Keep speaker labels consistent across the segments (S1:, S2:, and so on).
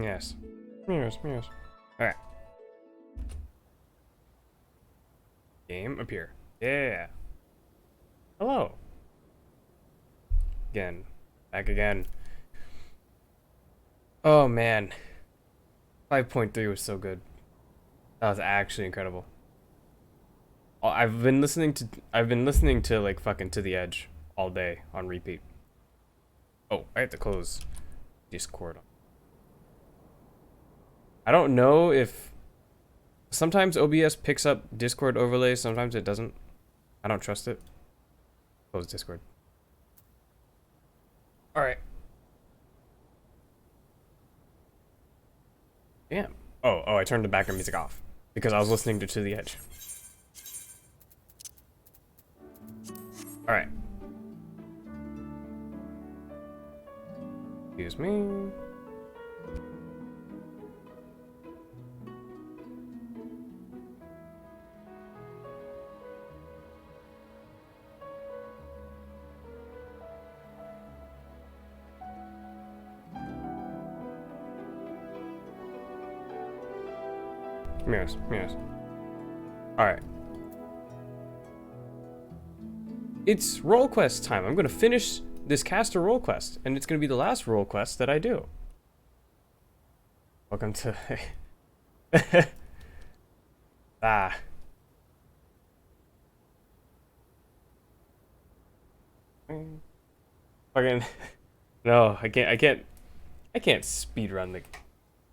S1: Yes. Yes, yes. Alright. Game appear. Yeah. Hello. Again. Back again. Oh man. 5.3 was so good. That was actually incredible. I've been listening to like fucking To the Edge all day on repeat. Oh, I have to close Discord. I don't know if sometimes OBS picks up Discord overlays, sometimes it doesn't. I don't trust it. Close Discord. Alright. Damn. Oh, I turned the background music off because I was listening to the Edge. Alright. Excuse me. Yes, yes. Alright. It's roll quest time. I'm gonna finish this caster roll quest, and it's gonna be the last roll quest that I do. Welcome to... ah. Fucking... No, I can't speedrun the...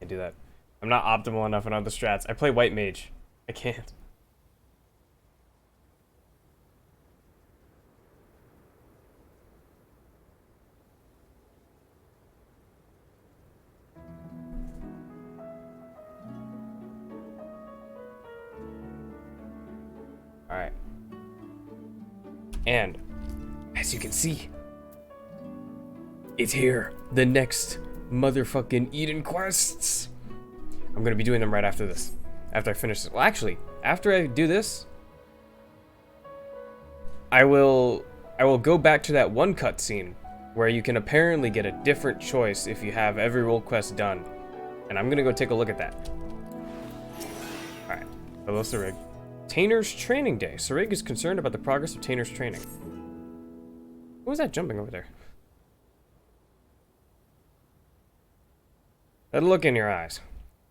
S1: Can't do that. I'm not optimal enough in other strats. I play white mage. I can't. Alright. And, as you can see, it's here. The next motherfucking Eden quests. I'm gonna be doing them right after this. After I finish this. Well, actually, after I do this, I will go back to that one cutscene where you can apparently get a different choice if you have every role quest done. And I'm gonna go take a look at that. Alright. Hello, Sarig. Tainer's training day. Sarig is concerned about the progress of Tainer's training. Who was that jumping over there? That look in your eyes.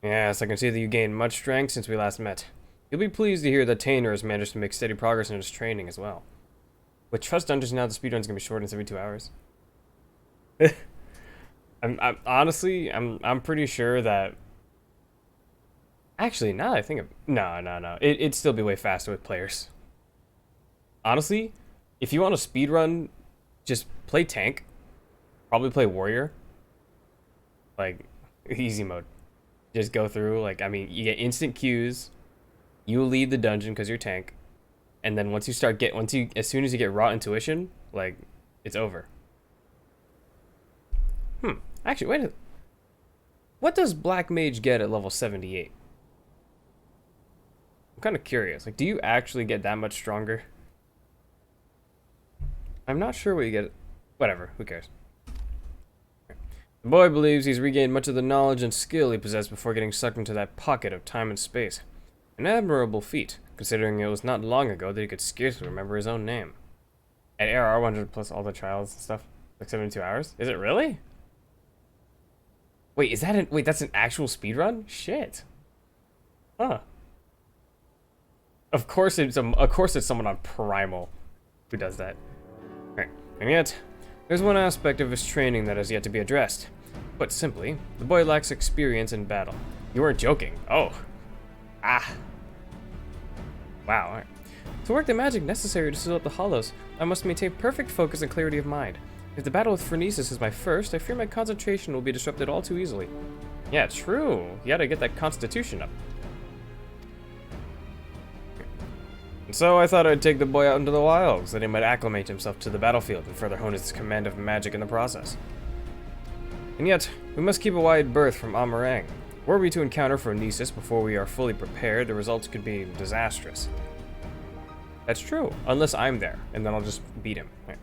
S1: Yes, I can see that you gained much strength since we last met. You'll be pleased to hear that Tainer has managed to make steady progress in his training as well. With Trust Dungeons now, the speedrun's gonna be shortened to every 2 hours. I'm pretty sure that... Actually, now that I think of... No. It'd still be way faster with players. Honestly, if you want to speedrun, just play tank. Probably play warrior. Like, easy mode. Just go through, like, I mean, you get instant Qs. You lead the dungeon because you're tank. And then as soon as you get raw intuition, like, it's over. Actually, wait a... What does Black Mage get at level 78? I'm kind of curious. Like, do you actually get that much stronger? I'm not sure what you get. Whatever, who cares? The boy believes he's regained much of the knowledge and skill he possessed before getting sucked into that pocket of time and space. An admirable feat, considering it was not long ago that he could scarcely remember his own name. At ARR 100 plus all the trials and stuff, like 72 hours? Is it really? Wait, that's an actual speedrun? Shit. Huh. Of course it's someone on Primal who does that. Right. And yet, there's one aspect of his training that has yet to be addressed. Put simply, the boy lacks experience in battle. You weren't joking. Oh. Ah. Wow. All right. To work the magic necessary to seal up the hollows, I must maintain perfect focus and clarity of mind. If the battle with Phronesis is my first, I fear my concentration will be disrupted all too easily. Yeah, true. You gotta get that constitution up. And so I thought I'd take the boy out into the wilds, that he might acclimate himself to the battlefield and further hone his command of magic in the process. And yet, we must keep a wide berth from Amarang. Were we to encounter Phronesis before we are fully prepared, the results could be disastrous. That's true, unless I'm there, and then I'll just beat him. Right.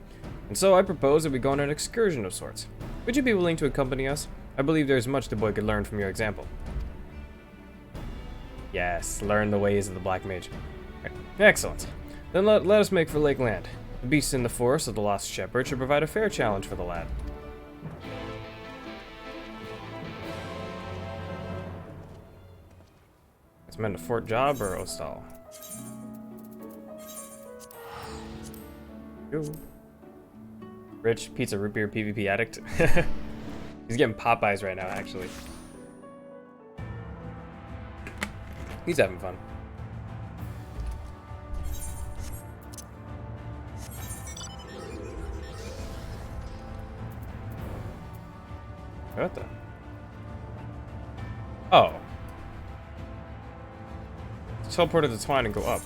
S1: And so I propose that we go on an excursion of sorts. Would you be willing to accompany us? I believe there is much the boy could learn from your example. Yes, learn the ways of the Black Mage. Right. Excellent. Then let us make for Lakeland. The beasts in the forest of the Lost Shepherd should provide a fair challenge for the lad. It's meant a fort job or Ostal? Ooh. Rich pizza root beer PvP addict. He's getting Popeyes right now, actually. He's having fun. What the? Oh. Teleport to the twine and go up.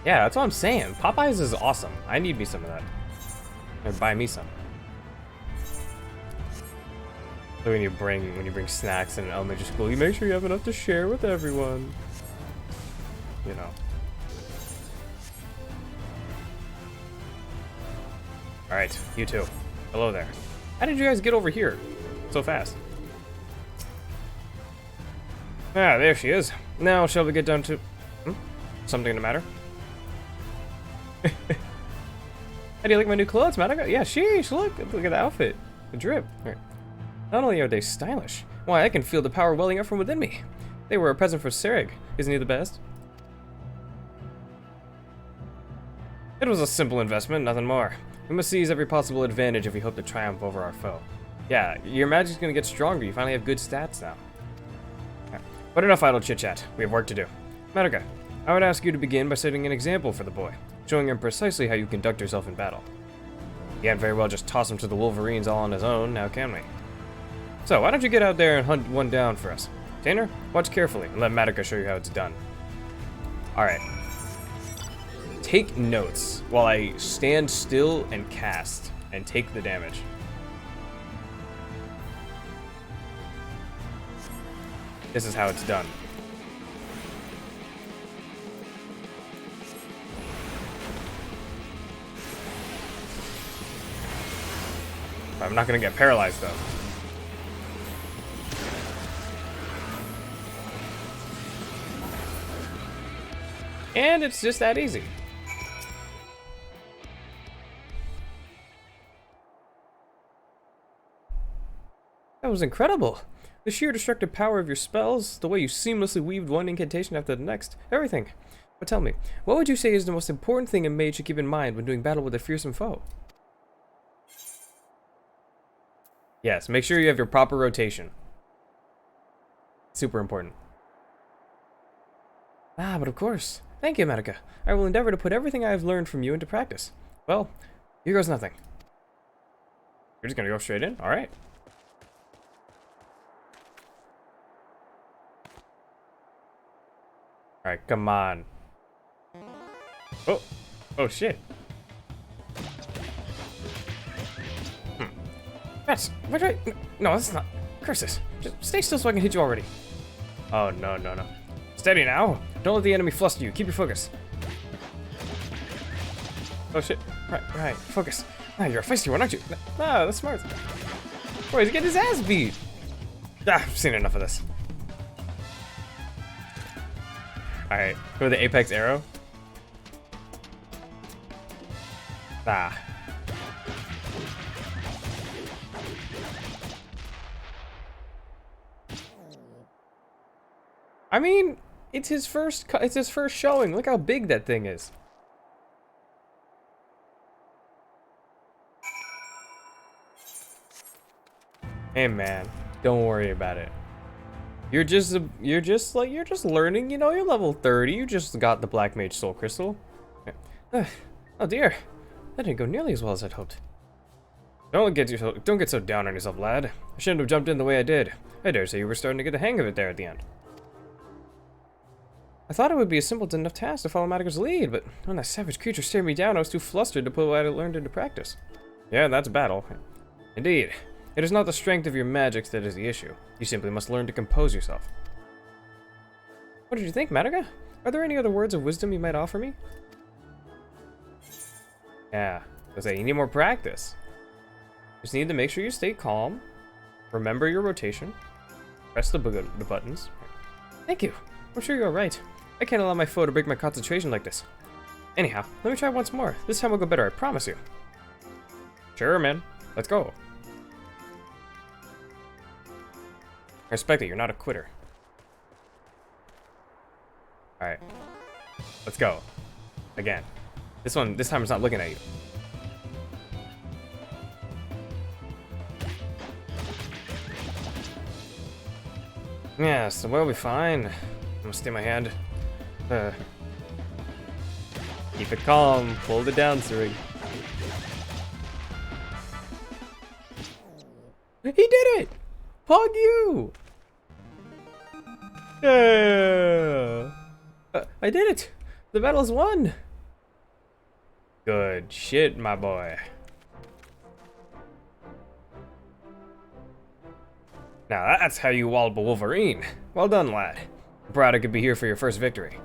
S1: Yeah, that's what I'm saying. Popeyes is awesome. I need me some of that. Or buy me some. So when you bring snacks in elementary school, you make sure you have enough to share with everyone. You know. Alright, you two. Hello there. How did you guys get over here so fast? Ah, there she is. Now shall we get down to... Something the matter? How do you like my new clothes, man? Yeah, sheesh, look at the outfit. The drip. Right. Not only are they stylish, why, I can feel the power welling up from within me. They were a present for Sereg. Isn't he the best? It was a simple investment, nothing more. We must seize every possible advantage if we hope to triumph over our foe. Yeah, your magic's gonna get stronger. You finally have good stats now. Right. But enough idle chit-chat. We have work to do. Madoka, I would ask you to begin by setting an example for the boy, showing him precisely how you conduct yourself in battle. You can't very well just toss him to the Wolverines all on his own, now can we? So, why don't you get out there and hunt one down for us? Tanner, watch carefully and let Madoka show you how it's done. Alright. Take notes while I stand still and cast, and take the damage. This is how it's done. I'm not gonna get paralyzed though. And it's just that easy. That was incredible. The sheer destructive power of your spells, the way you seamlessly weaved one incantation after the next, everything. But tell me, what would you say is the most important thing a mage should keep in mind when doing battle with a fearsome foe? Yes, make sure you have your proper rotation. Super important. Ah, but of course. Thank you, Madoka. I will endeavor to put everything I have learned from you into practice. Well, here goes nothing. You're just gonna go straight in? Alright. Alright, come on. Oh. Oh, shit. That's... Wait, wait. No, that's not... Curse this. Just stay still so I can hit you already. Oh, no, no, no. Steady now. Don't let the enemy fluster you. Keep your focus. Oh, shit. Right. Focus. Ah, you're a feisty one, aren't you? Ah, that's smart. Boy, he's getting his ass beat. Ah, I've seen enough of this. Alright, go with the Apex Arrow. Ah. I mean, it's his first showing. Look how big that thing is. Hey man, don't worry about it. You're just learning, you know, you're level 30. You just got the Black Mage Soul Crystal. Oh dear. That didn't go nearly as well as I'd hoped. Don't get so down on yourself, lad. I shouldn't have jumped in the way I did. I dare say you were starting to get the hang of it there at the end. I thought it would be a simple enough task to follow Madoka's lead, but when that savage creature stared me down, I was too flustered to put what I learned into practice. Yeah, that's battle. Indeed. It is not the strength of your magics that is the issue. You simply must learn to compose yourself. What did you think, Mataga? Are there any other words of wisdom you might offer me? Yeah, I say you need more practice. Just need to make sure you stay calm, remember your rotation, press the buttons. Thank you. I'm sure you're right. I can't allow my foe to break my concentration like this. Anyhow, let me try once more. This time will go better, I promise you. Sure, man. Let's go. I respect it, you're not a quitter. Alright. Let's go. Again. This time it's not looking at you. Yes, the we'll be fine. I'm gonna stay my hand. Keep it calm. Hold it down, Sarig. He did it! Pog you! Yeah! I did it! The battle's won! Good shit, my boy. Now that's how you wallop a Wolverine. Well done, lad. I'm proud I could be here for your first victory.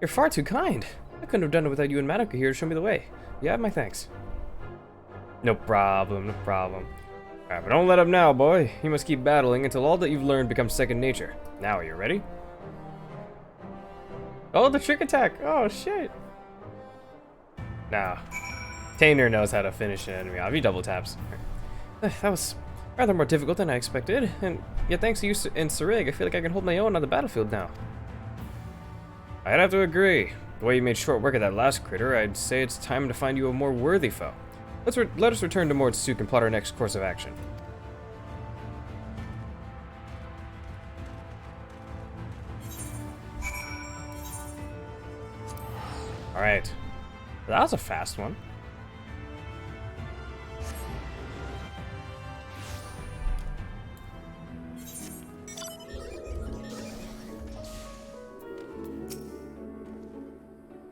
S1: You're far too kind. I couldn't have done it without you and Madoka here to show me the way. You have my thanks. No problem, no problem. Alright, but don't let up now, boy. You must keep battling until all that you've learned becomes second nature. Now, are you ready? Oh, the trick attack! Oh, shit! Now, Tainer knows how to finish an enemy off. He double taps. That was rather more difficult than I expected, and yet thanks to you and Sarig, I feel like I can hold my own on the battlefield now. I'd have to agree. The way you made short work of that last critter, I'd say it's time to find you a more worthy foe. Let us return to Mordsook and plot our next course of action. Alright. That was a fast one.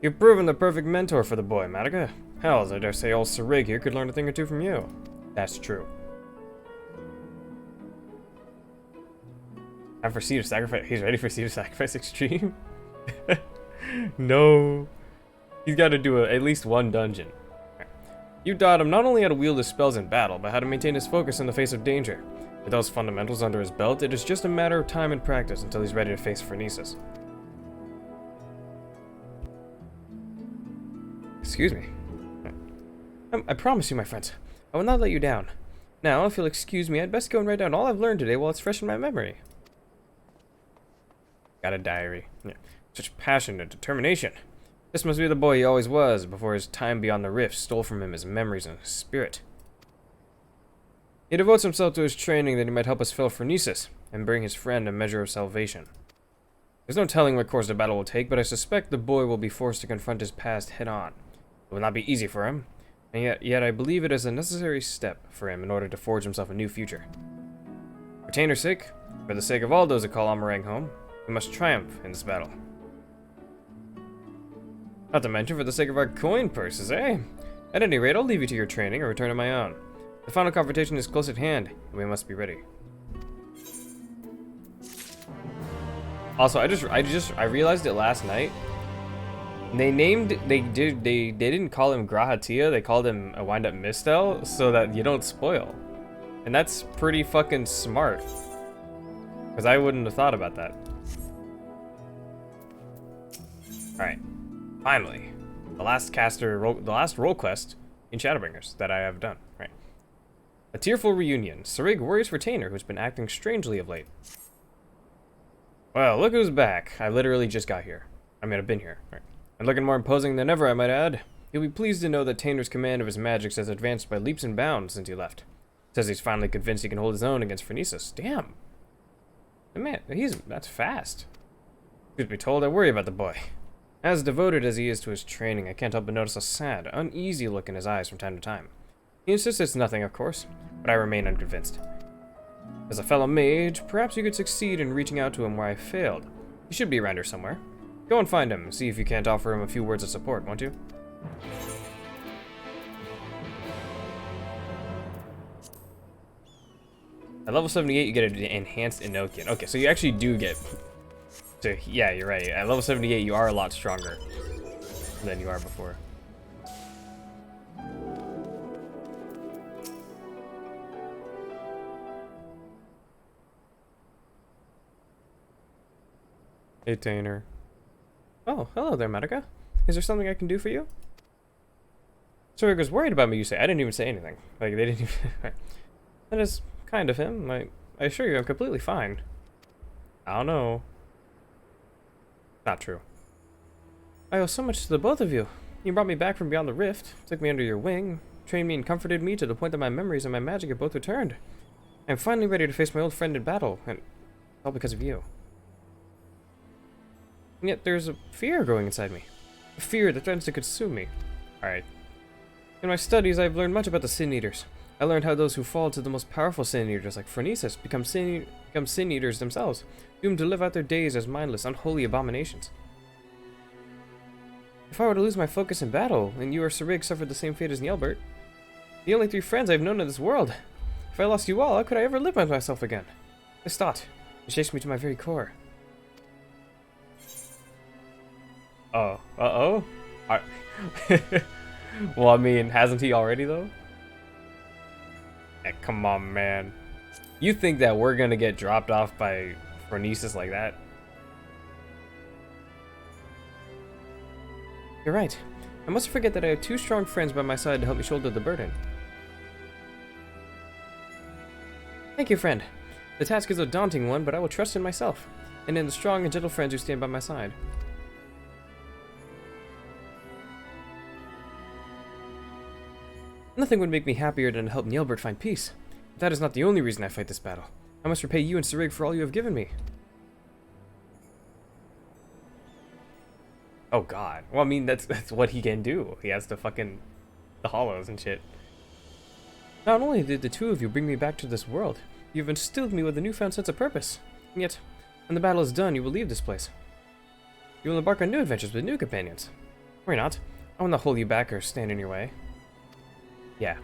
S1: You've proven the perfect mentor for the boy, Madoka. Hells, I dare say old Sarig here could learn a thing or two from you. That's true. Time for Sea to Sacrifice. He's ready for Sea to Sacrifice Extreme? No. He's got to do at least one dungeon. You taught him not only how to wield his spells in battle, but how to maintain his focus in the face of danger. With those fundamentals under his belt, it is just a matter of time and practice until he's ready to face Phronesis. Excuse me. I promise you, my friends, I will not let you down. Now, if you'll excuse me, I'd best go and write down all I've learned today while it's fresh in my memory. Got a diary. Yeah. Such passion and determination. This must be the boy he always was, before his time beyond the rift stole from him his memories and his spirit. He devotes himself to his training that he might help us fell Phronesis, and bring his friend a measure of salvation. There's no telling what course the battle will take, but I suspect the boy will be forced to confront his past head-on. It will not be easy for him, and yet I believe it is a necessary step for him in order to forge himself a new future. For Tainer's sake, for the sake of all those that call Amarang home, we must triumph in this battle. Not to mention for the sake of our coin purses, eh? At any rate, I'll leave you to your training and return to my own. The final confrontation is close at hand, and we must be ready. Also, I realized it last night. They didn't call him Grahatia, they called him a wind-up Mistel, so that you don't spoil. And that's pretty fucking smart. Because I wouldn't have thought about that. Alright. Finally. The last role quest in Shadowbringers that I have done. Right. A tearful reunion. Sarig worries for Tainer, who's been acting strangely of late. Well, look who's back. I literally just got here. I mean, I've been here. Right. And looking more imposing than ever, I might add. You'll be pleased to know that Tainer's command of his magics has advanced by leaps and bounds since he left. Says he's finally convinced he can hold his own against Phronesis. Damn. Man, that's fast. Truth be told, I worry about the boy. As devoted as he is to his training, I can't help but notice a sad, uneasy look in his eyes from time to time. He insists it's nothing, of course, but I remain unconvinced. As a fellow mage, perhaps you could succeed in reaching out to him where I failed. He should be around here somewhere. Go and find him, see if you can't offer him a few words of support, won't you? At level 78, you get an enhanced Enochian. Okay, so you actually do get... So, yeah, you're right. At level 78, you are a lot stronger than you are before. Hey, Tainer. Oh, hello there, Medica. Is there something I can do for you? Sorg was worried about me, you say. I didn't even say anything. Like, they didn't even... That is kind of him. I assure you I'm completely fine. I don't know. Not true. I owe so much to the both of you. You brought me back from beyond the rift, took me under your wing, trained me and comforted me to the point that my memories and my magic have both returned. I am finally ready to face my old friend in battle, and all because of you. And yet there's a fear growing inside me. A fear that threatens to consume me. Alright. In my studies, I've learned much about the Sin Eaters. I learned how those who fall to the most powerful Sin Eaters, like Phronesis, become Sin Eaters themselves, doomed to live out their days as mindless, unholy abominations. If I were to lose my focus in battle, and you or Sarig suffered the same fate as Nielbert, the only 3 friends I've known in this world, if I lost you all, how could I ever live by myself again? This thought, it shakes me to my very core. Oh, uh-oh? Well, I mean, hasn't he already, though? Eh, come on, man. You think that we're gonna get dropped off by Phronesis like that? You're right. I must forget that I have 2 strong friends by my side to help me shoulder the burden. Thank you, friend. The task is a daunting one, but I will trust in myself, and in the strong and gentle friends who stand by my side. Nothing would make me happier than to help Nielbert find peace. But that is not the only reason I fight this battle. I must repay you and Sarig for all you have given me. Oh god. Well, I mean, that's what he can do. He has to fucking... the hollows and shit. Not only did the 2 of you bring me back to this world, you have instilled me with a newfound sense of purpose. And yet, when the battle is done, you will leave this place. You will embark on new adventures with new companions. Worry not. I will not hold you back or stand in your way. Yeah.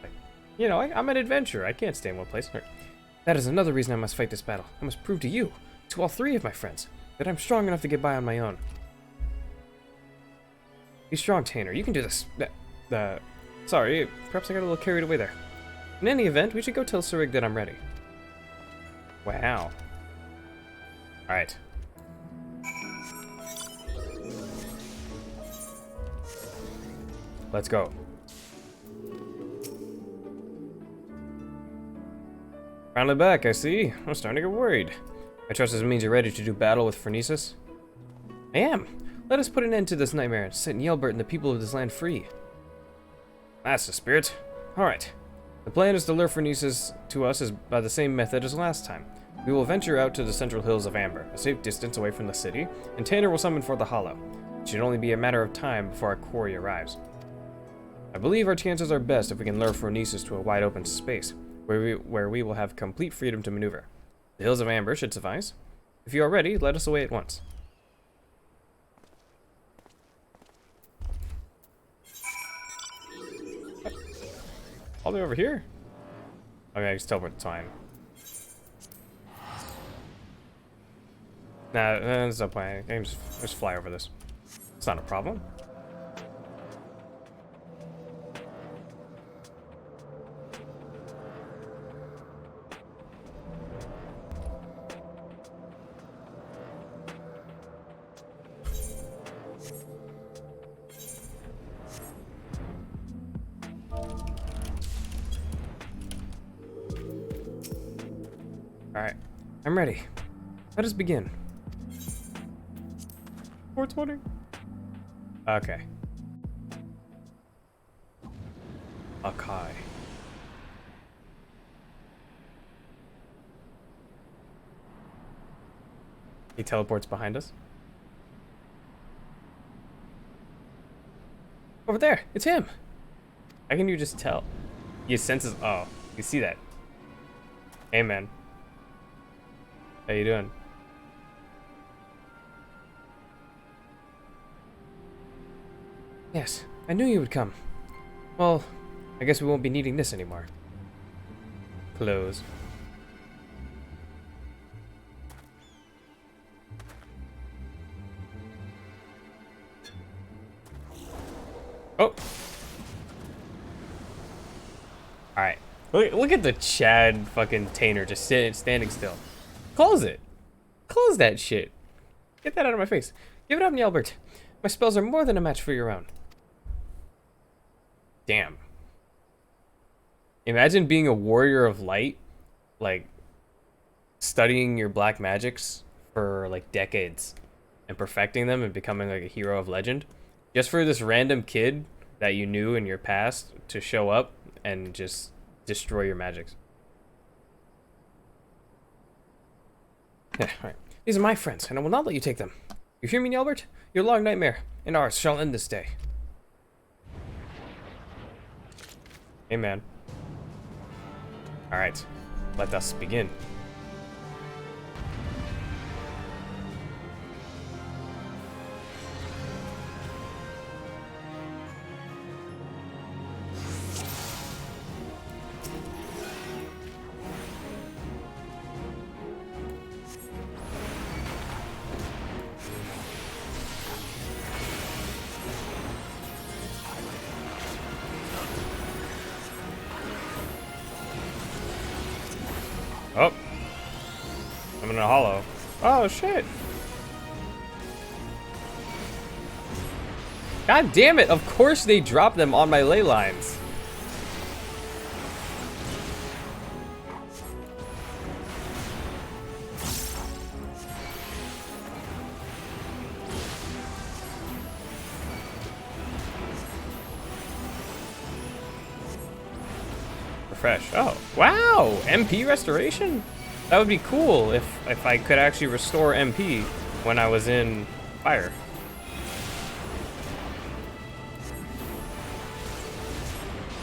S1: Like, you know, I'm an adventurer. I can't stay in one place. That is another reason I must fight this battle. I must prove to you, to all 3 of my friends, that I'm strong enough to get by on my own. Be strong, Tainer. You can do this. Sorry, perhaps I got a little carried away there. In any event, we should go tell Sarig that I'm ready. Wow. Alright. Let's go. Finally back, I see. I'm starting to get worried. I trust this means you're ready to do battle with Phronesis? I am. Let us put an end to this nightmare and set Nielbert and the people of this land free. That's the spirit. Alright. The plan is to lure Phronesis to us by the same method as last time. We will venture out to the central hills of Amber, a safe distance away from the city, and Tanner will summon forth the Hollow. It should only be a matter of time before our quarry arrives. I believe our chances are best if we can lure Phronesis to a wide open space, where we will have complete freedom to maneuver. The hills of Amber should suffice. If you are ready, let us away at once. All the way over here? Okay, I just teleport the time. Nah, there's no point. I can just fly over this. It's not a problem. Alright, I'm ready. Let us begin. 420. Okay. Akai. He teleports behind us. Over there! It's him! How can you just tell? You sense his... Oh, you see that. Hey, man. How you doing? Yes, I knew you would come. Well, I guess we won't be needing this anymore. clothes. Oh. Alright. Look at the Chad fucking Tainer just standing still. Close it. Close that shit. Get that out of my face. Give it up, Nielbert. My spells are more than a match for your own. Damn. Imagine being a warrior of light, like, studying your black magics for, like, decades and perfecting them and becoming, like, a hero of legend. Just for this random kid that you knew in your past to show up and just destroy your magics. Yeah, alright. These are my friends, and I will not let you take them. You hear me, Albert? Your long nightmare, and ours shall end this day. Amen. Alright, let us begin. Oh. I'm in a hollow. Oh, shit. God damn it. Of course they drop them on my ley lines. Refresh. Oh, wow. MP restoration? That would be cool if I could actually restore MP when I was in fire.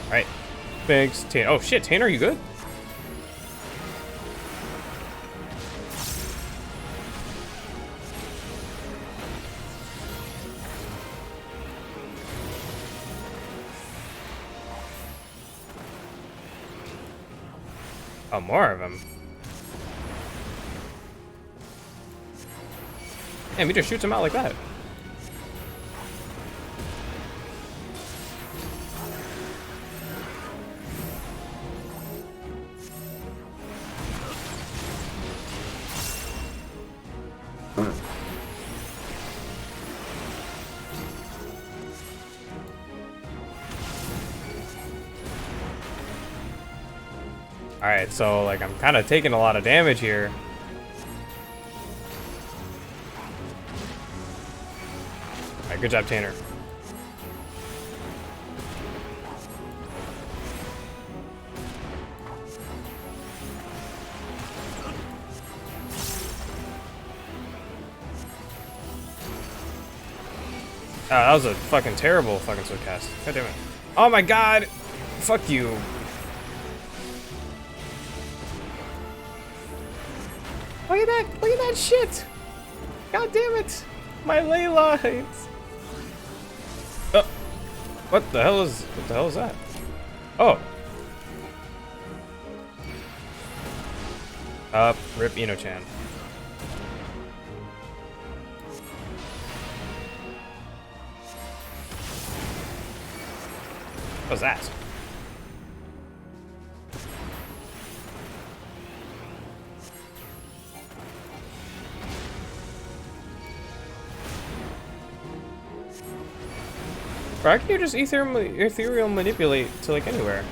S1: Alright. Thanks, Tane. Oh shit, Tane, are you good? Oh, more of them. Damn, he just shoots him out like that. Alright, so like I'm kind of taking a lot of damage here. Alright, good job, Tanner. Oh, that was a fucking terrible fucking sword cast. God damn it. Oh my god! Fuck you. Look at that! Look at that shit! God damn it! My ley lines! Oh. What the hell is that? Oh. Rip Ino-chan. What was that? Or can you just ethereal manipulate to like anywhere?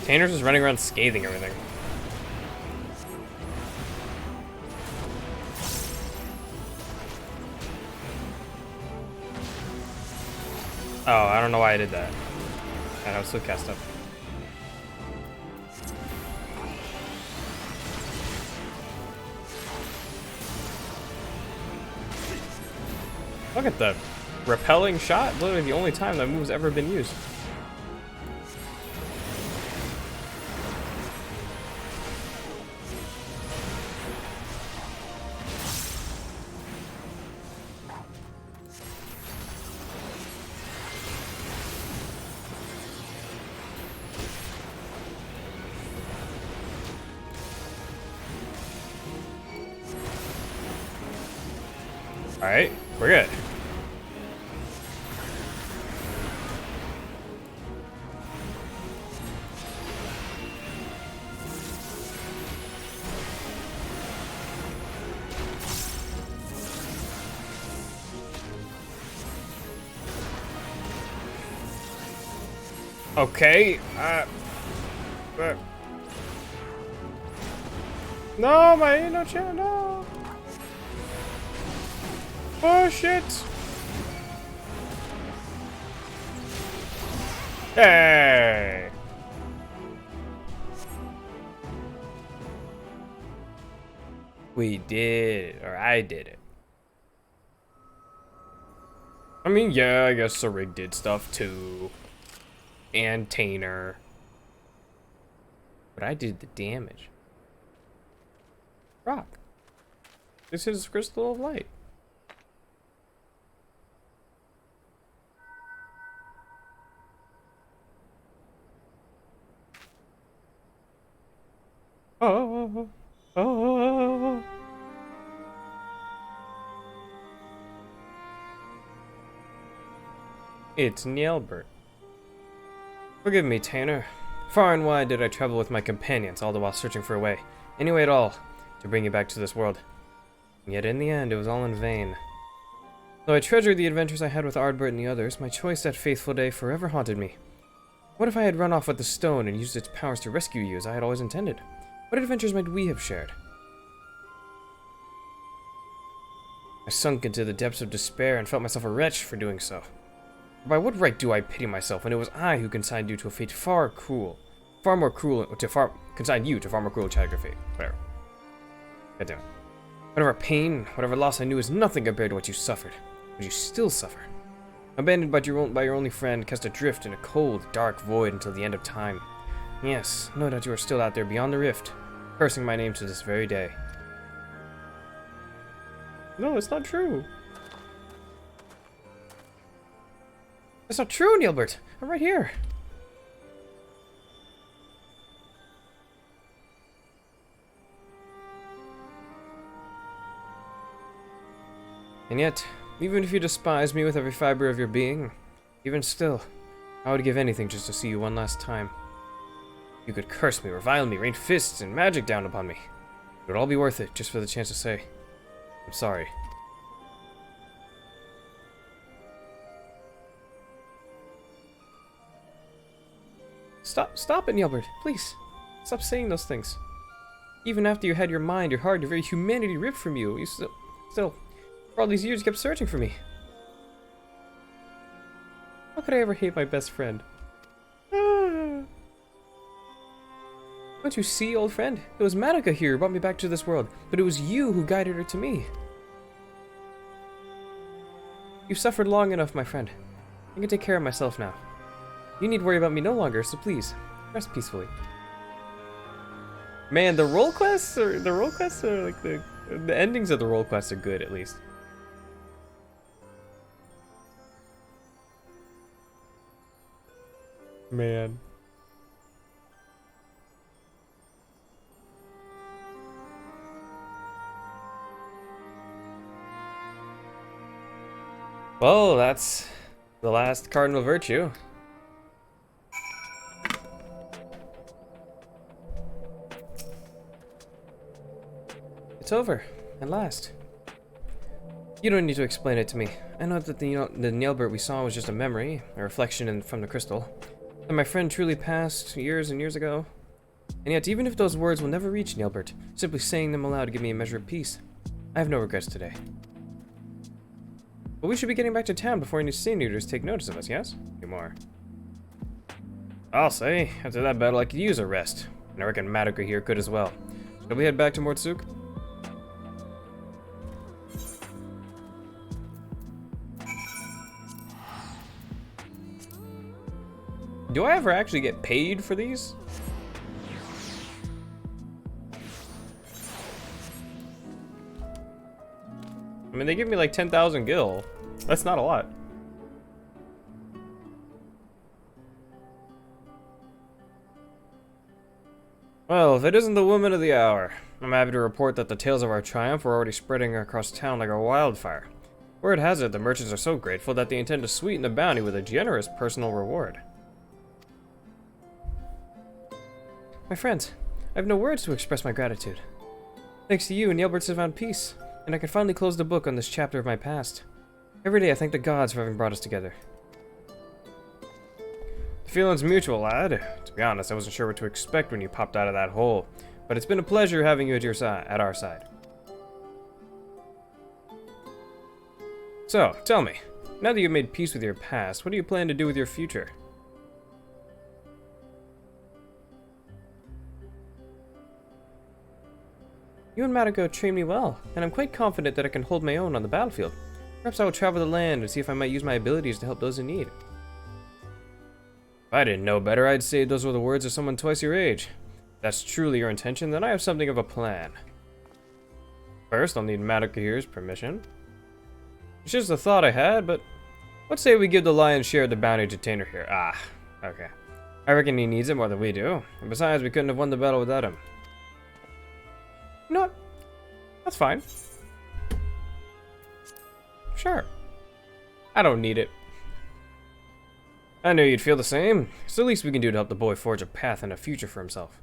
S1: Tanner's just running around scathing everything. Oh, I don't know why I did that. God, I was so cast up. Look at the repelling shot. Literally the only time that move's ever been used. Alright, we're good. Okay, no, my no channel, no. Push it. Hey. We did it, or I did it. I mean, yeah, I guess Sarig did stuff too. And Tainer. But I did the damage. Rock. This is Crystal of Light. Oh, oh. It's Nielbert. Forgive me, Tanner. Far and wide did I travel with my companions, all the while searching for a way, any way at all, to bring you back to this world. And yet in the end, it was all in vain. Though I treasured the adventures I had with Ardbert and the others, my choice that fateful day forever haunted me. What if I had run off with the stone and used its powers to rescue you as I had always intended? What adventures might we have shared? I sunk into the depths of despair and felt myself a wretch for doing so. By what right do I pity myself when it was I who consigned you to a fate far more cruel, consigned you to far more cruel tragic fate. Whatever. God damn it. Whatever pain, whatever loss I knew is nothing compared to what you suffered. But you still suffer. Abandoned by your only friend, cast adrift in a cold, dark void until the end of time. Yes, no doubt you are still out there beyond the rift, cursing my name to this very day. No, it's not true. That's not true, Nielbert. I'm right here. And yet, even if you despise me with every fiber of your being, even still, I would give anything just to see you one last time. You could curse me, revile me, rain fists and magic down upon me. It would all be worth it just for the chance to say, I'm sorry. Stop it, Nielbert, please. Stop saying those things. Even after you had your mind, your heart, your very humanity ripped from you, you still, for all these years, you kept searching for me. How could I ever hate my best friend? Don't you see, old friend? It was Madoka here who brought me back to this world, but it was you who guided her to me. You've suffered long enough, my friend. I can take care of myself now. You need worry about me no longer, so please, rest peacefully. Man, the role quests are like the endings of the role quests are good, at least. Man. Well, that's the last cardinal virtue. It's over, at last. You don't need to explain it to me. I know that the Nielbert we saw was just a memory, a reflection from the crystal. That my friend truly passed years and years ago. And yet, even if those words will never reach Nielbert, simply saying them aloud to give me a measure of peace. I have no regrets today. But we should be getting back to town before any sin eaters take notice of us, yes? Any more? I'll say, after that battle I could use a rest. And I reckon Madoka here could as well. Shall we head back to Mortsuke? Do I ever actually get paid for these? I mean, they give me like 10,000 gil. That's not a lot. Well, if it isn't the woman of the hour, I'm happy to report that the tales of our triumph are already spreading across town like a wildfire. Word has it, the merchants are so grateful that they intend to sweeten the bounty with a generous personal reward. My friends, I have no words to express my gratitude. Thanks to you, Nielberts have found peace, and I can finally close the book on this chapter of my past. Every day I thank the gods for having brought us together. The feeling's mutual, lad. To be honest, I wasn't sure what to expect when you popped out of that hole, but it's been a pleasure having you at our side. So, tell me, now that you've made peace with your past, what do you plan to do with your future? You and Mariko trained me well, and I'm quite confident that I can hold my own on the battlefield. Perhaps I will travel the land and see if I might use my abilities to help those in need. If I didn't know better, I'd say those were the words of someone twice your age. If that's truly your intention, then I have something of a plan. First, I'll need Mariko here's permission. It's just a thought I had, but let's say we give the lion's share of the bounty to Tainer here. Ah, okay. I reckon he needs it more than we do, and besides, we couldn't have won the battle without him. You know what? That's fine. Sure. I don't need it. I knew you'd feel the same. It's the least we can do to help the boy forge a path and a future for himself.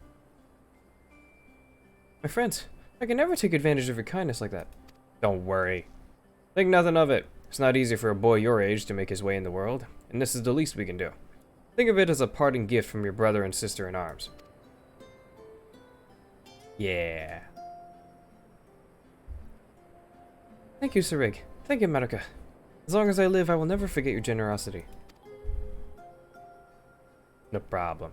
S1: My friends, I can never take advantage of your kindness like that. Don't worry. Think nothing of it. It's not easy for a boy your age to make his way in the world, and this is the least we can do. Think of it as a parting gift from your brother and sister in arms. Yeah. Thank you, Sarig. Thank you, Marika. As long as I live, I will never forget your generosity. No problem.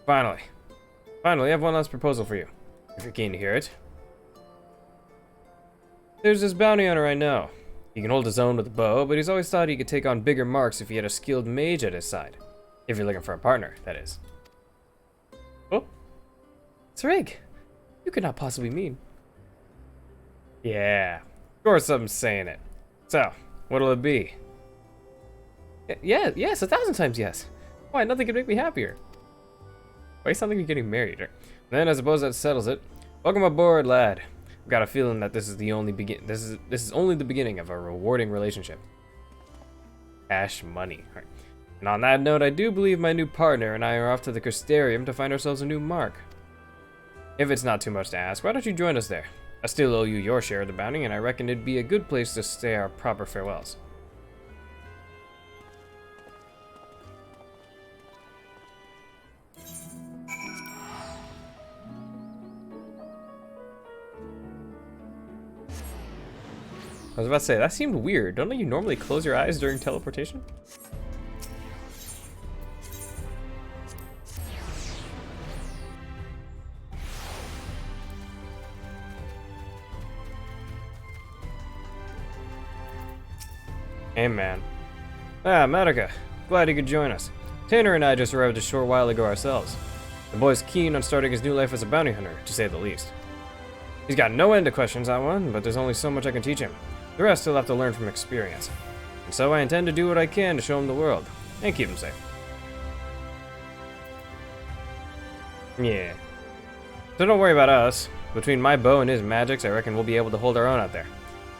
S1: Finally, I have one last proposal for you, if you're keen to hear it. There's this bounty hunter I know. He can hold his own with a bow, but he's always thought he could take on bigger marks if he had a skilled mage at his side. If you're looking for a partner, that is. Oh? Sarig, you could not possibly mean. Yeah, of course I'm saying it. So, what'll it be? Yeah, yes, 1,000 times yes. Why, nothing could make me happier. Why, you sound like you're getting married. Then I suppose that settles it. Welcome aboard, lad. I've got a feeling that this is the only this is only the beginning of a rewarding relationship. Cash money. Right. And on that note, I do believe my new partner and I are off to the Crystarium to find ourselves a new mark. If it's not too much to ask, why don't you join us there? I still owe you your share of the bounty, and I reckon it'd be a good place to say our proper farewells. I was about to say, that seemed weird. Don't you normally close your eyes during teleportation? Hey, man. Ah, Marika. Glad you could join us. Tainer and I just arrived a short while ago ourselves. The boy's keen on starting his new life as a bounty hunter, to say the least. He's got no end of questions, that one, but there's only so much I can teach him. The rest he'll have to learn from experience. And so I intend to do what I can to show him the world, and keep him safe. Yeah. So don't worry about us. Between my bow and his magics, I reckon we'll be able to hold our own out there.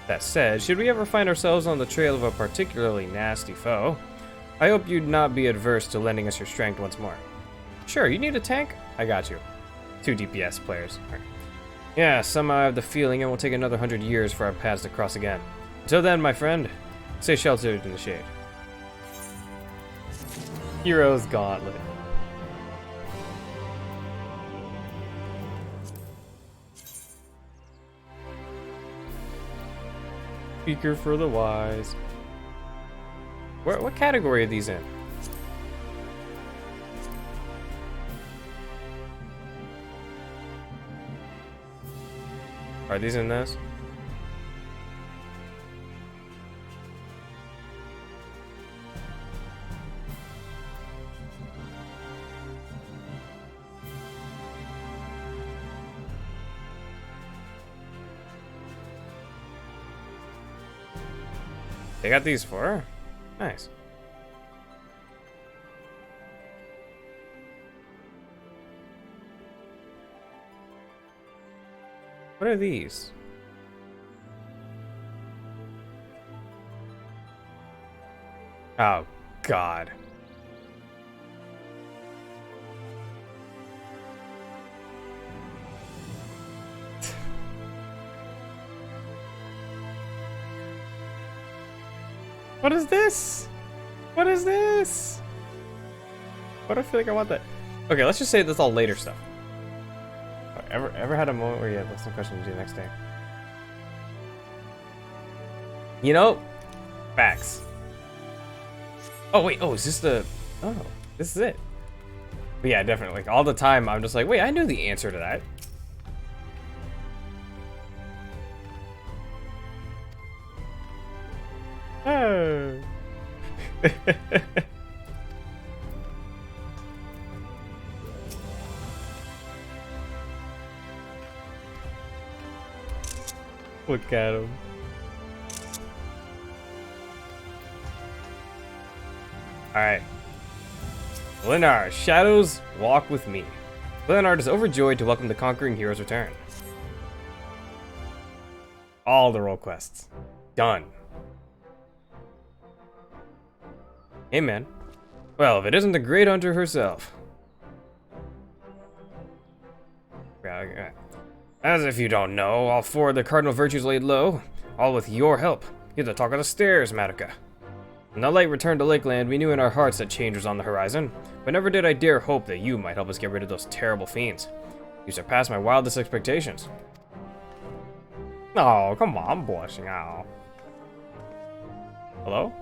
S1: That said, should we ever find ourselves on the trail of a particularly nasty foe, I hope you'd not be adverse to lending us your strength once more. Sure, you need a tank? I got you. 2 DPS players. Right. Yeah, somehow I have the feeling it will take another 100 years for our paths to cross again. Until then, my friend, stay sheltered in the shade. Hero's Gauntlet. Speaker for the wise. What category are these in? Are these in this? They got these for her? Nice. What are these? Oh, God. What is this? What is this? Why do I feel like I want that? Okay, let's just say that's all later stuff. Ever had a moment where you had some questions to do next day? You know, facts. Oh wait, oh, is this the? Oh, this is it. But yeah, definitely. Like all the time, I'm just like, wait, I knew the answer to that. Oh. Look at him. Alright. Leonard, shadows walk with me. Leonard is overjoyed to welcome the conquering hero's return. All the role quests. Done. Hey man. Well, if it isn't the great hunter herself. As if you don't know, all four of the cardinal virtues laid low, all with your help. You're the talk of the stairs, Madoka. When the light returned to Lakeland, we knew in our hearts that change was on the horizon, but never did I dare hope that you might help us get rid of those terrible fiends. You surpassed my wildest expectations. Oh, come on, I'm blushing. Oh. Hello?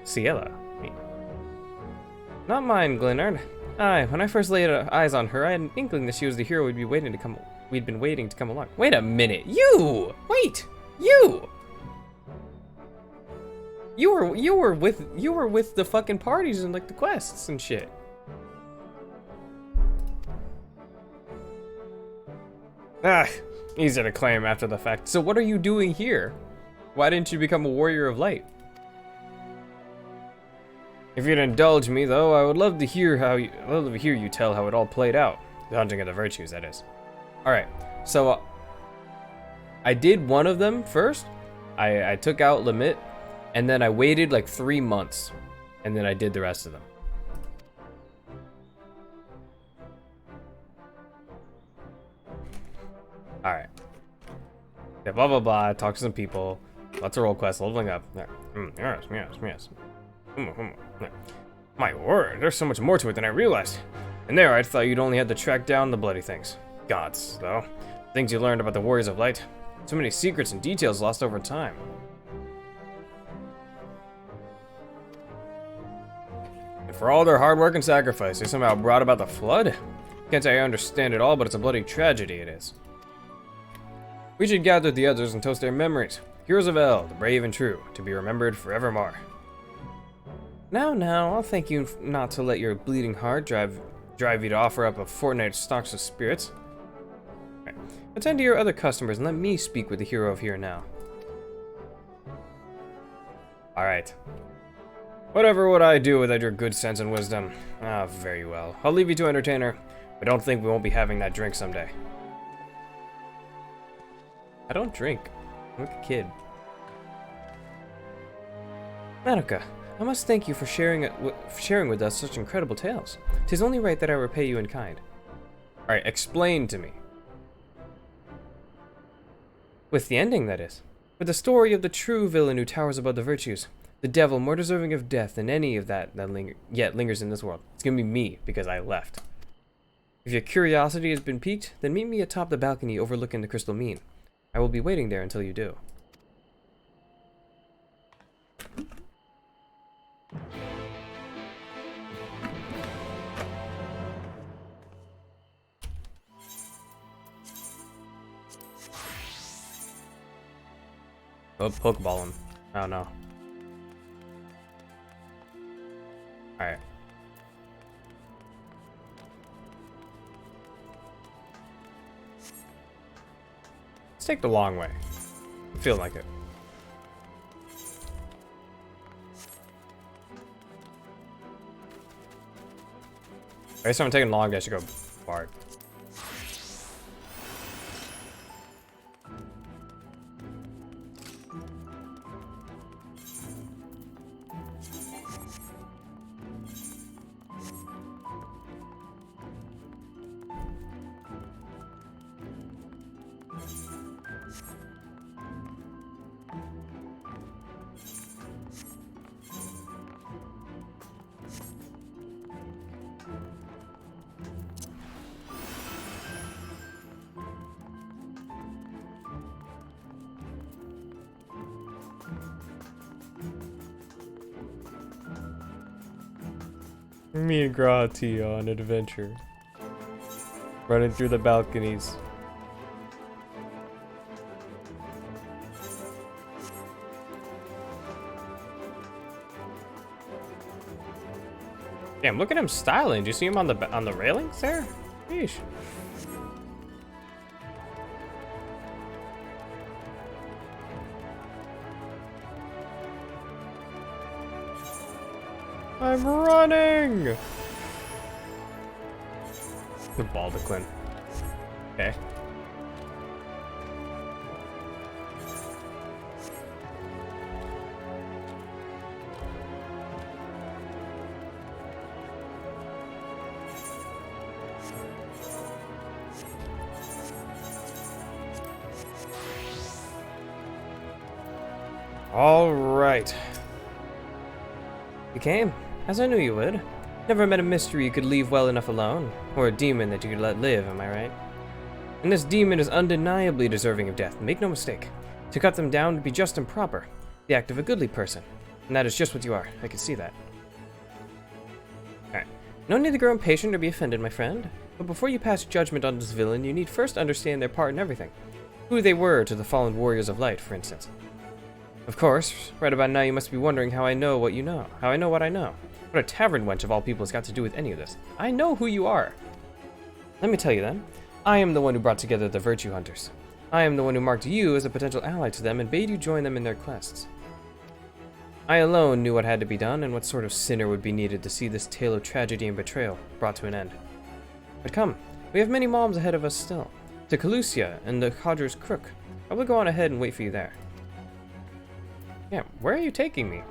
S1: Ciela. Not mine, Glenard. Aye, when I first laid eyes on her, I had an inkling that she was the hero we'd been waiting to come along. Wait a minute, you! Wait, you! You were with the fucking parties and like the quests and shit. Ah, easy to claim after the fact. So what are you doing here? Why didn't you become a warrior of light? If you'd indulge me, though, I would love to hear you tell how it all played out. The hunting of the virtues, that is. All right, so I did one of them first. I took out Limit, and then I waited like 3 months, and then I did the rest of them. All right. Yeah, blah blah blah. Talk to some people. Lots of role quests. Leveling up. There. Yes. My word, there's so much more to it than I realized. And there, I thought you'd only had to track down the bloody things. Gods, though. Things you learned about the Warriors of Light. So many secrets and details lost over time. And for all their hard work and sacrifice, they somehow brought about the flood? Can't say I understand it all, but it's a bloody tragedy it is. We should gather the others and toast their memories. Heroes of El, the brave and true, to be remembered forevermore. Now, I'll thank you not to let your bleeding heart drive you to offer up a fortnight's stocks of spirits. Right. Attend to your other customers and let me speak with the hero of here now. Alright. Whatever would I do without your good sense and wisdom? Ah, very well. I'll leave you to entertain her, but don't think we won't be having that drink someday. I don't drink. I'm like a kid. Madoka, I must thank you for sharing with us such incredible tales. 'Tis only right that I repay you in kind. Alright, explain to me. With the ending, that is. With the story of the true villain who towers above the virtues. The devil more deserving of death than any of that yet lingers in this world. It's gonna be me, because I left. If your curiosity has been piqued, then meet me atop the balcony overlooking the crystal mean. I will be waiting there until you do. Oh, Pokeball him. Oh no. Alright. Let's take the long way. I feel like it. Every time I'm taking long, I should go bard. Me and Grati on an adventure. Running through the balconies. Damn, look at him styling. Do you see him on the railings there? Sheesh. I'm running! The Baldaclin. Okay. All right. You came, as I knew you would. Never met a mystery you could leave well enough alone, or a demon that you could let live, am I right? And this demon is undeniably deserving of death, make no mistake. To cut them down would be just and proper, the act of a goodly person. And that is just what you are, I can see that. Alright, no need to grow impatient or be offended, my friend. But before you pass judgment on this villain, you need first understand their part in everything. Who they were to the fallen warriors of light, for instance. Of course, right about now you must be wondering how I know what you know. How I know what I know. What a tavern wench of all people has got to do with any of this. I know who you are. Let me tell you then. I am the one who brought together the Virtue Hunters. I am the one who marked you as a potential ally to them and bade you join them in their quests. I alone knew what had to be done and what sort of sinner would be needed to see this tale of tragedy and betrayal brought to an end. But come, we have many moms ahead of us still. To Calusia and the Codger's Crook. I will go on ahead and wait for you there. Yeah, where are you taking me?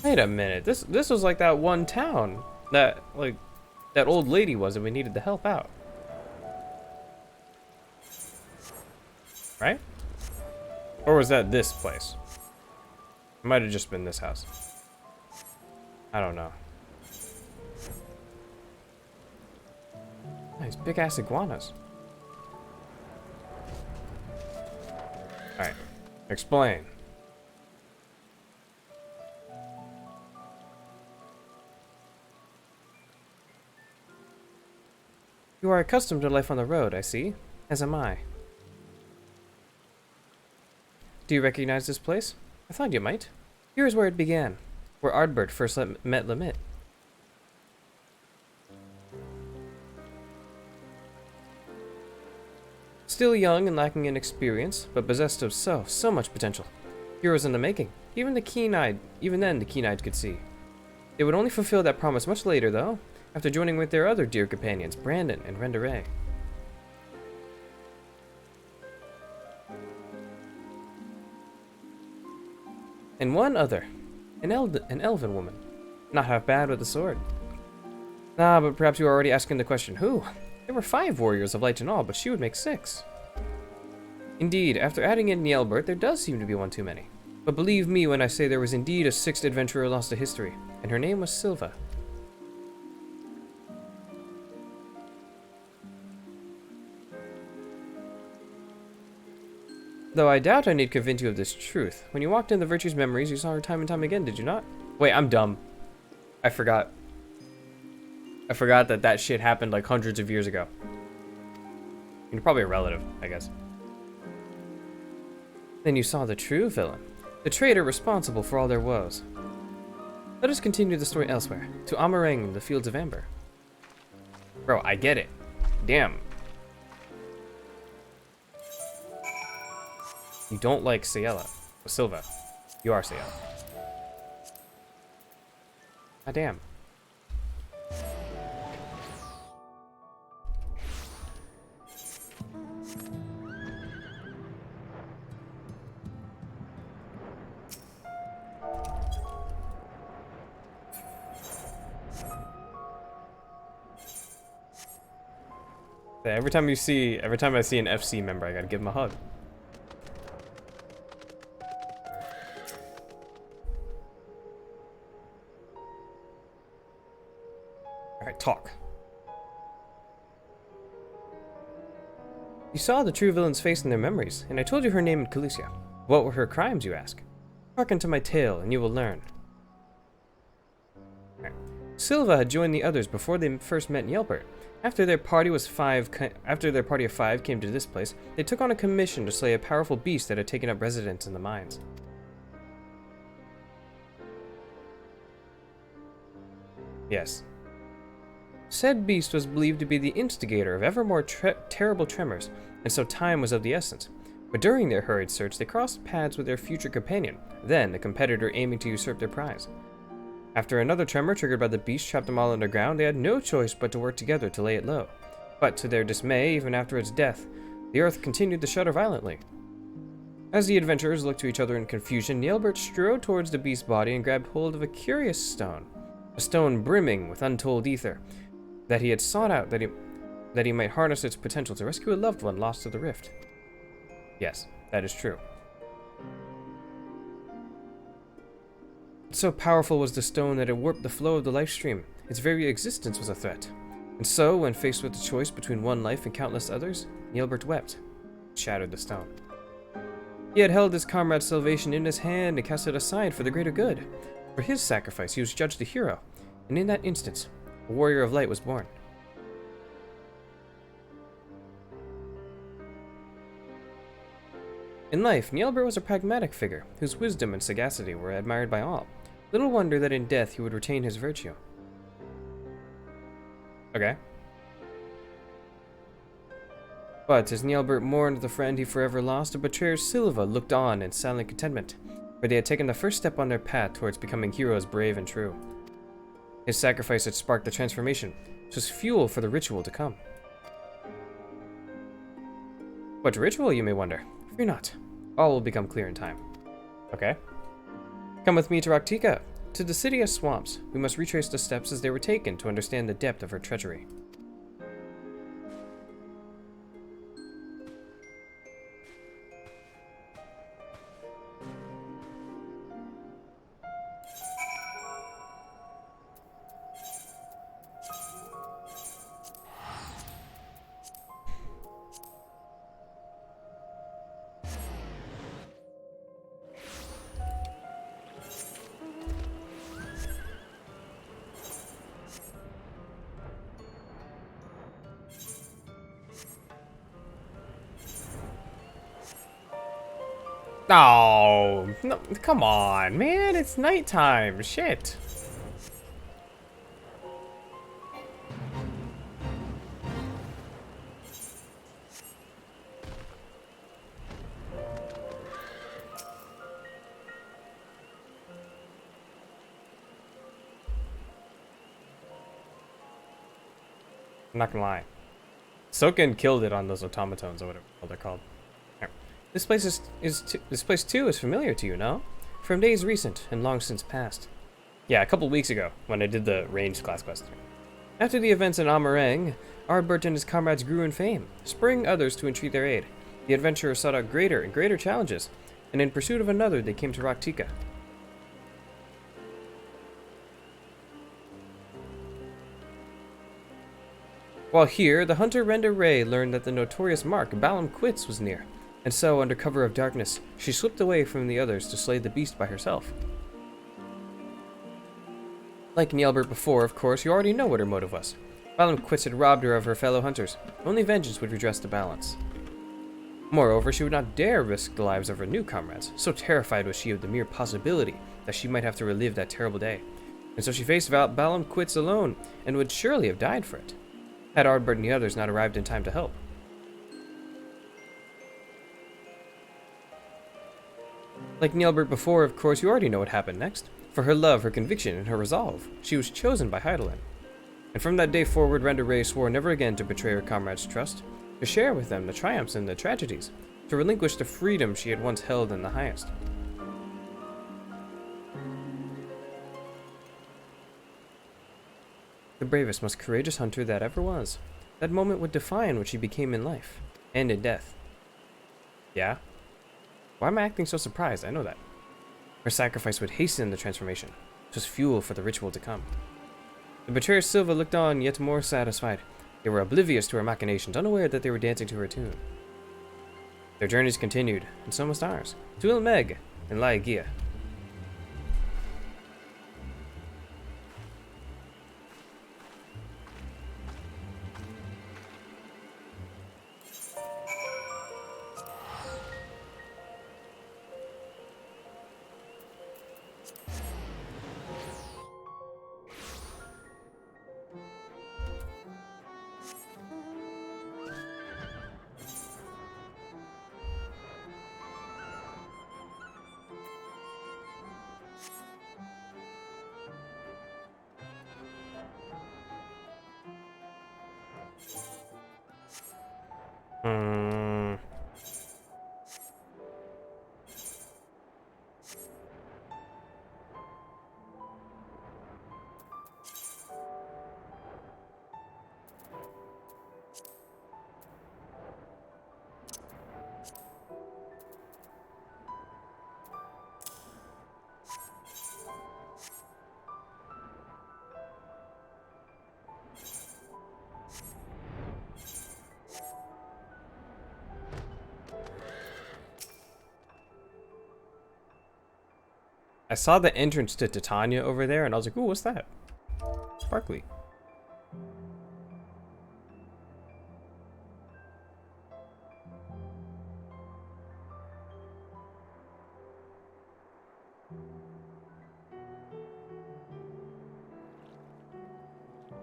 S1: Wait a minute. This was like that one town that that old lady was and we needed to help out. Right? Or was that this place? It might have just been this house. I don't know. Nice big ass iguanas. Alright. Explain. You are accustomed to life on the road, I see. As am I. Do you recognize this place? I thought you might. Here is where it began, where Ardbert first met Limit. Still young and lacking in experience, but possessed of so much potential. Heroes in the making. Even then the keen-eyed could see. They would only fulfill that promise much later, though, after joining with their other dear companions, Brandon and Renderay. And one other, an elven woman, not half bad with the sword. Ah, but perhaps you are already asking the question, who? There were 5 warriors of light in all, but she would make 6. Indeed, after adding in Nielbert, there does seem to be one too many. But believe me when I say there was indeed a 6th adventurer lost to history, and her name was Silva. Though I doubt I need convince you of this truth. When you walked in the Virtue's memories, you saw her time and time again, did you not? Wait, I'm dumb. I forgot. I forgot that shit happened like hundreds of years ago. You're probably a relative, I guess. Then you saw the true villain. The traitor responsible for all their woes. Let us continue the story elsewhere, to Amareng, the Fields of Amber. Bro, I get it. Damn. You don't like Silva. You are Ciela. Ah, damn. Yeah, every time I see an FC member, I gotta give him a hug. Alright, talk. You saw the true villain's face in their memories, and I told you her name in Calicia. What were her crimes, you ask? Hearken to my tale, and you will learn. Right. Silva had joined the others before they first met Yelbert. After their party of five came to this place, they took on a commission to slay a powerful beast that had taken up residence in the mines. Yes. Said beast was believed to be the instigator of ever more terrible tremors, and so time was of the essence. But during their hurried search, they crossed paths with their future companion, then a competitor aiming to usurp their prize. After another tremor triggered by the beast trapped them all underground, they had no choice but to work together to lay it low. But to their dismay, even after its death, the earth continued to shudder violently. As the adventurers looked to each other in confusion, Nielbert strode towards the beast's body and grabbed hold of a curious stone. A stone brimming with untold ether that he had sought out that he might harness its potential to rescue a loved one lost to the rift. Yes, that is true. So powerful was the stone that it warped the flow of the life stream. Its very existence was a threat. And so, when faced with the choice between one life and countless others, Nielbert wept, shattered the stone. He had held his comrade's salvation in his hand and cast it aside for the greater good. For his sacrifice, he was judged a hero, and in that instance, a warrior of light was born. In life, Nielbert was a pragmatic figure, whose wisdom and sagacity were admired by all. Little wonder that in death he would retain his virtue. Okay. But as Nielbert mourned the friend he forever lost, a betrayer Silva looked on in silent contentment, for they had taken the first step on their path towards becoming heroes brave and true. His sacrifice had sparked the transformation, which was fuel for the ritual to come. What ritual, you may wonder? Fear not. All will become clear in time. Okay. Come with me to Raktika, to the city of swamps. We must retrace the steps as they were taken to understand the depth of her treachery. Oh, no, come on, man. It's nighttime. Shit. I'm not gonna lie. Soken killed it on those automatons or whatever they're called. This place too is familiar to you, no? From days recent and long since past. Yeah, a couple weeks ago when I did the ranged class quest. After the events in Amarang, Ardbert and his comrades grew in fame, spurring others to entreat their aid. The adventurers sought out greater and greater challenges, and in pursuit of another, they came to Raktika. While here, the hunter Renda Ray learned that the notorious mark Balam Quits was near. And so, under cover of darkness, she slipped away from the others to slay the beast by herself. Like Nielbert before, of course, you already know what her motive was. Balam Quits had robbed her of her fellow hunters. Only vengeance would redress the balance. Moreover, she would not dare risk the lives of her new comrades, so terrified was she of the mere possibility that she might have to relive that terrible day. And so she faced Balam Quits alone, and would surely have died for it. had Ardbert and the others not arrived in time to help. Like Nielbert before, of course, you already know what happened next. For her love, her conviction, and her resolve, she was chosen by Hydaelyn. And from that day forward, Renda Ray swore never again to betray her comrades' trust, to share with them the triumphs and the tragedies, to relinquish the freedom she had once held in the highest. The bravest, most courageous hunter that ever was. That moment would define what she became in life, and in death. Yeah? Why am I acting so surprised? I know that. Her sacrifice would hasten the transformation. It was fuel for the ritual to come. The betrayer Silva looked on, yet more satisfied. They were oblivious to her machinations, unaware that they were dancing to her tune. Their journeys continued, and so must ours, to Ilmeg and Laegia. I saw the entrance to Titania over there, and I was like, ooh, what's that? Sparkly.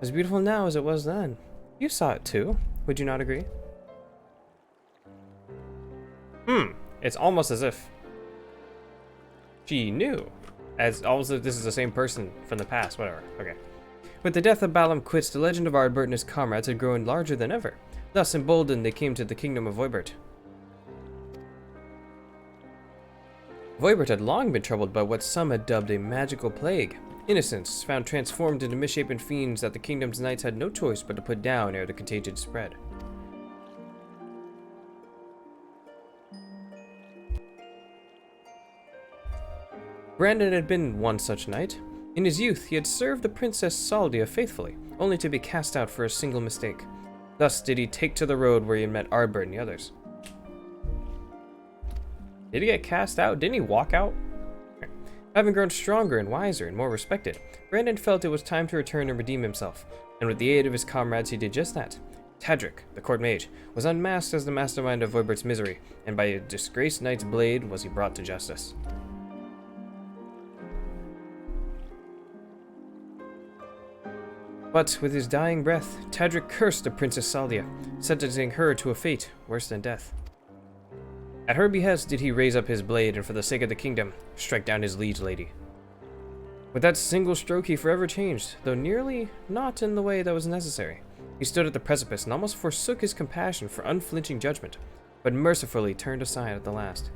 S1: As beautiful now as it was then. You saw it too. Would you not agree? It's almost as if she knew. As also, this is the same person from the past, whatever. Okay. With the death of Balam Quits, the legend of Ardbert and his comrades had grown larger than ever. Thus emboldened, they came to the kingdom of Voibert. Voibert had long been troubled by what some had dubbed a magical plague. Innocents found transformed into misshapen fiends that the kingdom's knights had no choice but to put down ere the contagion spread. Brandon had been one such knight. In his youth, he had served the Princess Saldia faithfully, only to be cast out for a single mistake. Thus did he take to the road where he had met Ardbert and the others. Did he get cast out? Didn't he walk out? Having grown stronger and wiser and more respected, Brandon felt it was time to return and redeem himself, and with the aid of his comrades he did just that. Tadric, the court mage, was unmasked as the mastermind of Voibert's misery, and by a disgraced knight's blade was he brought to justice. But with his dying breath, Tadric cursed the Princess Saldia, sentencing her to a fate worse than death. At her behest did he raise up his blade and for the sake of the kingdom, strike down his liege lady. With that single stroke he forever changed, though nearly not in the way that was necessary. He stood at the precipice and almost forsook his compassion for unflinching judgment, but mercifully turned aside at the last.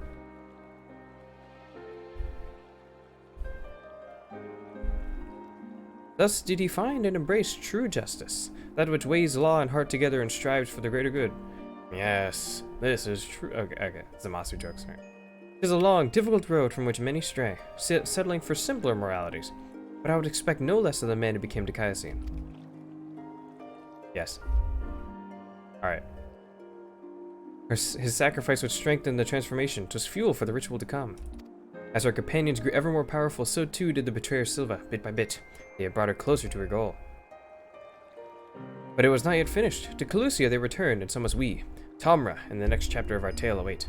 S1: Thus did he find and embrace true justice, that which weighs law and heart together and strives for the greater good. Yes, this is true. Okay, it's a master joke, sorry. It is a long, difficult road from which many stray, settling for simpler moralities, but I would expect no less of the man who became Dicaiosine. Yes. Alright. His sacrifice would strengthen the transformation, 'twas fuel for the ritual to come. As her companions grew ever more powerful, so too did the betrayer Silva, bit by bit. They had brought her closer to her goal. But it was not yet finished. To Calusia they returned, and so must we. Tamra, and the next chapter of our tale await.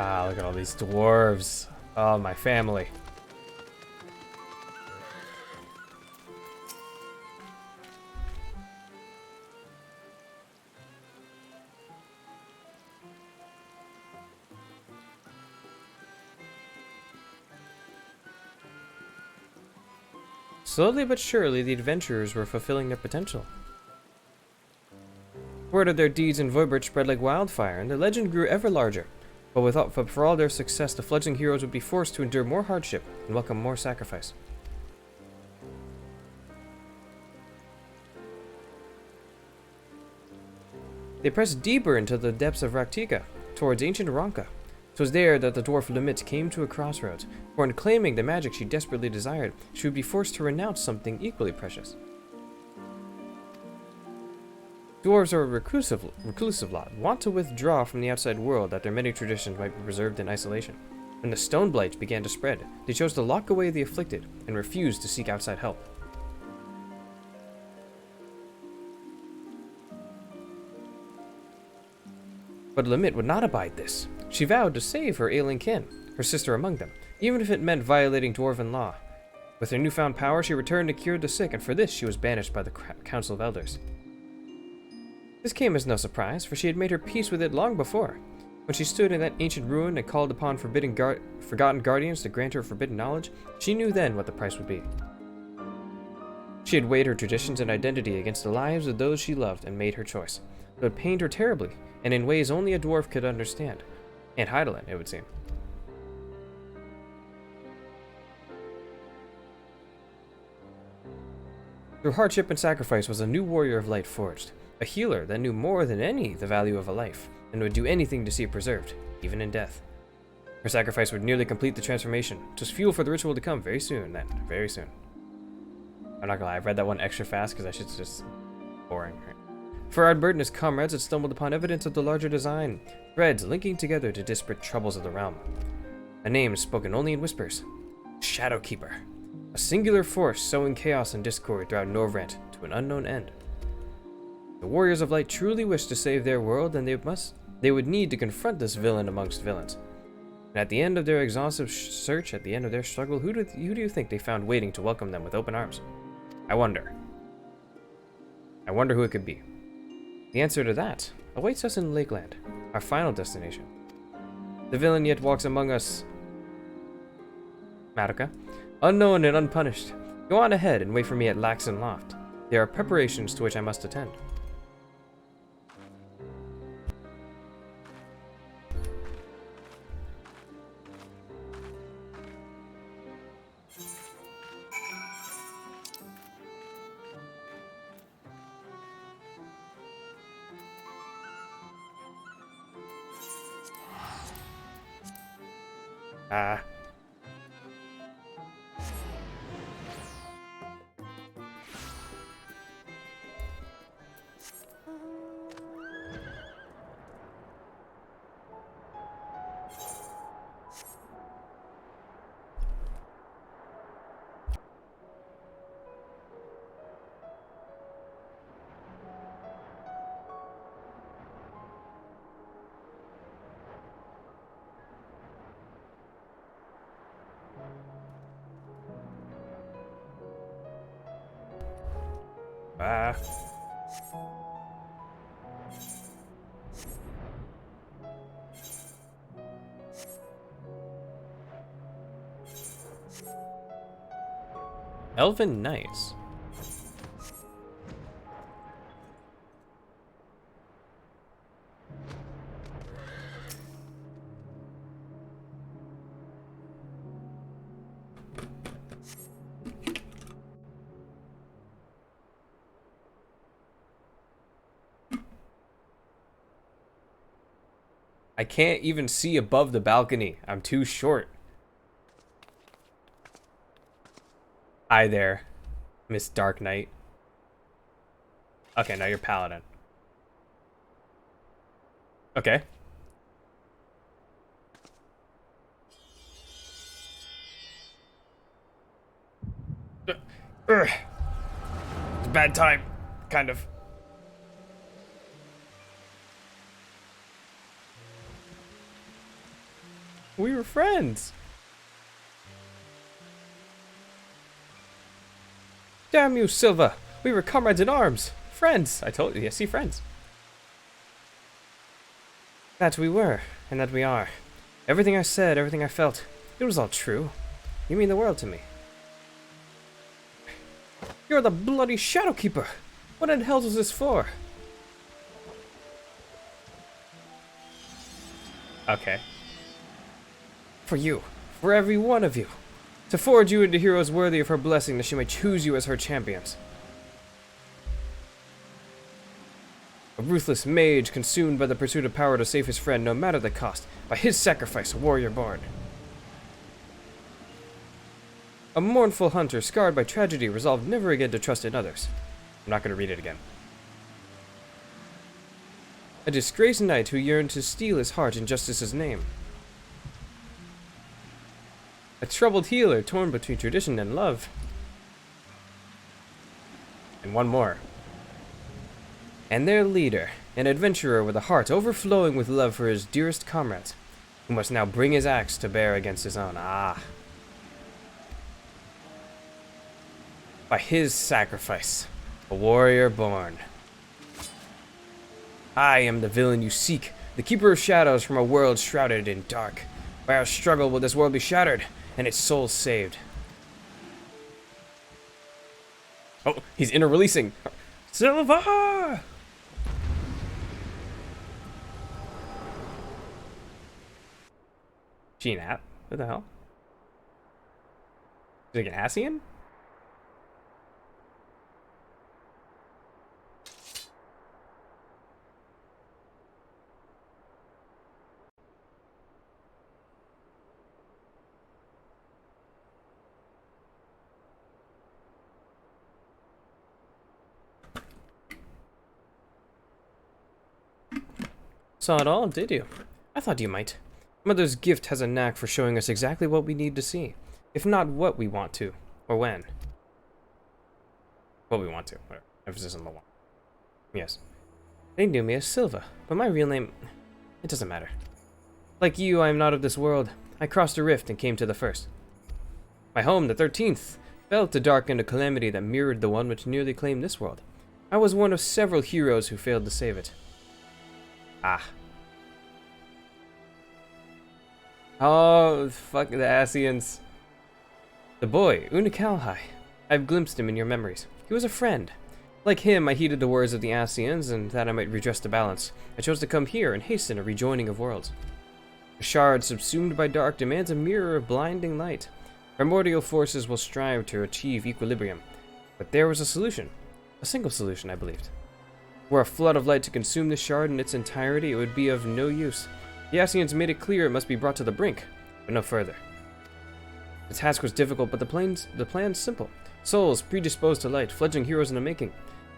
S1: Ah, look at all these dwarves. Oh, my family. Slowly but surely, the adventurers were fulfilling their potential. Word of their deeds in Voibert spread like wildfire, and their legend grew ever larger. But for all their success, the fledgling heroes would be forced to endure more hardship and welcome more sacrifice. They pressed deeper into the depths of Raktika, towards ancient Ronka. It was there that the dwarf Limit came to a crossroads, for in claiming the magic she desperately desired, she would be forced to renounce something equally precious. Dwarves are a reclusive lot, want to withdraw from the outside world that their many traditions might be preserved in isolation. When the stone blight began to spread, they chose to lock away the afflicted and refused to seek outside help. But Limit would not abide this. She vowed to save her ailing kin, her sister among them, even if it meant violating dwarven law. With her newfound power, she returned to cure the sick, and for this she was banished by the Council of Elders. This came as no surprise, for she had made her peace with it long before. When she stood in that ancient ruin and called upon forgotten guardians to grant her forbidden knowledge, she knew then what the price would be. She had weighed her traditions and identity against the lives of those she loved and made her choice. Though it pained her terribly, and in ways only a dwarf could understand. And Heidelin, it would seem. Through hardship and sacrifice was a new warrior of light forged, a healer that knew more than any the value of a life, and would do anything to see it preserved, even in death. Her sacrifice would nearly complete the transformation, just fuel for the ritual to come very soon then, very soon. I'm not gonna lie, I've read that one extra fast because that shit's just boring. For Ardbert and his comrades had stumbled upon evidence of the larger design, threads linking together to disparate troubles of the realm. A name spoken only in whispers. Shadowkeeper. A singular force sowing chaos and discord throughout Norvrant to an unknown end. The Warriors of Light truly wished to save their world, and they would need to confront this villain amongst villains. And at the end of their exhaustive search, at the end of their struggle, who do you think they found waiting to welcome them with open arms? I wonder who it could be. The answer to that awaits us in Lakeland, our final destination. The villain yet walks among us, Madoka, unknown and unpunished. Go on ahead and wait for me at Laxon Loft. There are preparations to which I must attend. Elven Knights. I can't even see above the balcony. I'm too short. Hi there, Miss Dark Knight. Okay, now you're Paladin. Okay. It's a bad time, kind of. We were friends. Damn you, Silva. We were comrades in arms. Friends. I told you. Yes, see, friends. That we were, and that we are. Everything I said, everything I felt, it was all true. You mean the world to me. You're the bloody Shadowkeeper. What in hell was this for? Okay. For you. For every one of you. To forge you into heroes worthy of her blessing, that she may choose you as her champions. A ruthless mage consumed by the pursuit of power to save his friend, no matter the cost. By his sacrifice, a warrior born. A mournful hunter scarred by tragedy, resolved never again to trust in others. I'm not going to read it again. A disgraced knight who yearned to steal his heart in justice's name. A troubled healer torn between tradition and love. And one more. And their leader, an adventurer with a heart overflowing with love for his dearest comrades, who must now bring his axe to bear against his own. Ah. By his sacrifice, a warrior born. I am the villain you seek, the keeper of shadows from a world shrouded in dark. By our struggle will this world be shattered, and its soul saved. Oh, he's inner-releasing. Silva! She an app? What the hell? Is it like an Asian? Saw it all, did you? I thought you might. Mother's gift has a knack for showing us exactly what we need to see. If not what we want to, or when. What we want to, whatever. Emphasis on the want. Yes. They knew me as Silva, but my real name, it doesn't matter. Like you, I am not of this world. I crossed a rift and came to the first. My home, the 13th, fell to dark into calamity that mirrored the one which nearly claimed this world. I was one of several heroes who failed to save it. Ah. Oh, fuck the Asians. The boy, Unikalhai. I've glimpsed him in your memories. He was a friend. Like him, I heeded the words of the Asians, and that I might redress the balance, I chose to come here and hasten a rejoining of worlds. A shard subsumed by dark demands a mirror of blinding light. Primordial forces will strive to achieve equilibrium. But there was a solution. A single solution, I believed. Were a flood of light to consume the shard in its entirety, it would be of no use. The Asians made it clear it must be brought to the brink, but no further. The task was difficult, but the plan simple. Souls predisposed to light, fledgling heroes in the making.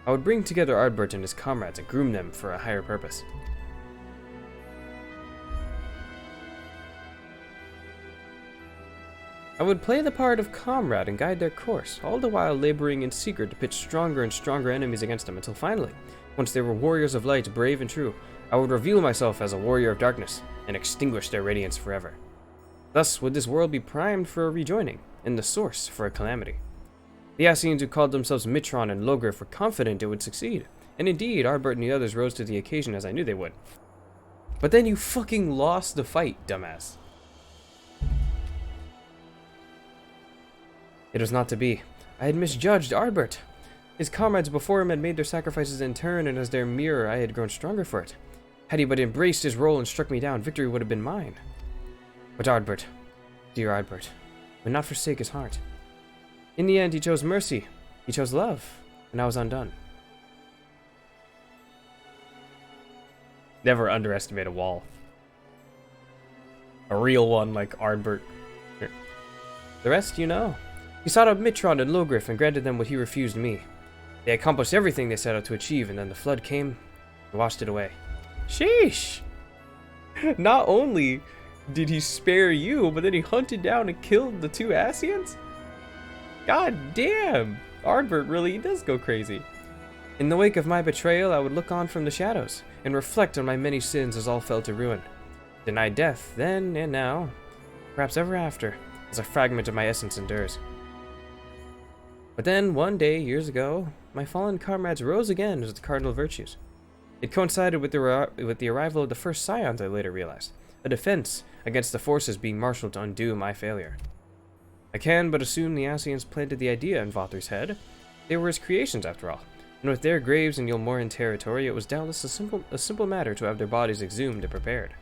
S1: I would bring together Ardbert and his comrades and groom them for a higher purpose. I would play the part of comrade and guide their course, all the while laboring in secret to pitch stronger and stronger enemies against them, until finally, once they were warriors of light, brave and true, I would reveal myself as a warrior of darkness, and extinguish their radiance forever. Thus would this world be primed for a rejoining, and the source for a calamity. The Asians who called themselves Mitron and Logrif were confident it would succeed, and indeed, Ardbert and the others rose to the occasion as I knew they would. But then you fucking lost the fight, dumbass. It was not to be. I had misjudged Ardbert. His comrades before him had made their sacrifices in turn, and as their mirror, I had grown stronger for it. Had he but embraced his role and struck me down, victory would have been mine. But Ardbert, dear Ardbert, would not forsake his heart. In the end, he chose mercy, he chose love, and I was undone. Never underestimate a wall. A real one like Ardbert. Here. The rest you know. He sought out Mitron and Logrif and granted them what he refused me. They accomplished everything they set out to achieve, and then the flood came and washed it away. Sheesh! Not only did he spare you, but then he hunted down and killed the two Asians? God damn! Ardbert really does go crazy. In the wake of my betrayal, I would look on from the shadows and reflect on my many sins as all fell to ruin. Denied death, then and now, perhaps ever after, as a fragment of my essence endures. But then, one day, years ago, my fallen comrades rose again as the cardinal virtues. It coincided with the arrival of the first scions, I later realized, a defense against the forces being marshaled to undo my failure. I can but assume the Ascians planted the idea in Vathr's head. They were his creations, after all, and with their graves in Ylmoran territory, it was doubtless a simple matter to have their bodies exhumed and prepared.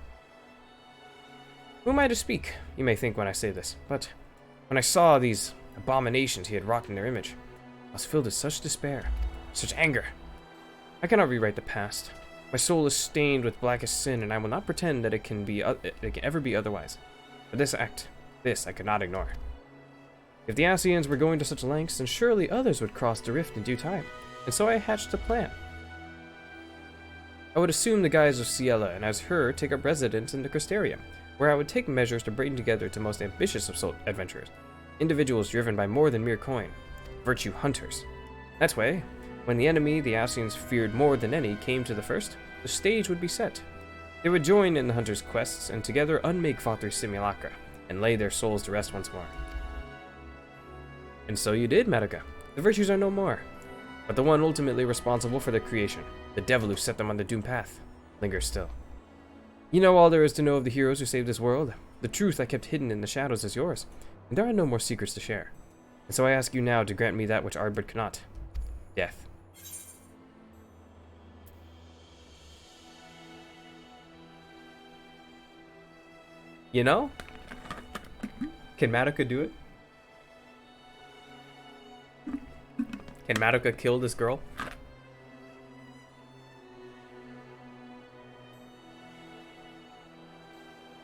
S1: Who am I to speak, you may think when I say this, but when I saw these abominations he had wrought in their image, I was filled with such despair, such anger. I cannot rewrite the past. My soul is stained with blackest sin, and I will not pretend that it can ever be otherwise. But this I could not ignore. If the Ascians were going to such lengths, then surely others would cross the rift in due time, and so I hatched a plan. I would assume the guise of Ciela, and as her, take up residence in the Crystarium, where I would take measures to bring together the most ambitious of soul adventurers, individuals driven by more than mere coin, virtue hunters. That way, when the enemy the Ascians feared more than any came to the first, the stage would be set. They would join in the hunters' quests, and together unmake Vathr's simulacra, and lay their souls to rest once more. And so you did, Madoka. The virtues are no more. But the one ultimately responsible for their creation, the devil who set them on the doomed path, lingers still. You know all there is to know of the heroes who saved this world. The truth I kept hidden in the shadows is yours, and there are no more secrets to share. And so I ask you now to grant me that which Ardbert cannot. Death. You know? Can Madoka do it? Can Madoka kill this girl?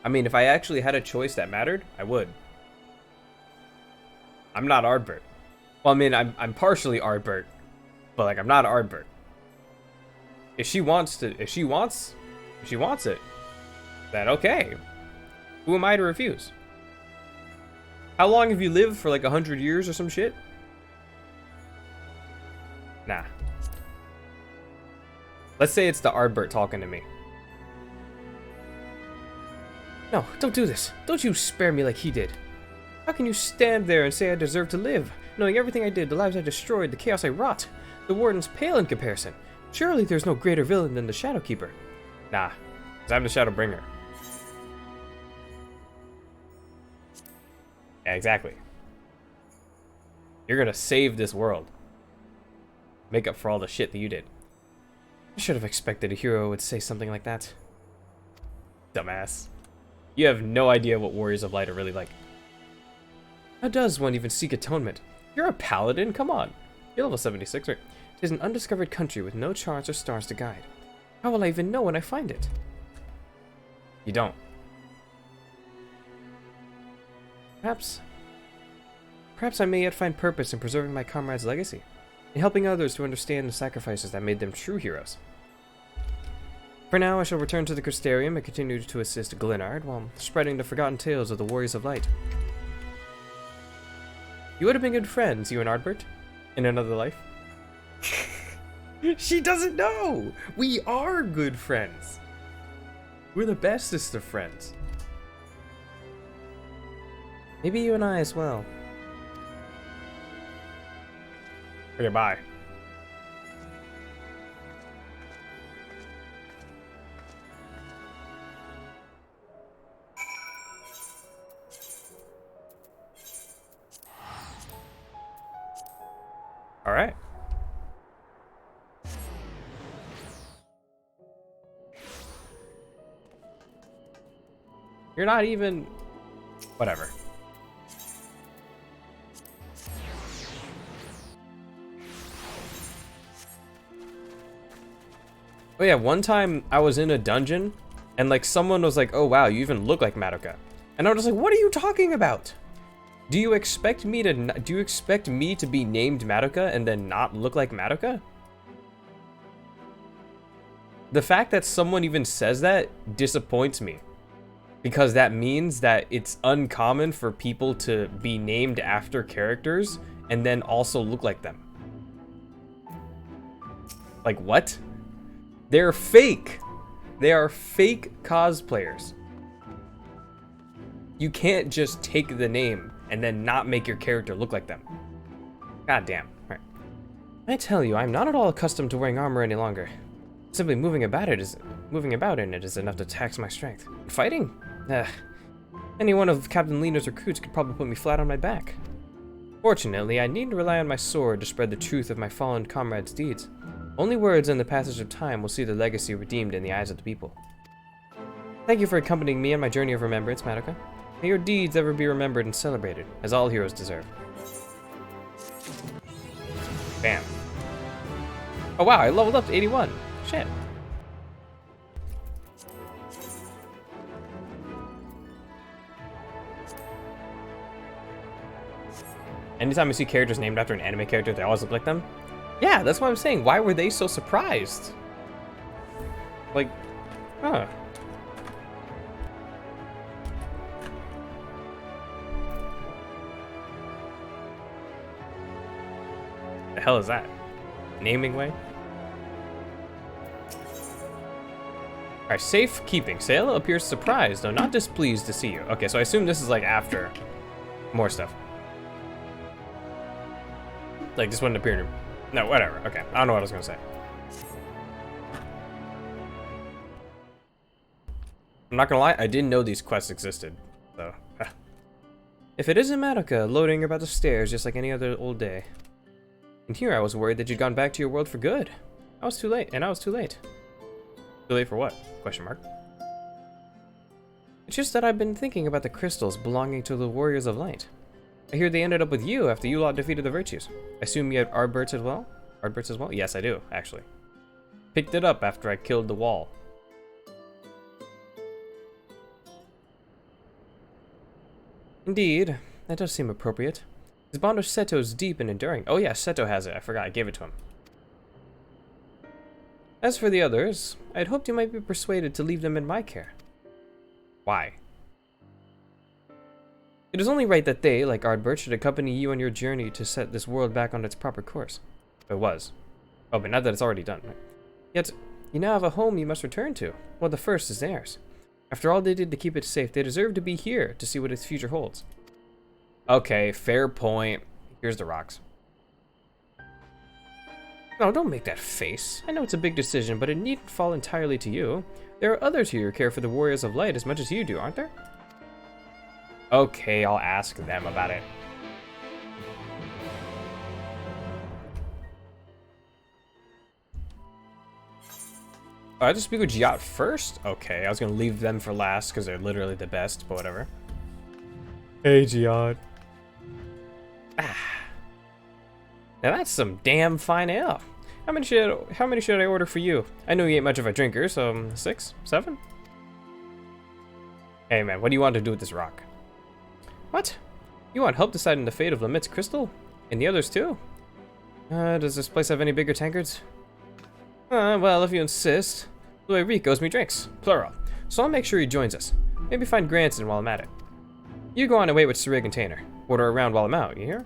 S1: I mean, if I actually had a choice that mattered, I would. I'm not Ardbert. Well, I mean, I'm partially Ardbert, but like I'm not Ardbert. If she wants it, then okay. Who am I to refuse? How long have you lived? For like 100 years or some shit? Nah. Let's say it's the Ardbert talking to me. No, don't do this. Don't you spare me like he did. How can you stand there and say I deserve to live, knowing everything I did, the lives I destroyed, the chaos I wrought? The Warden's pale in comparison. Surely there's no greater villain than the Shadowkeeper. Nah, 'cause I'm the Shadowbringer. Yeah, exactly. You're gonna save this world. Make up for all the shit that you did. I should have expected a hero would say something like that. Dumbass. You have no idea what Warriors of Light are really like. How does one even seek atonement? You're a paladin, come on. You're level 76, right? It is an undiscovered country with no charts or stars to guide. How will I even know when I find it? You don't. Perhaps I may yet find purpose in preserving my comrade's legacy, in helping others to understand the sacrifices that made them true heroes. For now, I shall return to the Crystarium and continue to assist Glenard while spreading the forgotten tales of the Warriors of Light. You would have been good friends, you and Ardbert, in another life. She doesn't know! We are good friends! We're the bestest of friends. Maybe you and I as well. Okay, bye. All right. You're not even... Whatever. Oh yeah, one time I was in a dungeon and like someone was like, "Oh wow, you even look like Madoka." And I was like, "What are you talking about? Do you expect me to be named Madoka and then not look like Madoka?" The fact that someone even says that disappoints me, because that means that it's uncommon for people to be named after characters and then also look like them. Like what? They're fake. They are fake cosplayers. You can't just take the name and then not make your character look like them. God damn. Alright. I tell you, I'm not at all accustomed to wearing armor any longer. Simply moving about in it is enough to tax my strength. Fighting? Any one of Captain Lena's recruits could probably put me flat on my back. Fortunately, I need to rely on my sword to spread the truth of my fallen comrades' deeds. Only words and the passage of time will see the legacy redeemed in the eyes of the people. Thank you for accompanying me on my journey of remembrance, Madoka. May your deeds ever be remembered and celebrated, as all heroes deserve. Bam. Oh wow, I leveled up to 81. Shit. Anytime I see characters named after an anime character, they always look like them. Yeah, that's what I'm saying. Why were they so surprised? Like, huh. The hell is that? Naming way? Alright, safekeeping. Sayla appears surprised, though not displeased to see you. Okay, so I assume this is like after more stuff. Like, this wouldn't appear to... No, whatever. Okay, I don't know what I was gonna say. I'm not gonna lie, I didn't know these quests existed, so... If it isn't Madoka, loading about the stairs just like any other old day. And here I was worried that you'd gone back to your world for good. I was too late, and I was too late. Too late for what? Question mark. It's just that I've been thinking about the crystals belonging to the Warriors of Light. I hear they ended up with you after you lot defeated the Virtues. I assume you had Ardberts as well? Ardberts as well? Yes, I do, actually. Picked it up after I killed the wall. Indeed, that does seem appropriate. His bond with Seto is deep and enduring. Oh yeah, Seto has it. I forgot. I gave it to him. As for the others, I'd hoped you might be persuaded to leave them in my care. Why? It is only right that they, like Ardbert, should accompany you on your journey to set this world back on its proper course. It was. Oh, but not that it's already done. Right? Yet, you now have a home you must return to. Well, the first is theirs. After all they did to keep it safe, they deserve to be here to see what its future holds. Okay, fair point. Here's the rocks. No, don't make that face. I know it's a big decision, but it needn't fall entirely to you. There are others here who care for the Warriors of Light as much as you do, aren't there? Okay, I'll ask them about it. Oh, I have to speak with Giat first? Okay, I was gonna leave them for last because they're literally the best, but whatever. Hey, Giat. Ah. Now that's some damn fine ale. How many should I order for you? I know you ain't much of a drinker, so 6, 7? Hey man, what do you want to do with this rock? What? You want help deciding the fate of Lamit's crystal? And the others too? Does this place have any bigger tankards? Well, if you insist. Louis Reek owes me drinks, plural. So I'll make sure he joins us. Maybe find Granson while I'm at it. You go on and wait with Sarig and Tainer. Order around while I'm out, you hear?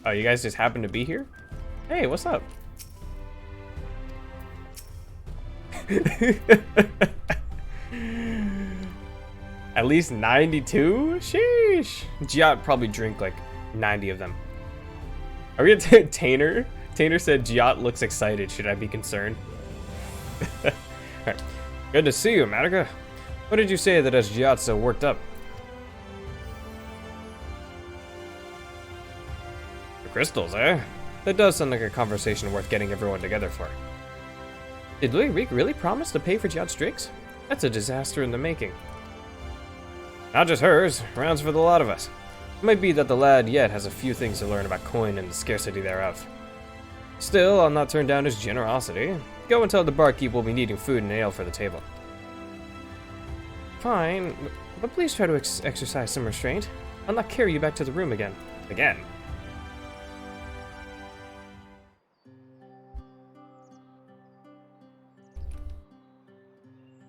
S1: Oh, you guys just happen to be here? Hey, what's up? At least 92? Sheesh. Giat probably drink like 90 of them. Are we gonna Tainer? Tainer said Giat looks excited. Should I be concerned? Alright. Good to see you, Madoka. What did you say that has Giat so worked up? The crystals, eh? That does sound like a conversation worth getting everyone together for. Did Louis Reek really promise to pay for Giat's drinks? That's a disaster in the making. Not just hers, rounds for the lot of us. It might be that the lad yet has a few things to learn about coin and the scarcity thereof. Still, I'll not turn down his generosity. Go and tell the barkeep we'll be needing food and ale for the table. Fine, but please try to exercise some restraint. I'll not carry you back to the room again. Again?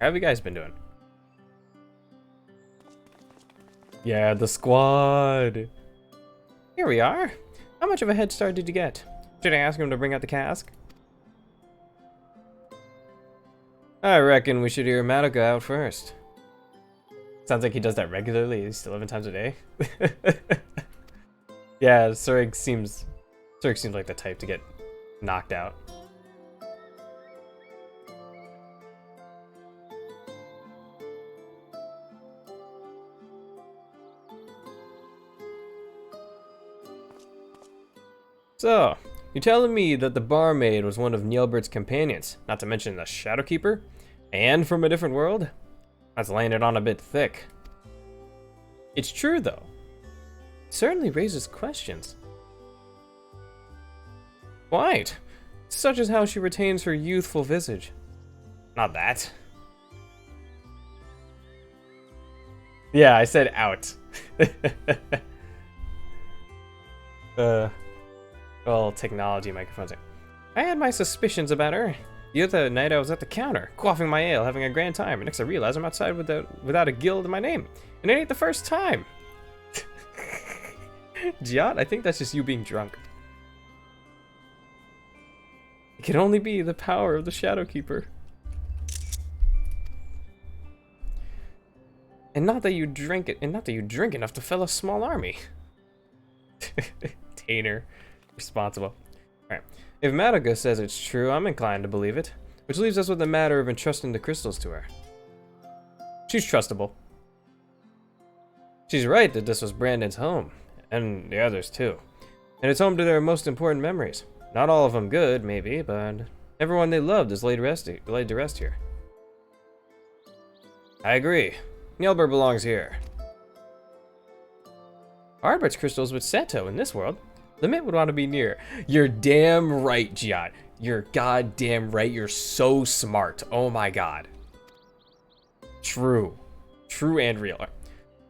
S1: How have you guys been doing? Yeah, the squad. Here we are. How much of a head start did you get? Should I ask him to bring out the cask? I reckon we should hear Madoka out first. Sounds like he does that regularly, at least 11 times a day. Yeah, Surik seems like the type to get knocked out. So, you're telling me that the barmaid was one of Nielbert's companions, not to mention the Shadowkeeper? And from a different world? That's laying it on a bit thick. It's true, though. It certainly raises questions. Quite. Such as how she retains her youthful visage. Not that. Yeah, I said out. Well, technology microphones. I had my suspicions about her. The other night I was at the counter, quaffing my ale, having a grand time, and next I realized I'm outside without a guild in my name. And it ain't the first time! Giat, I think that's just you being drunk. It can only be the power of the Shadowkeeper. And not that you drink enough to fill a small army. Tainer. Responsible. Alright. If Madoka says it's true, I'm inclined to believe it. Which leaves us with the matter of entrusting the crystals to her. She's trustable. She's right that this was Brandon's home. And the others too. And it's home to their most important memories. Not all of them good, maybe, but everyone they loved is laid to rest here. I agree. Nielbert belongs here. Arbert's crystals with Seto in this world. Limit would want to be near. You're damn right, Giat. You're goddamn right. You're so smart. Oh my god. True. True and real.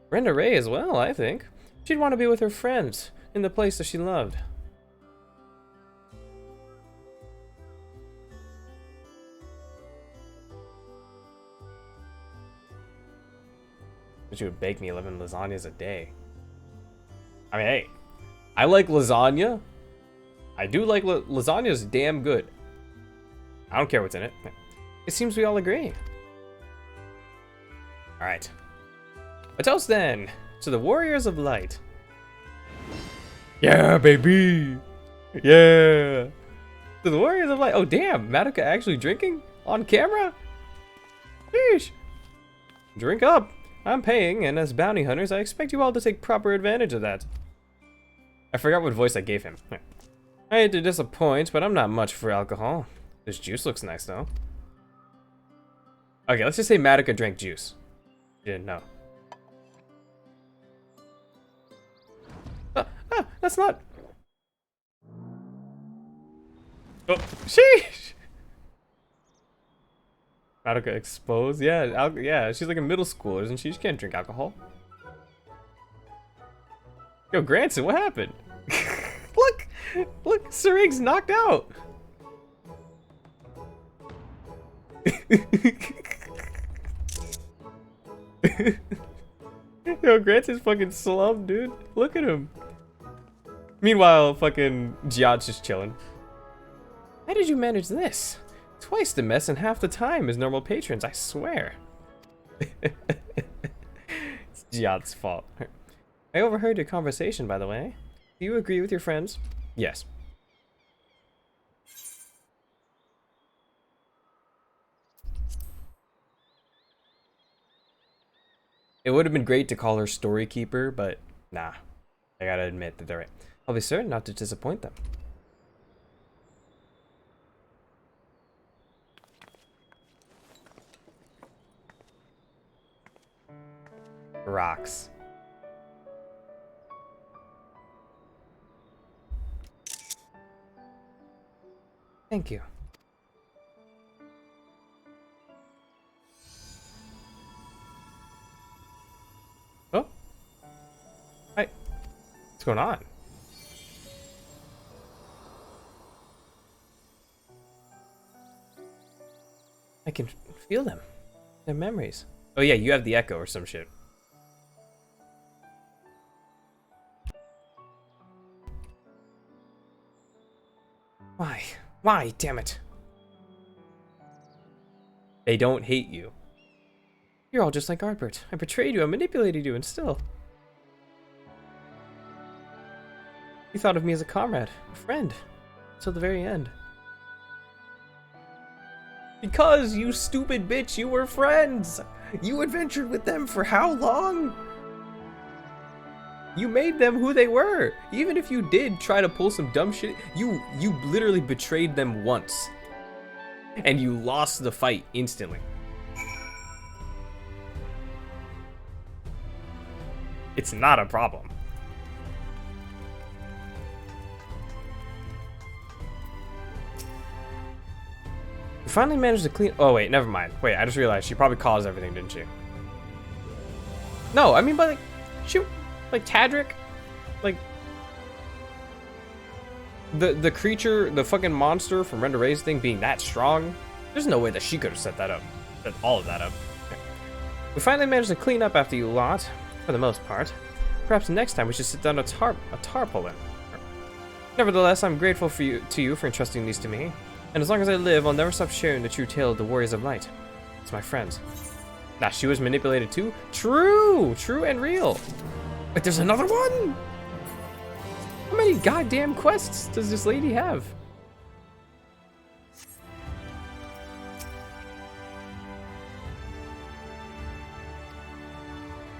S1: Brenda Ray as well, I think. She'd want to be with her friends in the place that she loved. But you would bake me 11 lasagnas a day. I mean, hey. I like lasagna. I do like lasagna's damn good. I don't care what's in it. It seems we all agree. Alright. A toast then to the Warriors of Light. Yeah, baby! Yeah! To the Warriors of Light. Oh, damn! Madoka actually drinking? On camera? Sheesh! Drink up! I'm paying, and as bounty hunters, I expect you all to take proper advantage of that. I forgot what voice I gave him. I hate to disappoint, but I'm not much for alcohol. This juice looks nice, though. Okay, let's just say Madoka drank juice. You didn't know. That's not... Oh, sheesh! Madoka exposed? Yeah, yeah, she's like a middle schooler, isn't she? She can't drink alcohol. Yo, Granson, what happened? Look, Surig's knocked out. Yo, Granson's fucking slumped, dude. Look at him. Meanwhile, fucking Giat's just chilling. How did you manage this? Twice the mess and half the time as normal patrons, I swear. It's Giat's fault. I overheard your conversation, by the way. Do you agree with your friends? Yes. It would have been great to call her Storykeeper, but nah. I gotta admit that they're right. I'll be certain not to disappoint them. Rocks. Thank you. Oh. Hi. What's going on? I can feel them. Their memories. Oh yeah, you have the echo or some shit. Why? Why, damn it? They don't hate you. You're all just like Arbert. I betrayed you, I manipulated you, and still. You thought of me as a comrade, a friend, till the very end. Because, you stupid bitch, you were friends! You adventured with them for how long? You made them who they were. Even if you did try to pull some dumb shit, you literally betrayed them once. And you lost the fight instantly. It's not a problem. We finally managed to clean... Oh, wait, never mind. Wait, I just realized she probably caused everything, didn't she? No, I mean, but, like, she... Like, Tadric? Like... The creature, the fucking monster from Render Ray's thing being that strong? There's no way that she could have set that up. Set all of that up. We finally managed to clean up after you lot, for the most part. Perhaps next time we should sit down a tarpaulin. Nevertheless, I'm grateful to you for entrusting these to me. And as long as I live, I'll never stop sharing the true tale of the Warriors of Light. It's my friends. Now, she was manipulated too? True! True and real. But there's another one? How many goddamn quests does this lady have?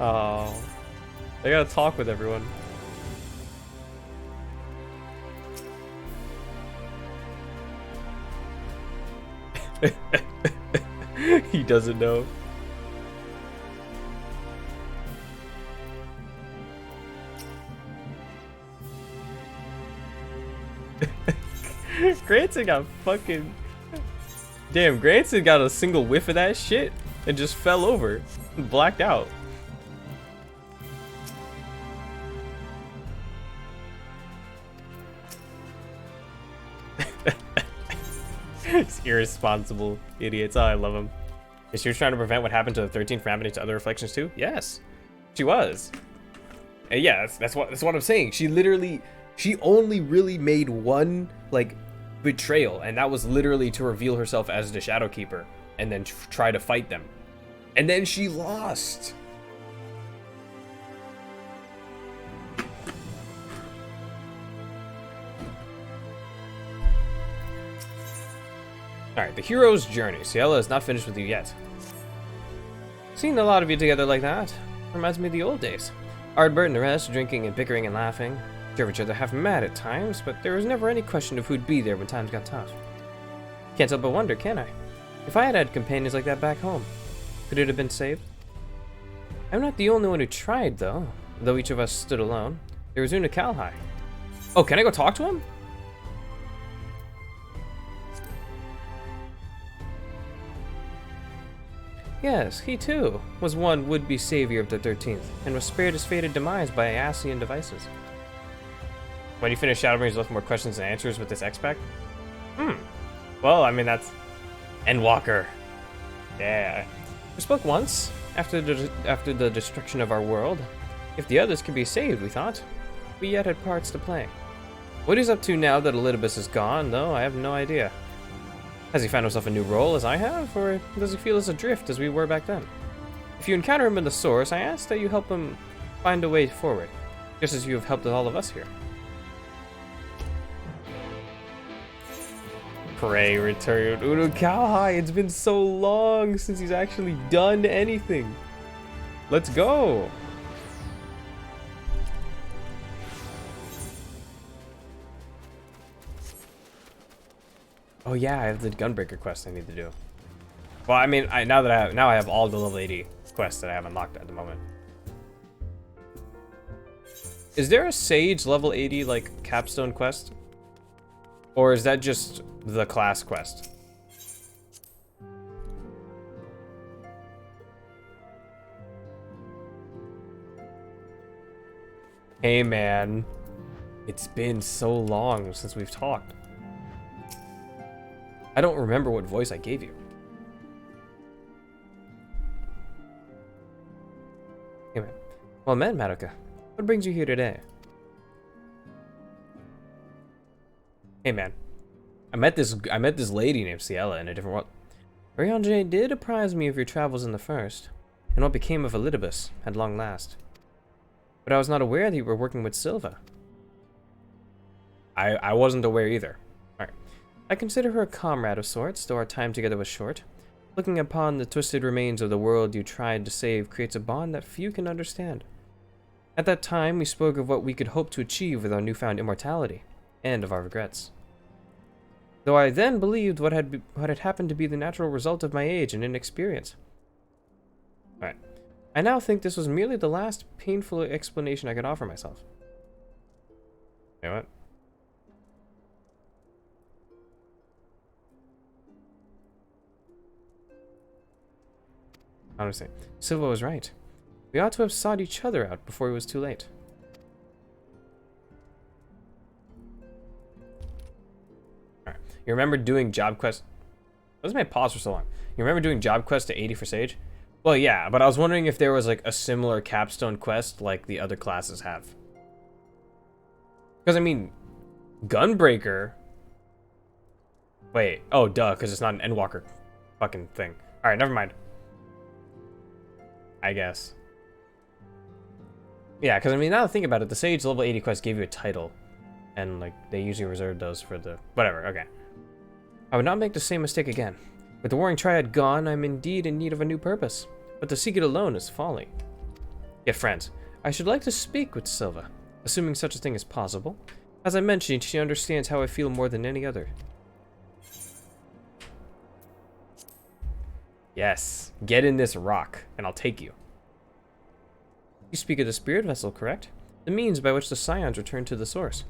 S1: Oh. I gotta talk with everyone. He doesn't know. Granson got fucking... Damn, Granson got a single whiff of that shit and just fell over and blacked out. These irresponsible idiots. Oh, I love them. Is she was trying to prevent what happened to the 13th from happening to other reflections too? Yes, she was. And yeah, that's what I'm saying. She only really made one like betrayal, and that was literally to reveal herself as the Shadowkeeper and then try to fight them. And then she lost. Alright, the hero's journey. Ciela is not finished with you yet. Seeing a lot of you together like that reminds me of the old days. Ardbert and the rest, drinking and bickering and laughing. Drove each other half mad at times, but there was never any question of who'd be there when times got tough. Can't help but wonder, can I? If I had had companions like that back home, could it have been saved? I'm not the only one who tried, though each of us stood alone. There was Una Kalhai. Oh, can I go talk to him? Yes, he too was one would-be savior of the 13th, and was spared his fated demise by Aasian devices. When you finish Shadowbringers, left more questions than answers with this X-Pack? Well, I mean, that's... Endwalker. Yeah. We spoke once, after the destruction of our world. If the others could be saved, we thought. We yet had parts to play. What he's up to now that Elidibus is gone, though, I have no idea. Has he found himself a new role, as I have, or does he feel as adrift as we were back then? If you encounter him in the source, I ask that you help him find a way forward, just as you have helped all of us here. Pray return Una Kalhai. It's been so long since he's actually done anything. Let's go. Oh yeah, I have the Gunbreaker quest I need to do. Well, I mean, now I have all the level 80 quests that I have unlocked at the moment. Is there a Sage level 80 like capstone quest? Or is that just the class quest? Hey man, it's been so long since we've talked. I don't remember what voice I gave you. Hey man. Well met, Madoka. What brings you here today? Hey man. I met this lady named Ciela in a different world. Oriange did apprise me of your travels in the first, and what became of Elidibus at long last. But I was not aware that you were working with Silva. I wasn't aware either. Alright. I consider her a comrade of sorts, though our time together was short. Looking upon the twisted remains of the world you tried to save creates a bond that few can understand. At that time, we spoke of what we could hope to achieve with our newfound immortality, and of our regrets. Though I then believed what had happened to be the natural result of my age and inexperience. Alright. I now think this was merely the last painful explanation I could offer myself. You know what? Honestly, Silva was right. We ought to have sought each other out before it was too late. Alright. You remember doing job quests? What was my pause for so long? You remember doing job quests to 80 for Sage? Well, yeah, but I was wondering if there was like a similar capstone quest like the other classes have. Because, I mean, Gunbreaker... Wait, oh, duh, because it's not an Endwalker fucking thing. Alright, never mind. I guess. Yeah, because I mean, now that I think about it, the Sage level 80 quest gave you a title. And, like, they usually reserve those for the... Whatever, okay. I would not make the same mistake again. With the Warring Triad gone, I'm indeed in need of a new purpose. But to seek it alone is folly. Yet, friends, I should like to speak with Silva, assuming such a thing is possible. As I mentioned, she understands how I feel more than any other. Yes, get in this rock, and I'll take you. You speak of the spirit vessel, correct? The means by which the Scions return to the source.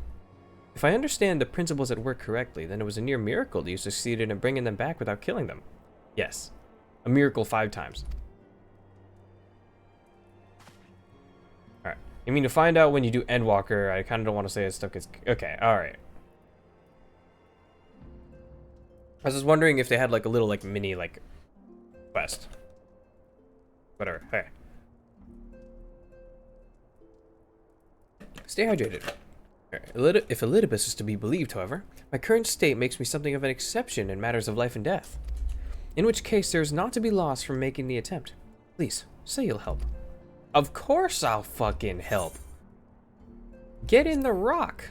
S1: If I understand the principles at work correctly, then it was a near miracle that you succeeded in bringing them back without killing them. Yes, a miracle 5 times. Alright, you mean to find out when you do Endwalker, I kind of don't want to say it's stuck. Okay, alright. I was just wondering if they had like a little like mini like quest. Whatever, hey. Stay hydrated. If Elidibus is to be believed, however, my current state makes me something of an exception in matters of life and death. In which case, there is not to be lost from making the attempt. Please, say you'll help. Of course I'll fucking help. Get in the rock.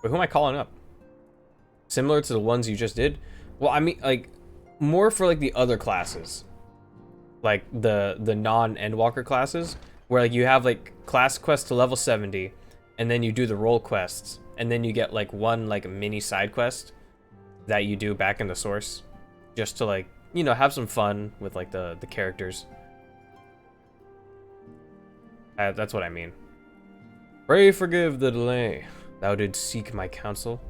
S1: Wait, who am I calling up? Similar to the ones you just did? Well, I mean, like, more for, like, the other classes. Like, the non-Endwalker classes. Where, like, you have, like, class quest to level 70. And then you do the role quests. And then you get, like, one, like, mini side quest that you do back in the source. Just to, like, you know, have some fun with, like, the characters. That's what I mean. Pray forgive the delay. Thou didst seek my counsel.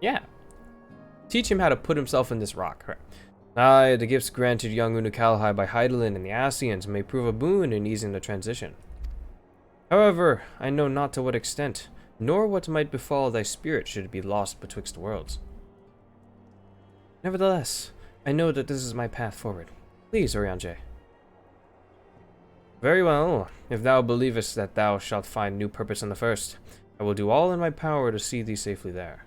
S1: Yeah. Teach him how to put himself in this rock. Right. Aye, the gifts granted young Unukalhai by Hydaelyn and the Ascians may prove a boon in easing the transition. However, I know not to what extent, nor what might befall thy spirit should it be lost betwixt worlds. Nevertheless, I know that this is my path forward. Please, Oriange. Very well. If thou believest that thou shalt find new purpose in the first, I will do all in my power to see thee safely there.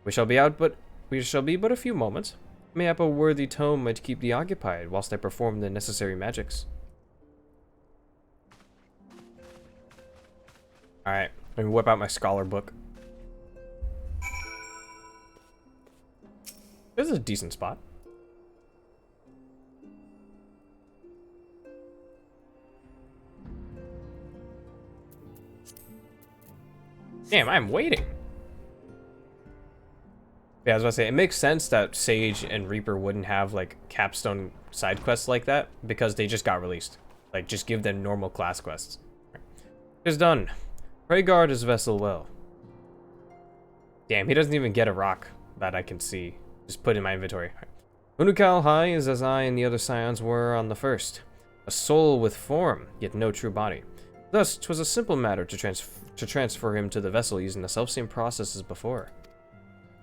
S1: We shall be but a few moments. Mayhap a worthy tome might keep thee occupied whilst I perform the necessary magics. Alright, let me whip out my scholar book. This is a decent spot. Damn, I'm waiting. Yeah, I was about to say, it makes sense that Sage and Reaper wouldn't have, like, capstone side quests like that, because they just got released. Like, just give them normal class quests. It is done. Pray guard his vessel well. Damn, he doesn't even get a rock that I can see. Just put in my inventory. Unukalhai is as I and the other Scions were on the first. A soul with form, yet no true body. Thus, 'twas a simple matter to transfer him to the vessel using the selfsame process as before.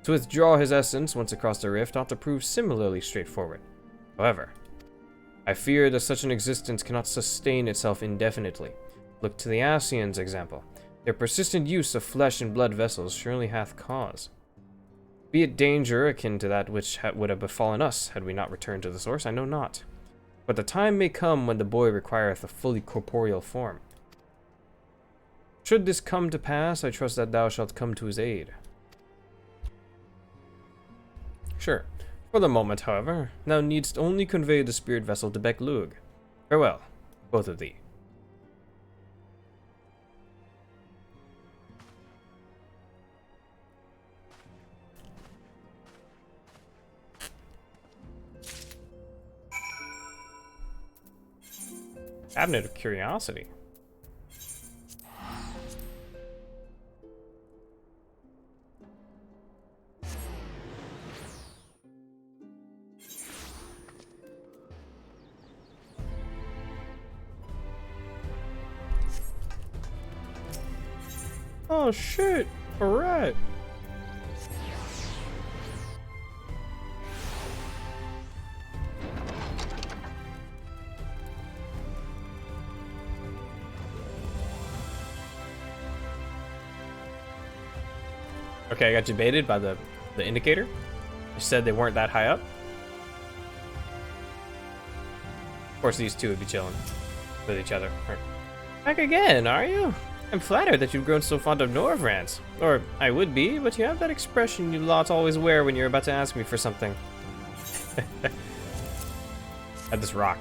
S1: To withdraw his essence once across the rift ought to prove similarly straightforward. However, I fear that such an existence cannot sustain itself indefinitely. Look to the Ascians' example. Their persistent use of flesh and blood vessels surely hath cause. Be it danger akin to that which would have befallen us had we not returned to the source, I know not. But the time may come when the boy requireth a fully corporeal form. Should this come to pass, I trust that thou shalt come to his aid. Sure. For the moment, however, thou needst only convey the spirit vessel to Beklug. Farewell, both of thee. Cabinet of Curiosity. Oh shit! Alright. Okay, I got debated by the indicator. They said they weren't that high up. Of course, these two would be chilling with each other. Back again, are you? I'm flattered that you've grown so fond of Norvrans. Or I would be, but you have that expression you lots always wear when you're about to ask me for something. At this rock.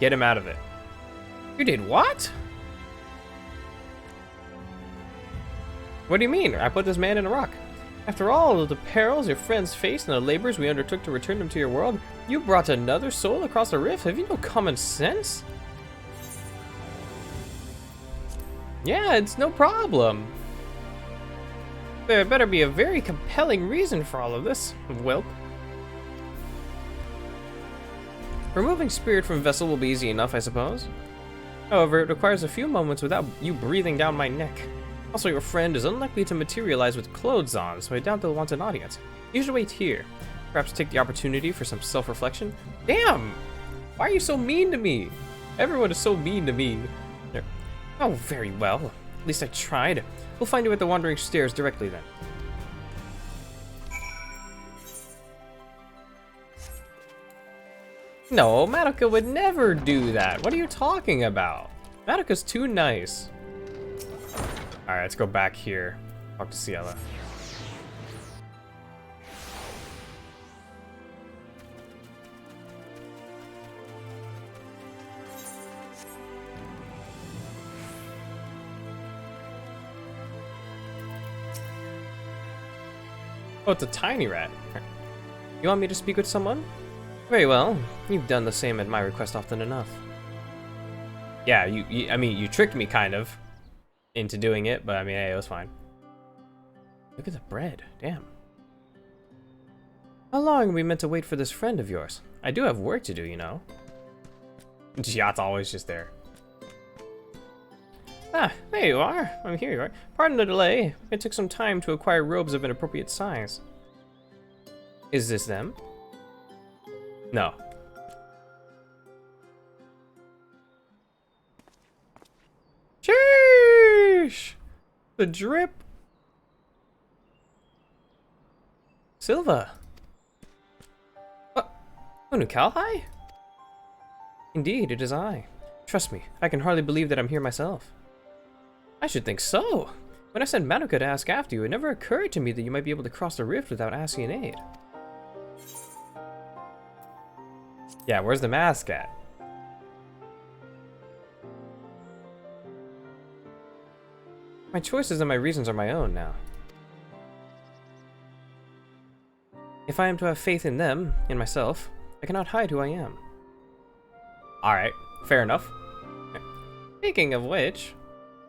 S1: Get him out of it. You did what? What do you mean? I put this man in a rock. After all of the perils your friends faced and the labors we undertook to return them to your world, you brought another soul across the rift? Have you no common sense? Yeah, it's no problem. There better be a very compelling reason for all of this, whelp. Removing spirit from vessel will be easy enough, I suppose. However, it requires a few moments without you breathing down my neck. Also, your friend is unlikely to materialize with clothes on, so I doubt they'll want an audience. You should wait here. Perhaps take the opportunity for some self-reflection. Damn! Why are you so mean to me? Everyone is so mean to me. Oh, very well. At least I tried. We'll find you at the Wandering Stairs directly then. No, Madoka would never do that. What are you talking about? Madoka's too nice. Alright, let's go back here. Talk to Ciela. Oh, it's a tiny rat. You want me to speak with someone? Very well. You've done the same at my request often enough. Yeah, I mean, you tricked me kind of into doing it, but I mean, hey, it was fine. Look at the bread. Damn. How long are we meant to wait for this friend of yours? I do have work to do, you know. Yacht's always just there. Ah, there you are. I'm here you are. Pardon the delay. It took some time to acquire robes of an appropriate size. Is this them? No. Sheesh! The drip. Silva. What? Unukalhai? Indeed, it is I. Trust me, I can hardly believe that I'm here myself. I should think so. When I sent Madoka to ask after you, it never occurred to me that you might be able to cross the rift without asking aid. Yeah, where's the mask at? My choices and my reasons are my own now. If I am to have faith in them, in myself, I cannot hide who I am. Alright, fair enough. Speaking of which,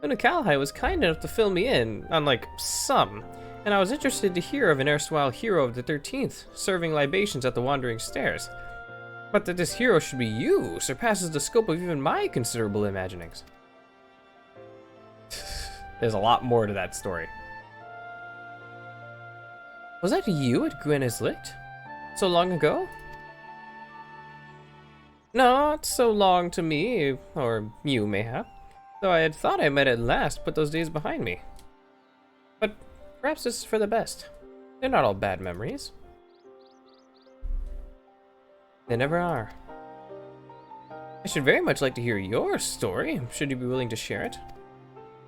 S1: Unukalhai was kind enough to fill me in, unlike some, and I was interested to hear of an erstwhile hero of the 13th, serving libations at the Wandering Stairs. But that this hero should be you surpasses the scope of even my considerable imaginings. There's a lot more to that story. Was that you at Gwen Islicht? So long ago? Not so long to me, or you mayhap, though I had thought I might at last put those days behind me. But perhaps this is for the best. They're not all bad memories. They never are. I should very much like to hear your story, should you be willing to share it.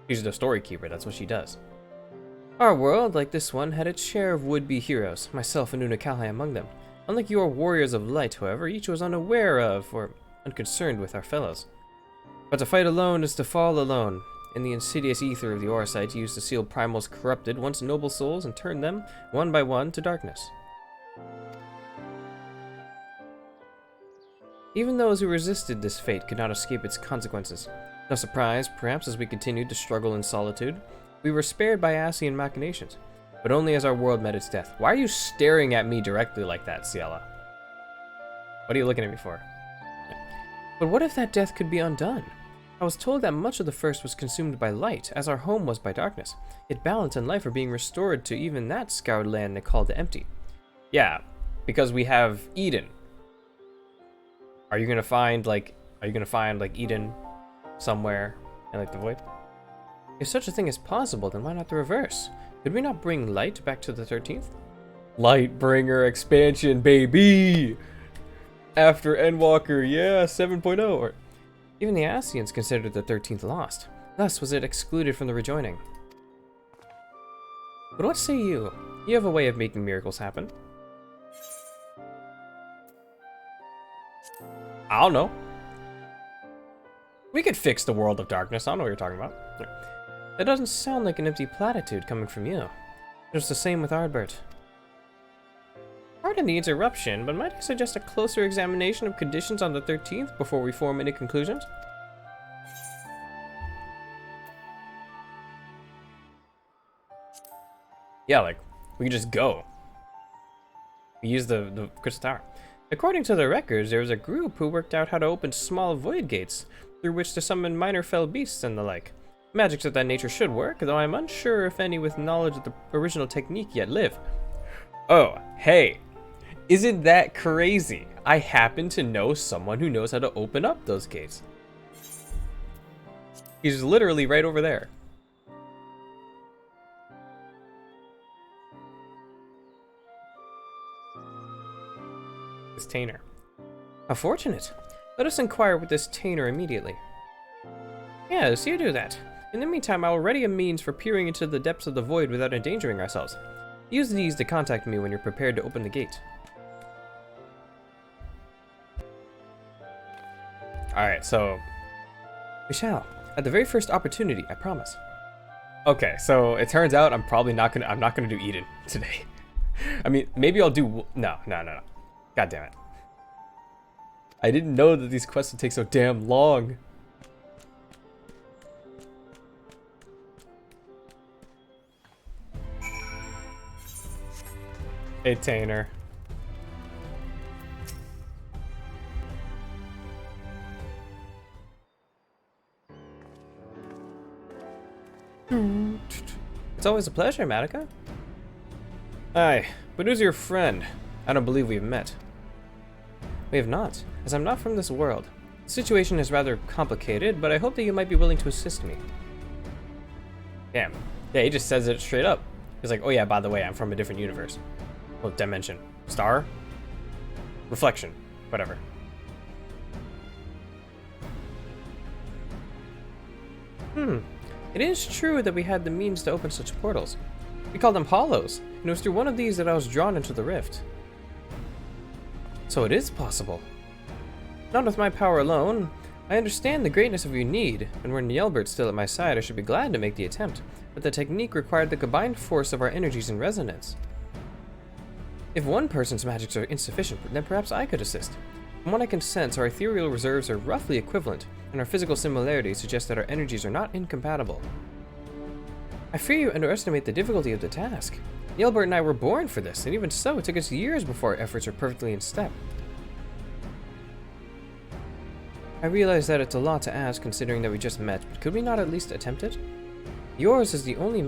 S1: She's the story keeper, that's what she does. Our world, like this one, had its share of would-be heroes, myself and Unakalhai among them. Unlike your warriors of light, however, each was unaware of, or unconcerned with our fellows. But to fight alone is to fall alone. In the insidious ether of the Orosite used to seal primals corrupted once noble souls and turn them, one by one, to darkness. Even those who resisted this fate could not escape its consequences. No surprise, perhaps, as we continued to struggle in solitude, we were spared by Asian machinations, but only as our world met its death. Why are you staring at me directly like that, Ciela? What are you looking at me for? But what if that death could be undone? I was told that much of the first was consumed by light, as our home was by darkness. Yet balance and life are being restored to even that scoured land they called the empty. Yeah, because we have Eden. Are you gonna find like Eden somewhere in like the void? If such a thing is possible, then why not the reverse? Could we not bring light back to the 13th? Lightbringer expansion, baby! After Endwalker, yeah, 7.0. Or even the Asians considered the 13th lost. Thus was it excluded from the rejoining. But what say you? You have a way of making miracles happen. I don't know. We could fix the world of darkness. I don't know what you're talking about. That doesn't sound like an empty platitude coming from you. It's the same with Ardbert. Pardon the interruption, but might I suggest a closer examination of conditions on the 13th before we form any conclusions? Yeah, like, we could just go. We use the Crystal Tower. According to the records, there was a group who worked out how to open small void gates through which to summon minor fell beasts and the like. Magics of that nature should work, though I'm unsure if any with knowledge of the original technique yet live. Oh, hey. Isn't that crazy? I happen to know someone who knows how to open up those gates. He's literally right over there. This Tainer. How fortunate. Let us inquire with this Tainer immediately. Yes, you do that. In the meantime, I will ready a means for peering into the depths of the void without endangering ourselves. Use these to contact me when you're prepared to open the gate. Alright, so... we shall. At the very first opportunity, I promise. Okay, so it turns out I'm not gonna do Eden today. I mean, maybe I'll do... No. God damn it. I didn't know that these quests would take so damn long. Hey, Tainer. It's always a pleasure, Madoka. Aye, but who's your friend? I don't believe we've met. We have not, as I'm not from this world. The situation is rather complicated, but I hope that you might be willing to assist me. Damn. Yeah, he just says it straight up. He's like, oh yeah, by the way, I'm from a different universe. Well, dimension. Star? Reflection. Whatever. It is true that we had the means to open such portals. We call them hollows, and it was through one of these that I was drawn into the rift. So it is possible. Not with my power alone. I understand the greatness of your need, and when Yelbert's still at my side, I should be glad to make the attempt, but the technique required the combined force of our energies in resonance. If one person's magics are insufficient, then perhaps I could assist. From what I can sense, our ethereal reserves are roughly equivalent, and our physical similarities suggest that our energies are not incompatible. I fear you underestimate the difficulty of the task. Yelbert and I were born for this, and even so, it took us years before our efforts are perfectly in step. I realize that it's a lot to ask considering that we just met, but could we not at least attempt it? Yours is the only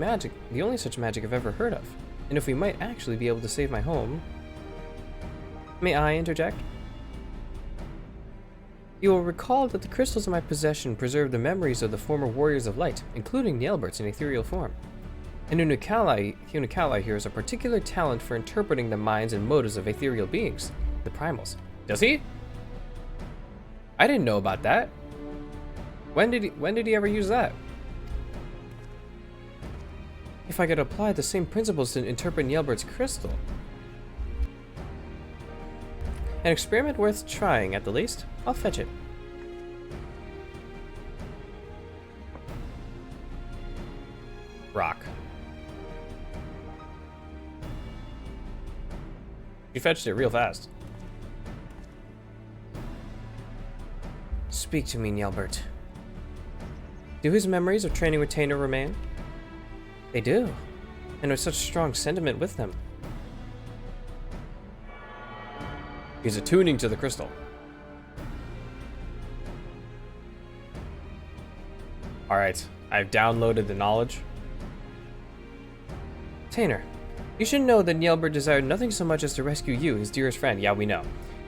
S1: such magic I've ever heard of, and if we might actually be able to save my home... May I interject? You will recall that the crystals in my possession preserve the memories of the former warriors of light, including Nailberts in ethereal form. And Unikali here has a particular talent for interpreting the minds and motives of ethereal beings, the primals. Does he? I didn't know about that. When did he ever use that? If I could apply the same principles to interpret Nailbert's crystal. An experiment worth trying, at the least. I'll fetch it. Rock. You fetched it real fast. Speak to me, Nailbert. Do his memories of training with Tainer remain? They do, and with such strong sentiment with them. He's attuning to the crystal. Alright, I've downloaded the knowledge. Tainer, you should know that Nailbert desired nothing so much as to rescue you, his dearest friend. Yeah, we know.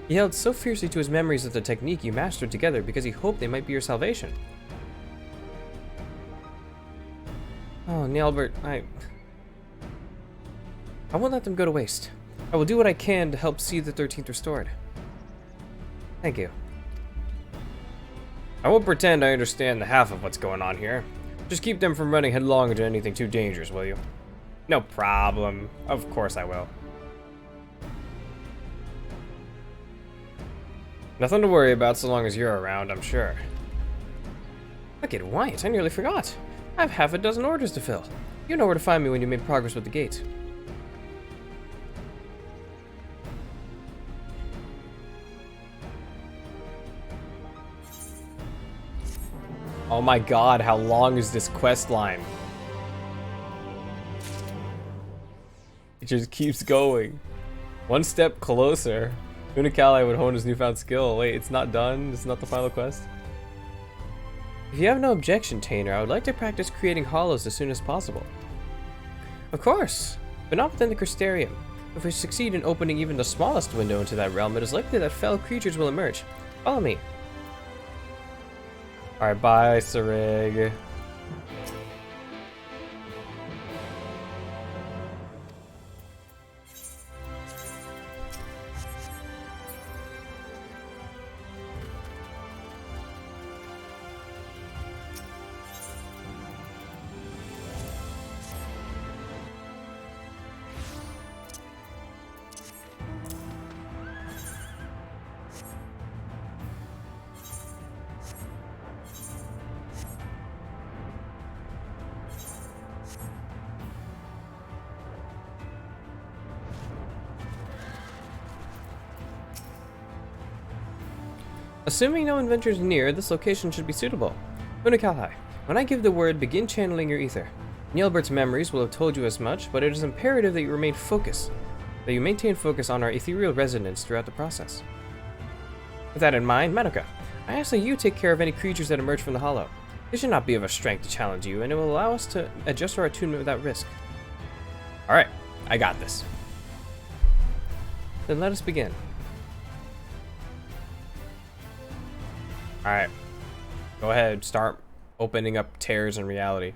S1: He held so fiercely to his memories of the technique you mastered together because he hoped they might be your salvation. Oh, Nailbert, I won't let them go to waste. I will do what I can to help see the 13th restored. Thank you. I won't pretend I understand the half of what's going on here. Just keep them from running headlong into anything too dangerous, will you? No problem. Of course I will. Nothing to worry about so long as you're around, I'm sure. Look at Wyatt, I nearly forgot. I have half a dozen orders to fill. You know where to find me when you made progress with the gate. Oh my god, how long is this quest line? It just keeps going. One step closer. Unikali would hone his newfound skill. Wait, it's not done? It's not the final quest? If you have no objection, Tainer, I would like to practice creating hollows as soon as possible. Of course, but not within the Crystarium. If we succeed in opening even the smallest window into that realm, it is likely that fell creatures will emerge. Follow me. Alright, bye, Sarig. Assuming no adventures near, this location should be suitable. Unikali, when I give the word, begin channeling your ether. Nailbert's memories will have told you as much, but it is imperative that you remain focused, that you maintain focus on our ethereal resonance throughout the process. With that in mind, Madoka, I ask that you take care of any creatures that emerge from the hollow. This should not be of a strength to challenge you, and it will allow us to adjust our attunement without risk. Alright, I got this. Then let us begin. Alright. Go ahead, start opening up tears in reality.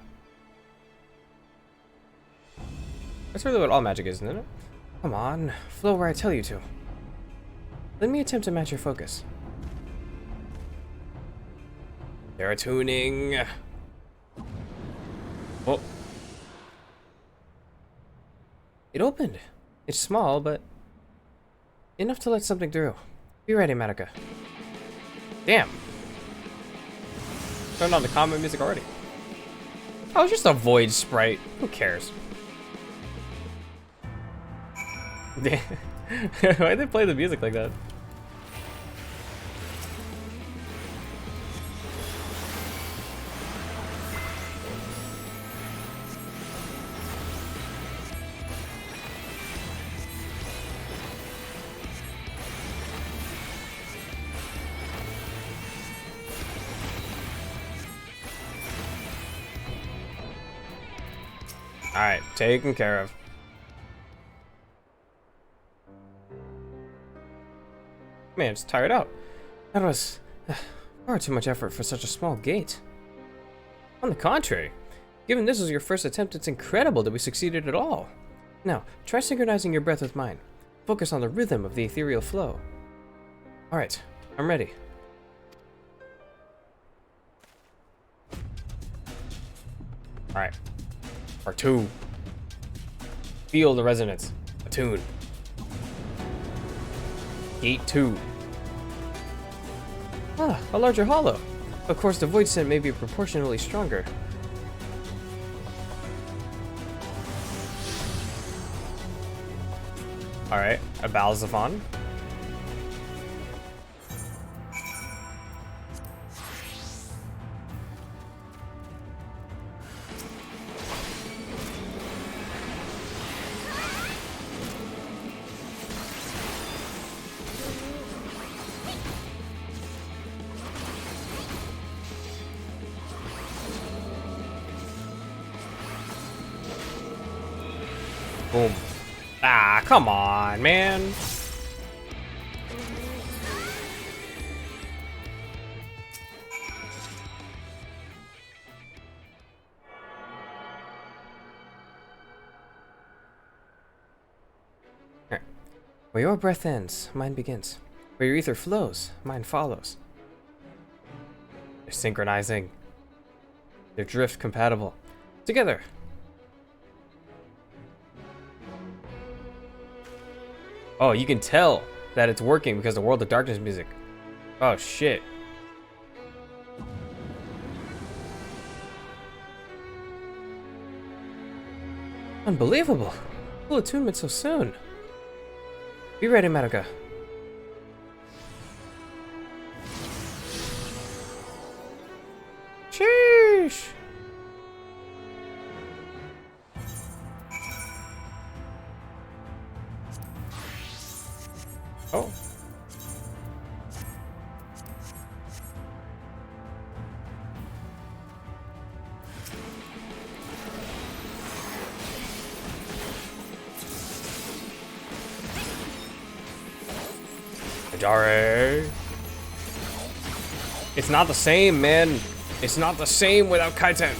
S1: That's really what all magic is, isn't it? Come on, flow where I tell you to. Let me attempt to match your focus. They're attuning. Oh. It opened. It's small, but enough to let something through. Be ready, Madoka. Damn. Turned on the combat music already. Oh, it's just a void sprite. Who cares? Why'd they play the music like that? Alright, taken care of. Man, just tired out. That was Far too much effort for such a small gate. On the contrary, given this was your first attempt, it's incredible that we succeeded at all. Now, try synchronizing your breath with mine. Focus on the rhythm of the ethereal flow. Alright, I'm ready. Alright. Part 2. Feel the resonance. Attune. Gate 2. Ah, a larger hollow. Of course, the void scent may be proportionally stronger. Alright, a Balzaphon. Boom. Ah, come on, man. Alright. Where your breath ends, mine begins. Where your ether flows, mine follows. They're synchronizing. They're drift compatible. Together. Oh, you can tell that it's working because of the World of Darkness music. Oh, shit. Unbelievable. Full attunement so soon. Be ready, Madoka. Sheesh. Oh. Adare. It's not the same, man. It's not the same without Kaiten.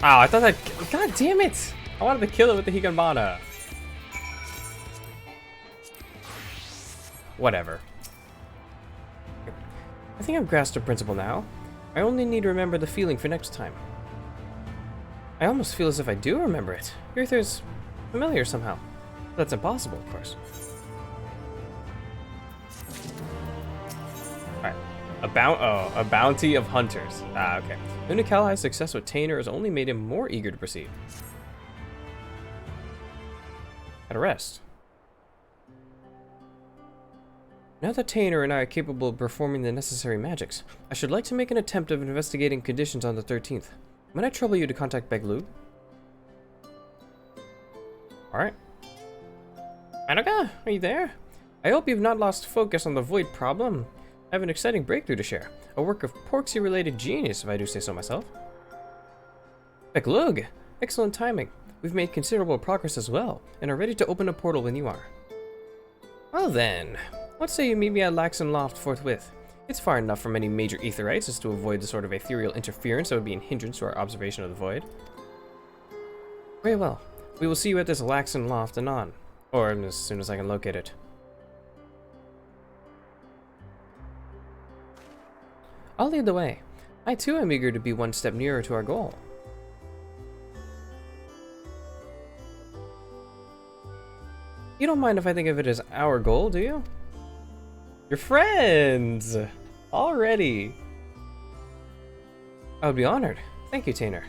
S1: Oh, I thought that. God damn it! I wanted to kill it with the Higanbana. Whatever. I think I've grasped the principle now. I only need to remember the feeling for next time. I almost feel as if I do remember it. Your ether's familiar somehow. That's impossible, of course. Alright. A bounty of hunters. Ah, okay. Unikali's success with Tainer has only made him more eager to proceed. At a rest. Now that Tainer and I are capable of performing the necessary magics, I should like to make an attempt of investigating conditions on the 13th. Might I trouble you to contact Beglug? Alright. Madoka, are you there? I hope you've not lost focus on the void problem. I have an exciting breakthrough to share. A work of Porksy-related genius, if I do say so myself. Beglug! Excellent timing. We've made considerable progress as well, and are ready to open a portal when you are. Well then, what say you meet me at Laxon Loft forthwith? It's far enough from any major aetherites as to avoid the sort of ethereal interference that would be an hindrance to our observation of the void. Very well. We will see you at this Laxon Loft anon, or as soon as I can locate it. I'll lead the way. I too am eager to be one step nearer to our goal. You don't mind if I think of it as our goal, do you? You're friends! Already! I would be honored. Thank you, Tainer.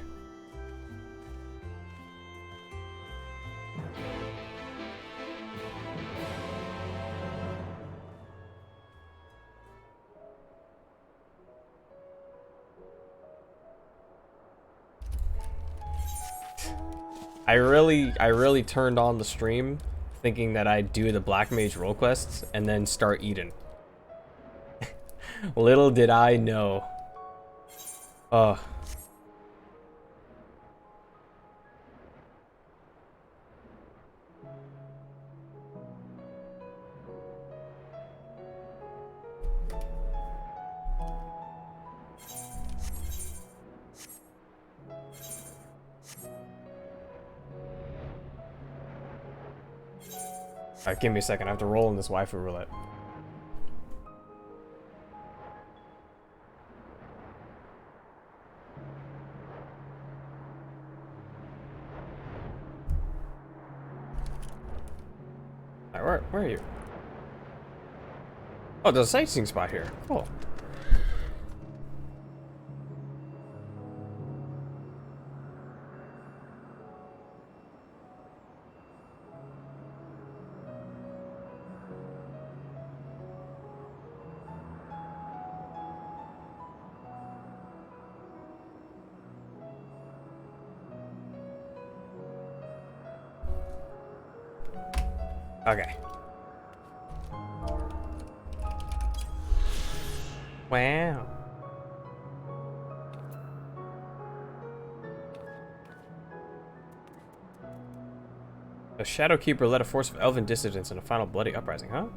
S1: I really turned on the stream thinking that I'd do the Black Mage role quests and then start Eden. Little did I know. Oh. Alright, give me a second. I have to roll in this waifu roulette. Alright, where are you? Oh, there's a sightseeing spot here. Cool. Okay. Wow. A Shadowkeeper led a force of elven dissidents in a final bloody uprising, huh?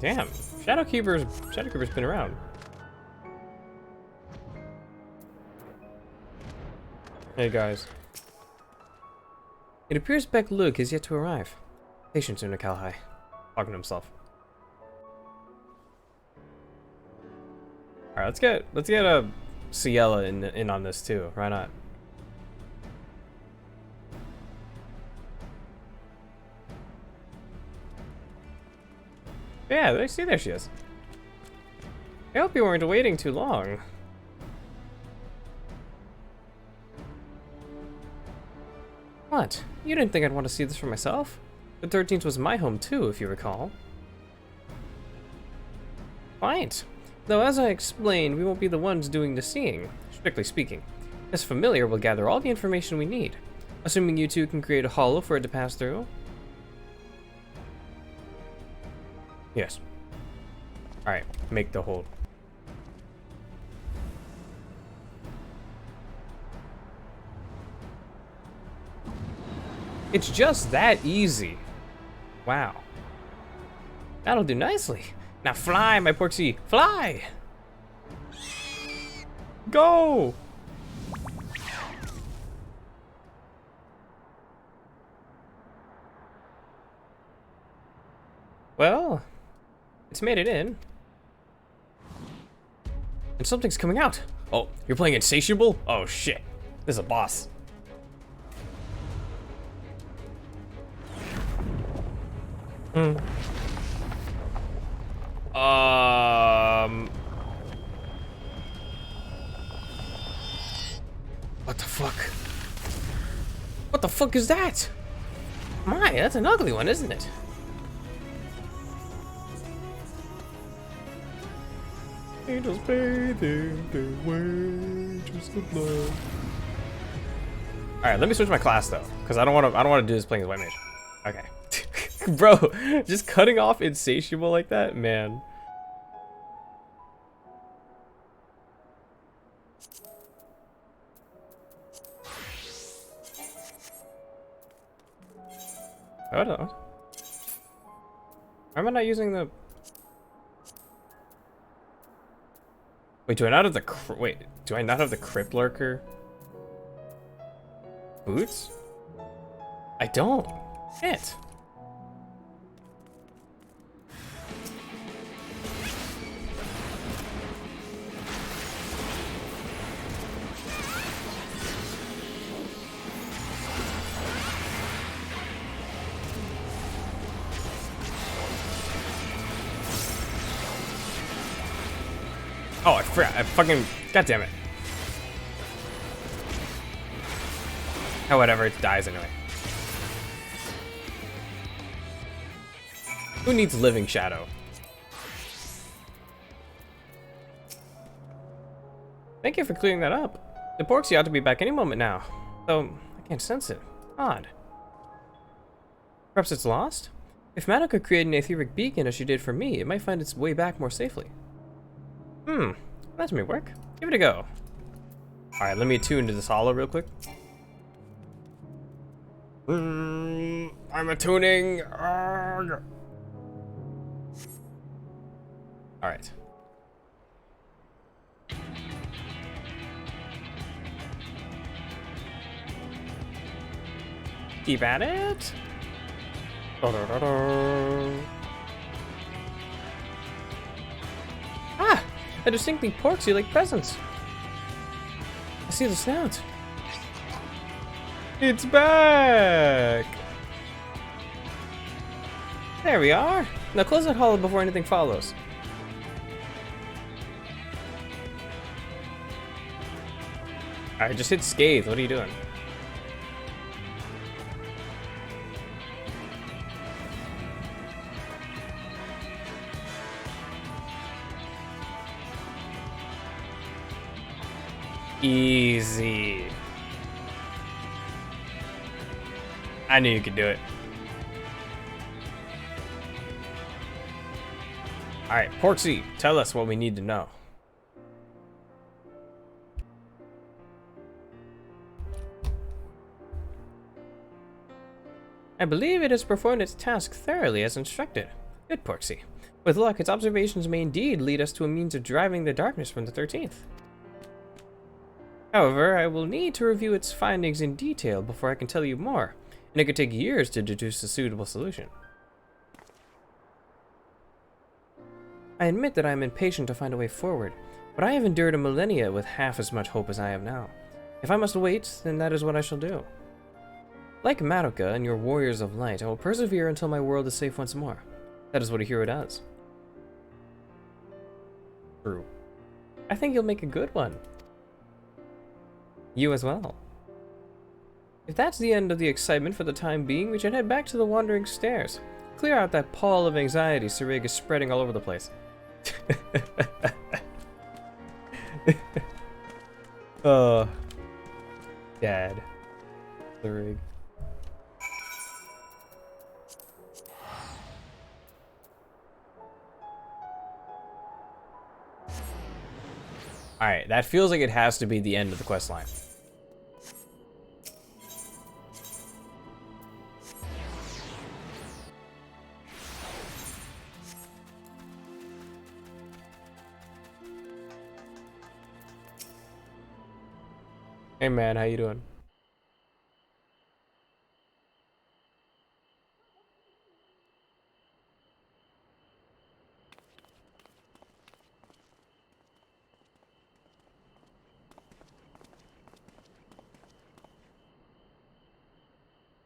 S1: Damn. Shadowkeeper's been around. Hey guys. It appears Beck Luke is yet to arrive. Patience, Unakalhai. Talking to himself. Alright, let's get a Ciela in on this too. Why not? Yeah, there she is. I hope you weren't waiting too long. What? You didn't think I'd want to see this for myself? The 13th was my home too, if you recall. Quite. Though as I explained, we won't be the ones doing the seeing, strictly speaking. As familiar, we'll gather all the information we need. Assuming you two can create a hollow for it to pass through. Yes. Alright, make the hold. It's just that easy. Wow. That'll do nicely. Now fly, my Porksy, fly! Go! Well, it's made it in. And something's coming out. Oh, you're playing Insatiable? Oh shit. This is a boss. What the fuck? What the fuck is that? My, that's an ugly one, isn't it? Angels bathing their wages of blood. All right, let me switch my class though, because I don't want to do this playing as white mage. Okay. Bro, just cutting off Insatiable like that, man. I don't know. Why am I not using the... Wait, do I not have the... Wait, do I not have the Crypt Lurker? Boots? I don't. Shit. Oh, I forgot. I fucking... God damn it. Oh, whatever. It dies anyway. Who needs Living Shadow? Thank you for clearing that up. The Porksy ought to be back any moment now. Though, I can't sense it. Odd. Perhaps it's lost? If Mano could create an etheric beacon as she did for me, it might find its way back more safely. That may work. Give it a go. Alright, let me attune to this hollow real quick. I'm attuning. Alright. Keep at it. Ah! A distinctly porksy-like presence. I see the snout. It's back! There we are. Now close that hollow before anything follows. Alright, just hit Scathe. What are you doing? Easy. I knew you could do it. Alright, Porksy, tell us what we need to know. I believe it has performed its task thoroughly as instructed. Good, Porksy. With luck, its observations may indeed lead us to a means of driving the darkness from the 13th. However, I will need to review its findings in detail before I can tell you more, and it could take years to deduce a suitable solution. I admit that I am impatient to find a way forward, but I have endured a millennia with half as much hope as I have now. If I must wait, then that is what I shall do. Like Madoka and your warriors of light, I will persevere until my world is safe once more. That is what a hero does. True. I think you'll make a good one. You as well. If that's the end of the excitement for the time being, we should head back to the Wandering Stairs. Clear out that pall of anxiety Sarig is spreading all over the place. Oh. Dad. Sarig. Alright, that feels like it has to be the end of the quest line. Hey man, how you doing?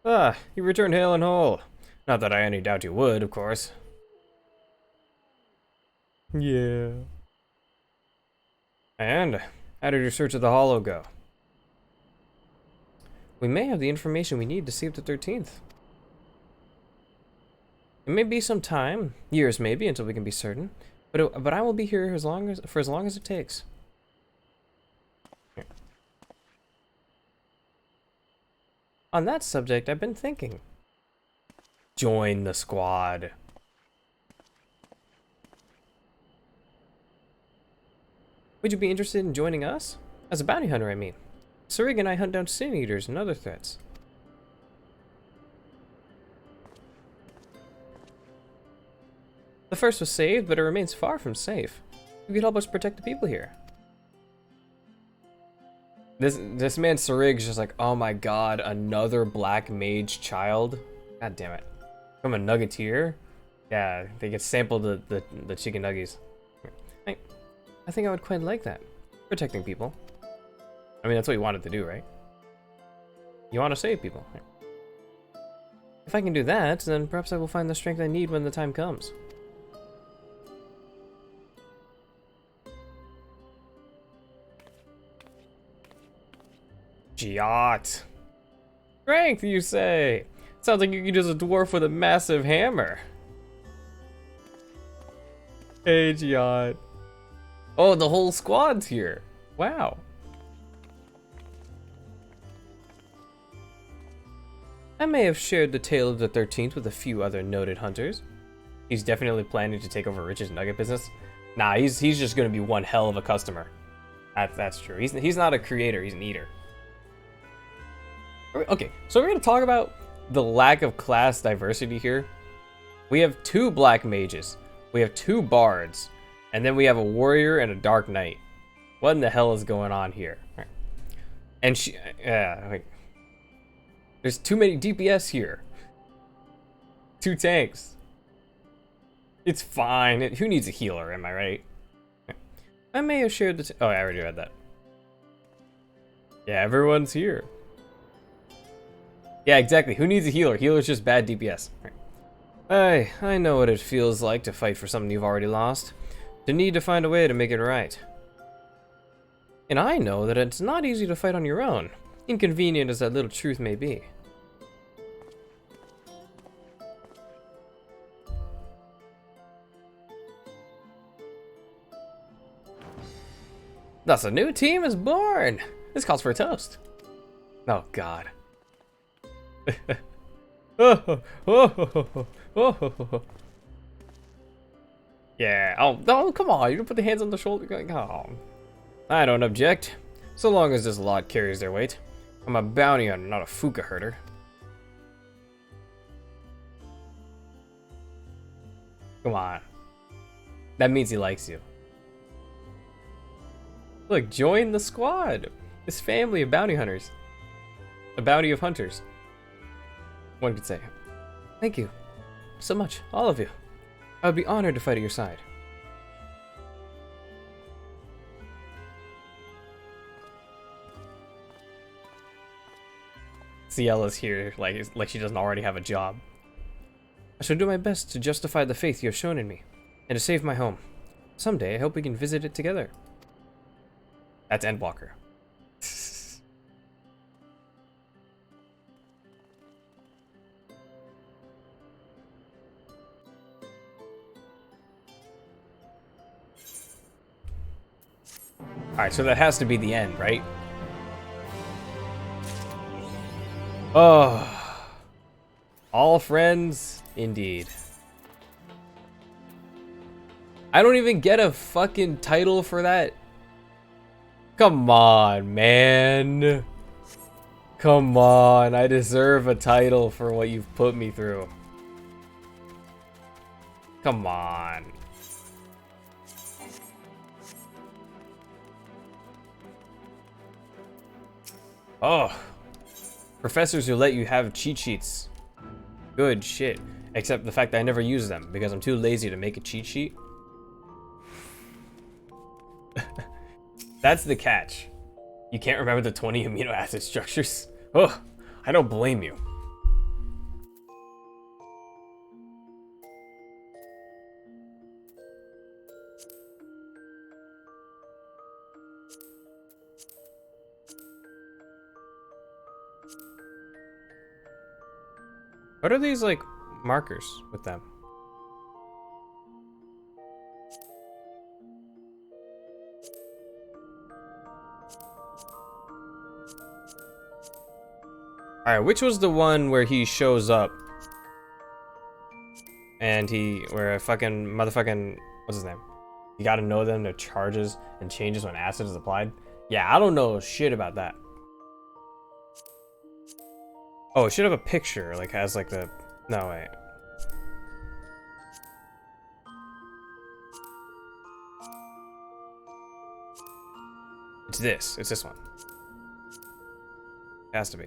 S1: Ah, you returned hale and whole. Not that I any doubt you would, of course. Yeah. And how did your search of the Hollow go? We may have the information we need to save the 13th. It may be some time, years maybe, until we can be certain, but I will be here for as long as it takes. Here. On that subject, I've been thinking. Join the squad. Would you be interested in joining us? As a bounty hunter, I mean. Sarig and I hunt down sin eaters and other threats. The first was saved, but it remains far from safe. You could help us protect the people here. This man Sarig's just like, oh my god, another black mage child. God damn it. From a nuggeteer? Yeah, they get sampled the chicken nuggies. I think I would quite like that. Protecting people. I mean, that's what you wanted to do, right? You want to save people. If I can do that, then perhaps I will find the strength I need when the time comes. Giot. Strength, you say? Sounds like you could use a dwarf with a massive hammer. Hey, Giot. Oh, the whole squad's here. Wow. I may have shared the tale of the 13th with a few other noted hunters. He's definitely planning to take over Rich's nugget business. Nah, he's just gonna be one hell of a customer. That's true. He's not a creator, he's an eater. Okay, so we're gonna talk about the lack of class diversity here. We have 2 black mages, we have 2 bards, and then we have a warrior and a dark knight. What in the hell is going on here? And there's too many DPS here. 2 tanks. It's fine. Who needs a healer, am I right? I may have shared the... oh, I already read that. Yeah, everyone's here. Yeah, exactly. Who needs a healer? Healer's just bad DPS. Right. I know what it feels like to fight for something you've already lost. To need to find a way to make it right. And I know that it's not easy to fight on your own, inconvenient as that little truth may be. Thus, a new team is born! This calls for a toast. Oh, God. Yeah, oh, no, come on, you don't put the hands on the shoulder. Oh. I don't object, so long as this lot carries their weight. I'm a bounty hunter, not a fuka herder. Come on. That means he likes you. Look, join the squad. This family of bounty hunters. A bounty of hunters. One could say. Thank you so much, all of you. I would be honored to fight at your side. Ciella's here, like she doesn't already have a job. I shall do my best to justify the faith you have shown in me, and to save my home. Someday, I hope we can visit it together. That's Endwalker. Alright, so that has to be the end, right? Oh. All friends, indeed. I don't even get a fucking title for that. Come on, man. Come on, I deserve a title for what you've put me through. Come on. Oh. Professors who let you have cheat sheets. Good shit. Except the fact that I never use them because I'm too lazy to make a cheat sheet. That's the catch. You can't remember the 20 amino acid structures. Oh, I don't blame you. What are these, like, markers with them? Alright, which was the one where he shows up and where a fucking motherfucking, what's his name? You gotta know them, their charges and changes when acid is applied? Yeah, I don't know shit about that. Oh, it should have a picture, like has like the, no wait. It's this one. It has to be.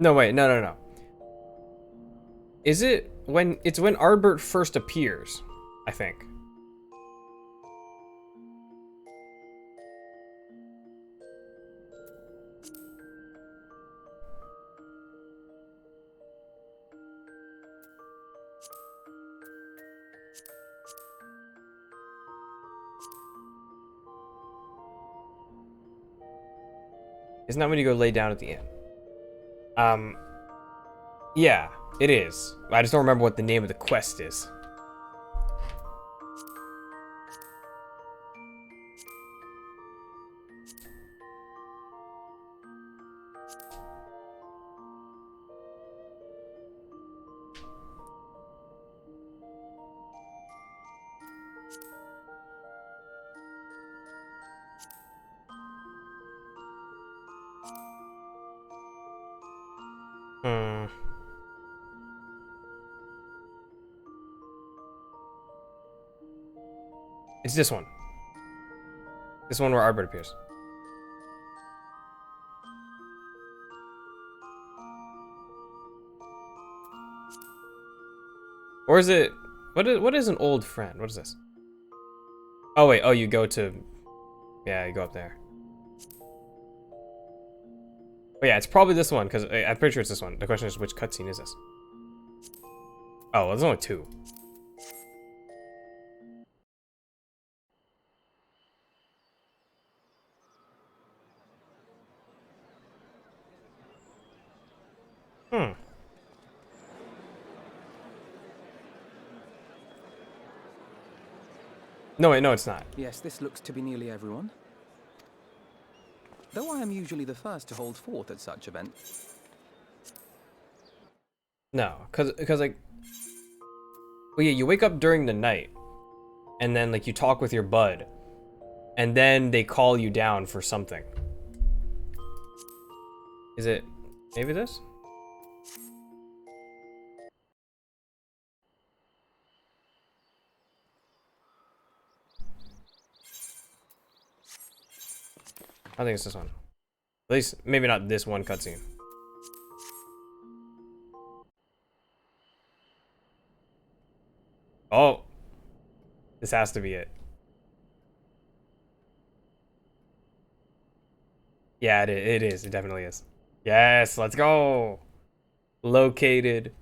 S1: No, wait, no. Is it when, it's when Ardbert first appears, I think. Isn't that when you go lay down at the end? Yeah, it is. I just don't remember what the name of the quest is. Hmm. It's this one. This one where Arbor appears. Or is it... What is an old friend? What is this? Oh, wait. Oh, you go to... Yeah, you go up there. But yeah, it's probably this one, because I'm pretty sure it's this one. The question is, which cutscene is this? Oh, well, there's only two. Hmm. No, wait, no, it's not.
S2: Yes, this looks to be nearly everyone. Though I am usually the first to hold forth at such events.
S1: No, because like... Well, yeah, you wake up during the night, and then, like, you talk with your bud, and then they call you down for something. Is it... maybe this? I think it's this one. At least, maybe not this one cutscene. Oh! This has to be it. Yeah, it is. It definitely is. Yes, let's go! Located.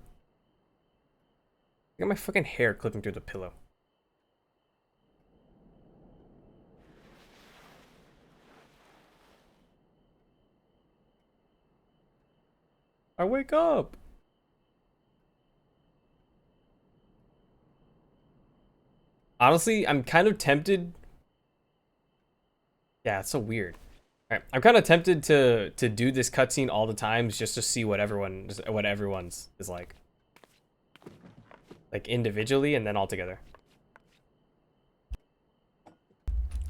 S1: I got my fucking hair clipping through the pillow. I wake up! Honestly, I'm kind of tempted. Yeah, it's so weird. Alright, I'm kind of tempted to do this cutscene all the times just to see what everyone's is like. Like individually and then all together.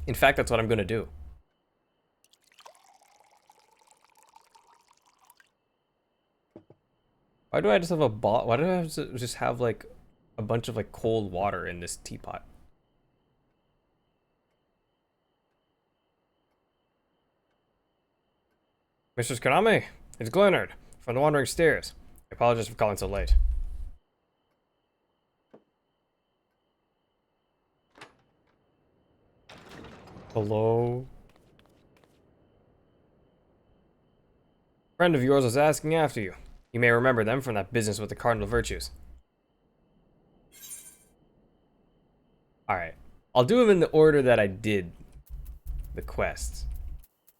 S1: In fact, that's what I'm gonna do. Why do I just have a bot? Why do I have to just have like a bunch of like cold water in this teapot? Mistress Konami, it's Glenard from the Wandering Stairs. I apologize for calling so late. Hello? A friend of yours was asking after you. You may remember them from that business with the Cardinal Virtues. Alright. I'll do them in the order that I did the quests.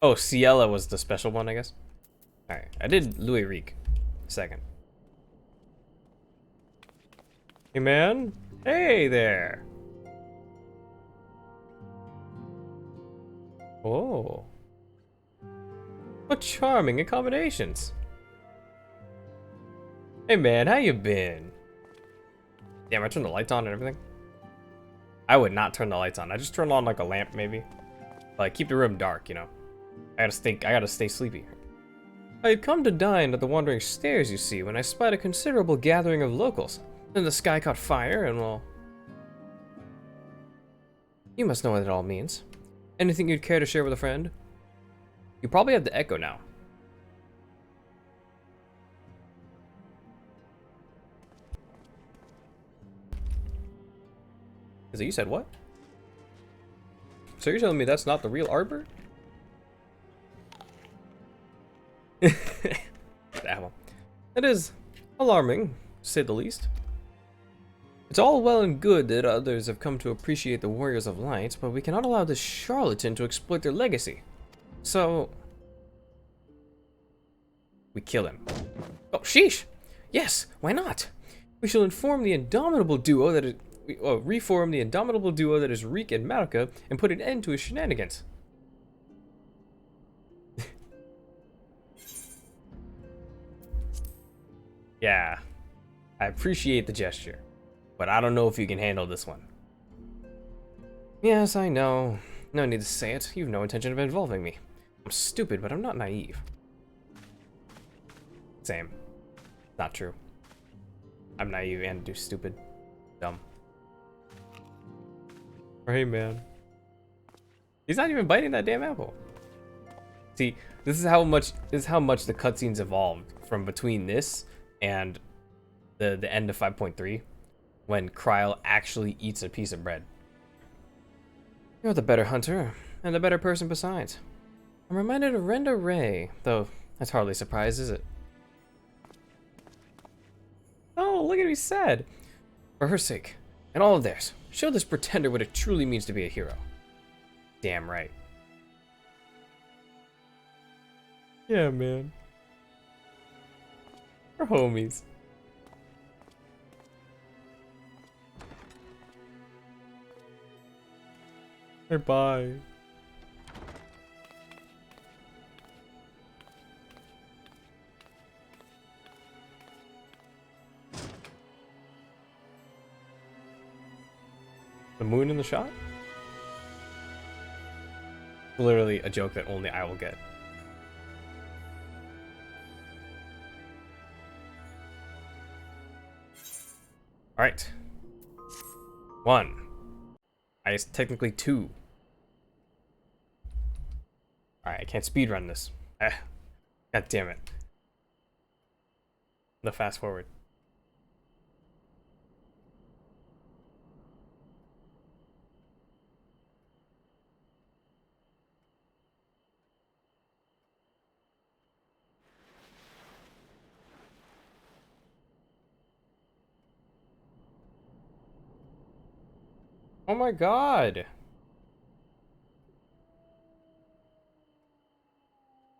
S1: Oh, Ciela was the special one, I guess. Alright. I did Louis Rique. Second. Hey, man. Hey there. Oh. What charming accommodations. Hey, man. How you been? Damn, I turned the lights on and everything. I would not turn the lights on. I just turned on like a lamp, maybe. Like, keep the room dark, you know. I gotta stay sleepy. I had come to dine at the Wandering Stairs, you see, when I spied a considerable gathering of locals. Then the sky caught fire, and well... You must know what it all means. Anything you'd care to share with a friend? You probably have the echo now. Is it you said what? So you're telling me that's not the real Arbor? Apple. It is alarming, to say the least. It's all well and good that others have come to appreciate the Warriors of Light, but we cannot allow this charlatan to exploit their legacy. So... we kill him. Oh, sheesh! Yes, why not? We shall inform the indomitable duo that reform the indomitable duo that is Rique and Maruka and put an end to his shenanigans. Yeah, I appreciate the gesture, but I don't know if you can handle this one. Yes, I know. No need to say it. You've no intention of involving me. I'm stupid, but I'm not naive. Same. Not true. I'm naive and do stupid. Dumb. Hey, man. He's not even biting that damn apple. See, this is how much the cutscenes evolved from between this and the end of 5.3, when Kryl actually eats a piece of bread. You're the better hunter, and the better person besides. I'm reminded of Renda Ray, though that's hardly a surprise, is it? Oh, look at what he said. For her sake, and all of theirs, show this pretender what it truly means to be a hero. Damn right. Yeah, man. We're homies. Bye. The moon in the shot? Literally a joke that only I will get. Alright. 1. I guess technically 2. Alright, I can't speedrun this. God damn it. The fast forward. Oh my god.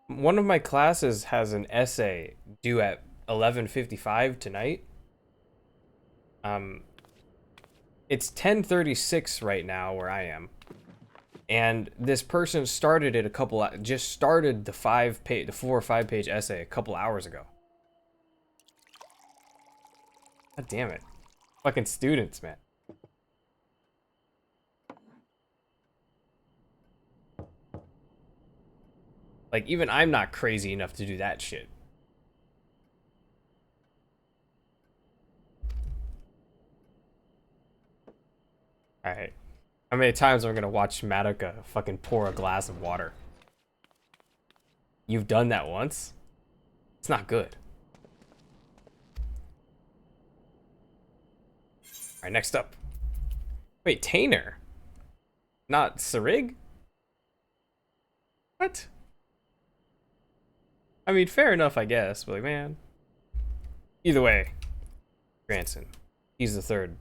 S1: One of my classes has an essay due at 11:55 tonight. It's 10:36 right now where I am. And this person started it just started the 4 or 5 page essay a couple hours ago. God damn it. Fucking students, man. Like, even I'm not crazy enough to do that shit. Alright. How many times am I gonna watch Madoka fucking pour a glass of water? You've done that once? It's not good. Alright, next up. Wait, Tainer? Not Sarig? What? I mean, fair enough, I guess, but like, man. Either way, Granson. He's the third.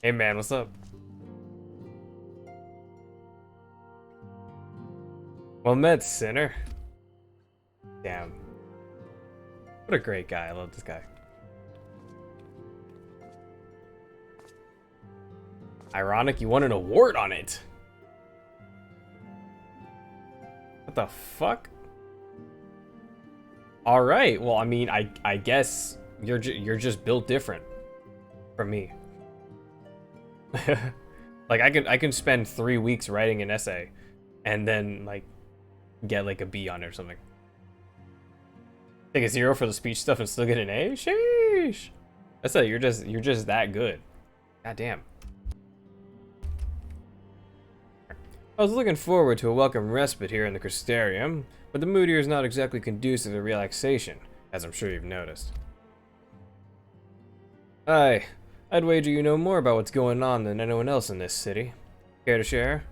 S1: Hey, man, what's up? Well met, sinner. Damn. What a great guy. I love this guy. Ironic, you won an award on it. What the fuck? All right. Well, I mean, I guess you're just built different from me. Like I can spend 3 weeks writing an essay, and then like get like a B on it or something. Take a 0 for the speech stuff and still get an A. Sheesh. That's it. You're just that good. God damn. I was looking forward to a welcome respite here in the Crystarium, but the mood here is not exactly conducive to relaxation, as I'm sure you've noticed. I'd wager you know more about what's going on than anyone else in this city. Care to share?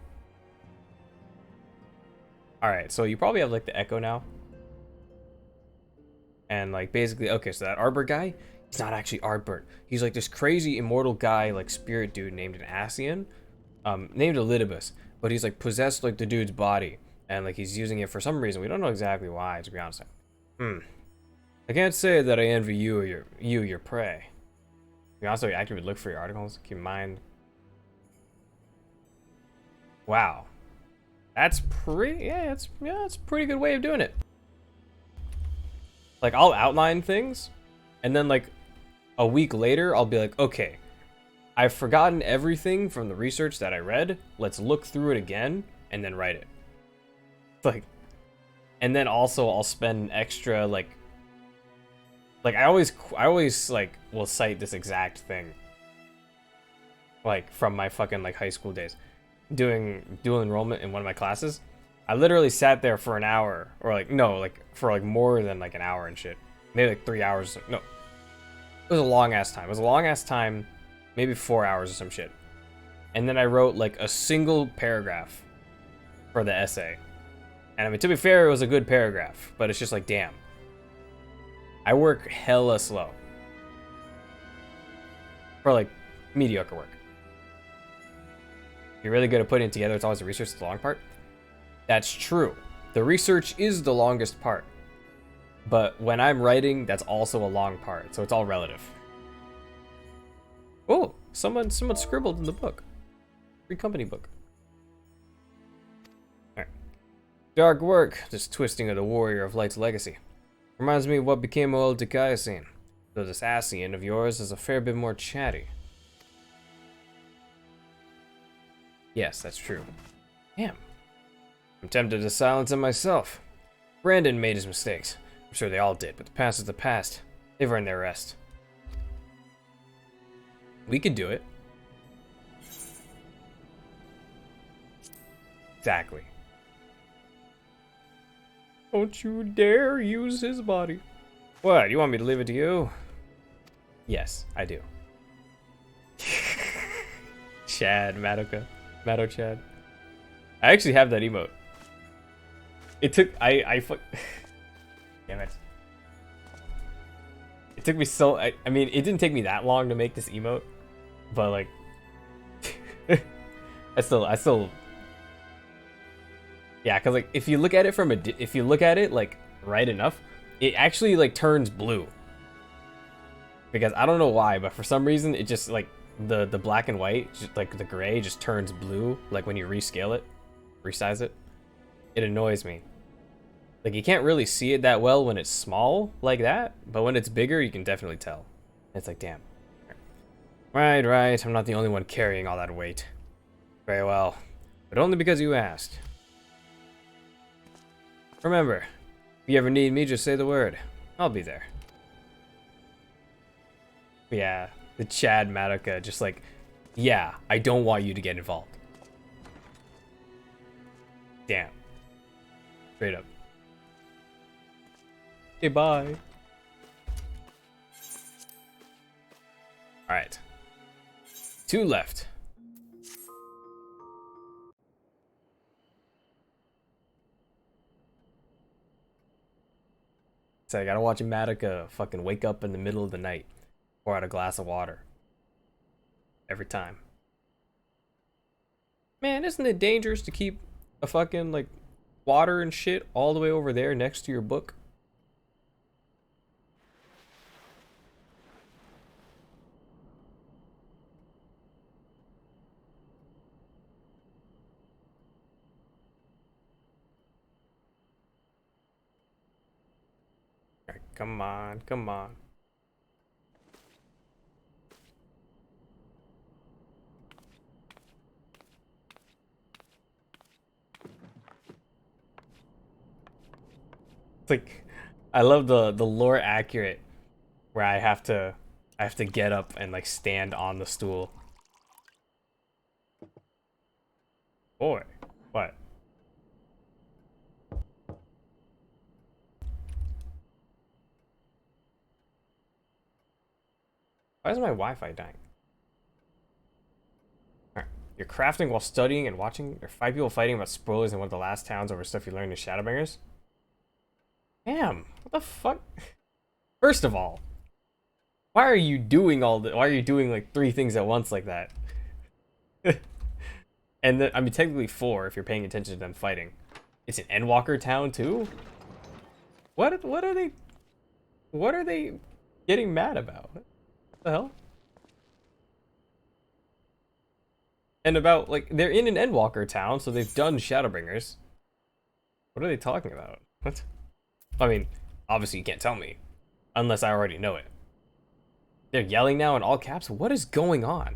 S1: Alright, so you probably have like the Echo now. And like basically, okay, so that Arbor guy, he's not actually Arbor. He's like this crazy immortal guy, like spirit dude named an Asian, named Elidibus. But he's like possessed like the dude's body, and like he's using it for some reason. We don't know exactly why, to be honest. I can't say that I envy you or your prey. You also actively look for your articles. Keep in mind. Wow, that's pretty. Yeah, it's a pretty good way of doing it. Like I'll outline things, and then like a week later, I'll be like, okay. I've forgotten everything from the research that I read. Let's look through it again and then write it. It's like, And then also I'll spend extra like I always like will cite this exact thing. Like from my fucking like high school days. Doing dual enrollment in one of my classes. I literally sat there for an hour, or like no, like for like more than like an hour and shit. Maybe like 3 hours. No. It was a long ass time. It was a long ass time, maybe 4 hours or some shit. And then I wrote like a single paragraph for the essay. And I mean, to be fair, it was a good paragraph, but it's just like, damn. I work hella slow. For like mediocre work. You're really good at putting it together. It's always the research that's the long part. That's true. The research is the longest part. But when I'm writing, that's also a long part. So it's all relative. Oh, someone scribbled in the book. Free company book. Alright. Dark work. This twisting of the warrior of light's legacy. Reminds me of what became of old Dicaiocene. Though this Ascian of yours is a fair bit more chatty. Yes, that's true. Damn. I'm tempted to silence him myself. Brandon made his mistakes. I'm sure they all did, but the past is the past. They've earned their rest. We could do it. Exactly. Don't you dare use his body. What, you want me to leave it to you? Yes, I do. Chad, Madoka. Mado Chad. I actually have that emote. It took, damn it. It took me so, I mean, it didn't take me that long to make this emote, but like, I still, yeah, cause like, if you look at it from if you look at it like right enough, it actually like turns blue. Because I don't know why, but for some reason, it just like, the black and white, just, like the gray just turns blue, like when you rescale it, resize it. It annoys me. Like you can't really see it that well when it's small like that, but when it's bigger, you can definitely tell. It's like, damn. Right, I'm not the only one carrying all that weight. Very well, but only because you asked. Remember, if you ever need me, just say the word. I'll be there. Yeah. The Chad Madoka, just like, yeah, I don't want you to get involved. Damn. Straight up. Okay, bye. Alright. 2 left. So I gotta watch Madoka fucking wake up in the middle of the night. Pour out a glass of water. Every time. Man, isn't it dangerous to keep a fucking, like, water and shit all the way over there next to your book? Alright, come on, come on. Like, I love the lore accurate where I have to get up and like stand on the stool. Boy, what? Why is my Wi-Fi dying? Alright. You're crafting while studying and watching. There are 5 people fighting about spoilers in one of the last towns over stuff you learned in Shadowbringers. Damn, what the fuck? First of all, why are you doing all the? Why are you doing like 3 things at once like that? And then, I mean, technically 4 if you're paying attention to them fighting. It's an Endwalker town too. What are they? What are they getting mad about? What the hell? And about like they're in an Endwalker town, so they've done Shadowbringers. What are they talking about? What? I mean, obviously you can't tell me, unless I already know it. They're yelling now in all caps? What is going on?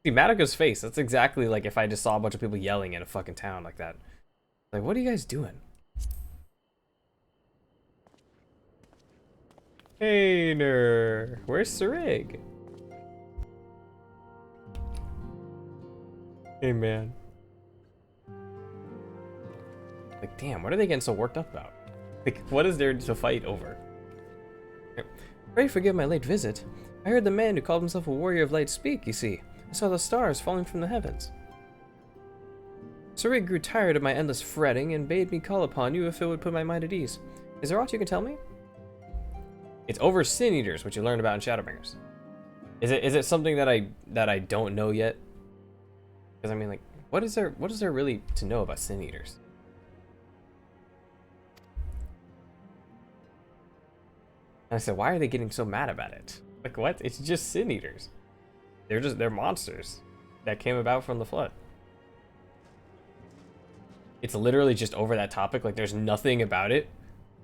S1: See, Madoka's face, that's exactly like if I just saw a bunch of people yelling in a fucking town like that. Like, what are you guys doing? Tainer. Where's Sarig? Hey, man. Like, damn, what are they getting so worked up about? Like, what is there to fight over? Pray forgive my late visit. I heard the man who called himself a warrior of light speak, you see. I saw the stars falling from the heavens. Sarig grew tired of my endless fretting and bade me call upon you if it would put my mind at ease. Is there aught you can tell me? It's over Sin Eaters, which you learned about in Shadowbringers. Is it something that I don't know yet? Because I mean, like, what is there really to know about Sin Eaters? And I said, why are they getting so mad about it? Like, what? It's just Sin Eaters. They're monsters that came about from the flood. It's literally just over that topic. Like, there's nothing about it.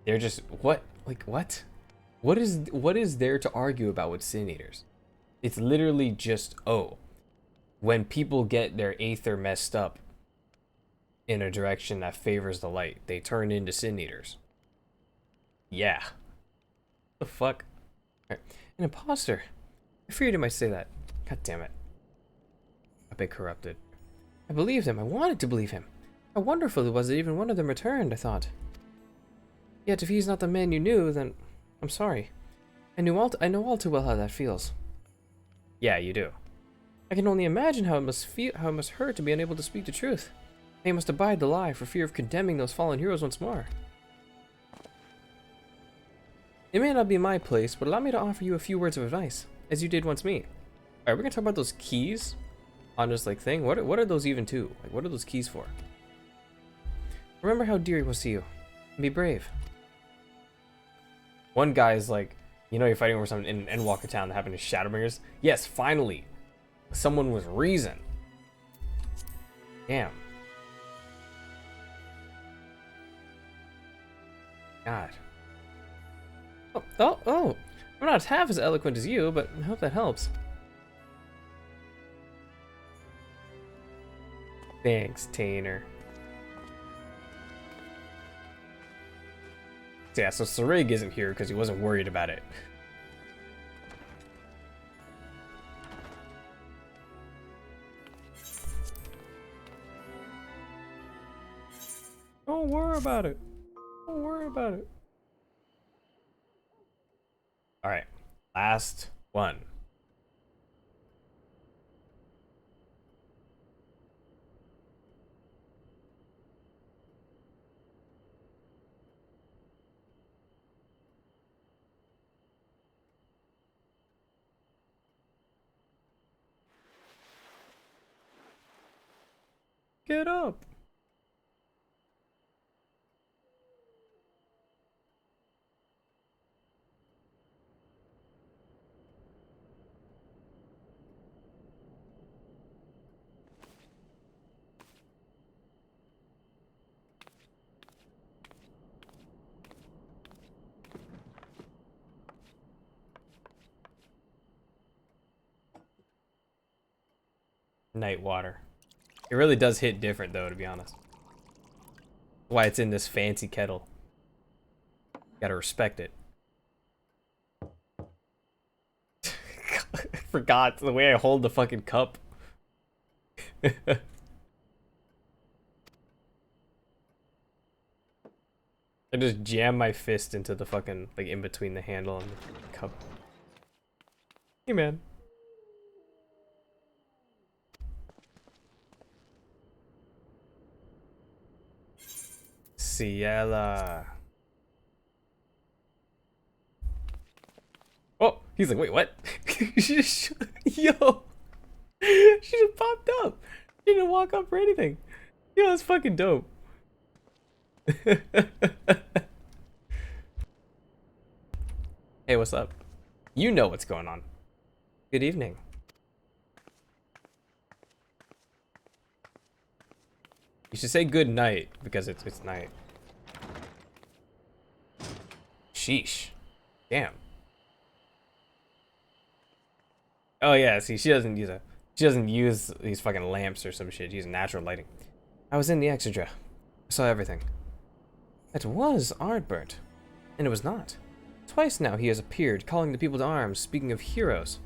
S1: They're just, what? Like, what? What is there to argue about with Sin Eaters? It's literally just, oh, when people get their aether messed up in a direction that favors the light, they turn into Sin Eaters. Yeah. The fuck? Right. An imposter. I feared you might say that. God damn it. A bit corrupted. I believed him. I wanted to believe him. How wonderful it was that even one of them returned, I thought. Yet if he's not the man you knew, then I'm sorry. I know all too well how that feels. Yeah, you do. I can only imagine how it must hurt to be unable to speak the truth. They must abide the lie for fear of condemning those fallen heroes once more. It may not be my place, but allow me to offer you a few words of advice, as you did once me. Alright, we're gonna talk about those keys on this like thing. What are those even to? Like, what are those keys for? Remember how dear he was to you, and be brave. One guy is like, you know, you're fighting over something in Endwalker Town that happened to Shadowbringers. Yes, finally, someone with reason. Damn. God. Oh, I'm not half as eloquent as you, but I hope that helps. Thanks, Tainer. Yeah, so Sarig isn't here because he wasn't worried about it. Don't worry about it. Don't worry about it. Alright, last one. Get up. Night water. It really does hit different though, to be honest. Why it's in this fancy kettle. Gotta respect it. I forgot the way I hold the fucking cup. I just jam my fist into the fucking, like, in between the handle and the cup. Hey, man. Ciela. Oh, he's like, wait, what? Yo, she just popped up. She didn't walk up or anything. Yo, that's fucking dope. Hey, what's up? You know what's going on. Good evening. You should say good night because it's night. Sheesh. Damn. Oh yeah, see, she doesn't use these fucking lamps or some shit. She uses natural lighting. I was in the Exedra. I saw everything. It was Ardbert. And it was not. Twice now he has appeared, calling the people to arms, speaking of heroes.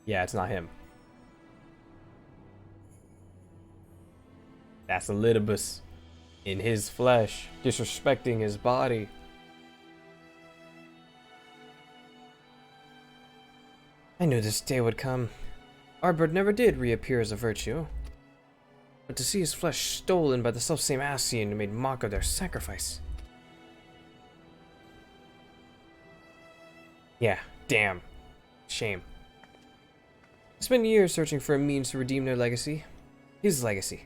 S1: Yeah, it's not him. That's Elidibus in his flesh, disrespecting his body. I knew this day would come. Arbord never did reappear as a virtue. But to see his flesh stolen by the selfsame Ascian who made mock of their sacrifice. Yeah, damn. Shame. I spent years searching for a means to redeem their legacy. His legacy.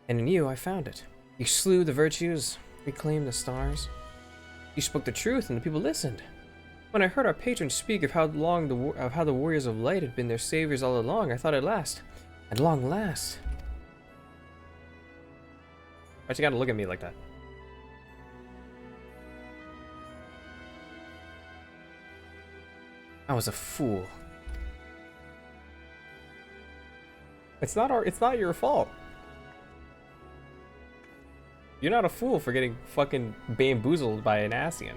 S1: And in you, I found it. You slew the virtues, reclaimed the stars. You spoke the truth, and the people listened. When I heard our patrons speak of how the warriors of light had been their saviors all along, I thought at last, at long last. Why'd you gotta look at me like that? I was a fool. It's not your fault. You're not a fool for getting fucking bamboozled by an Ascian.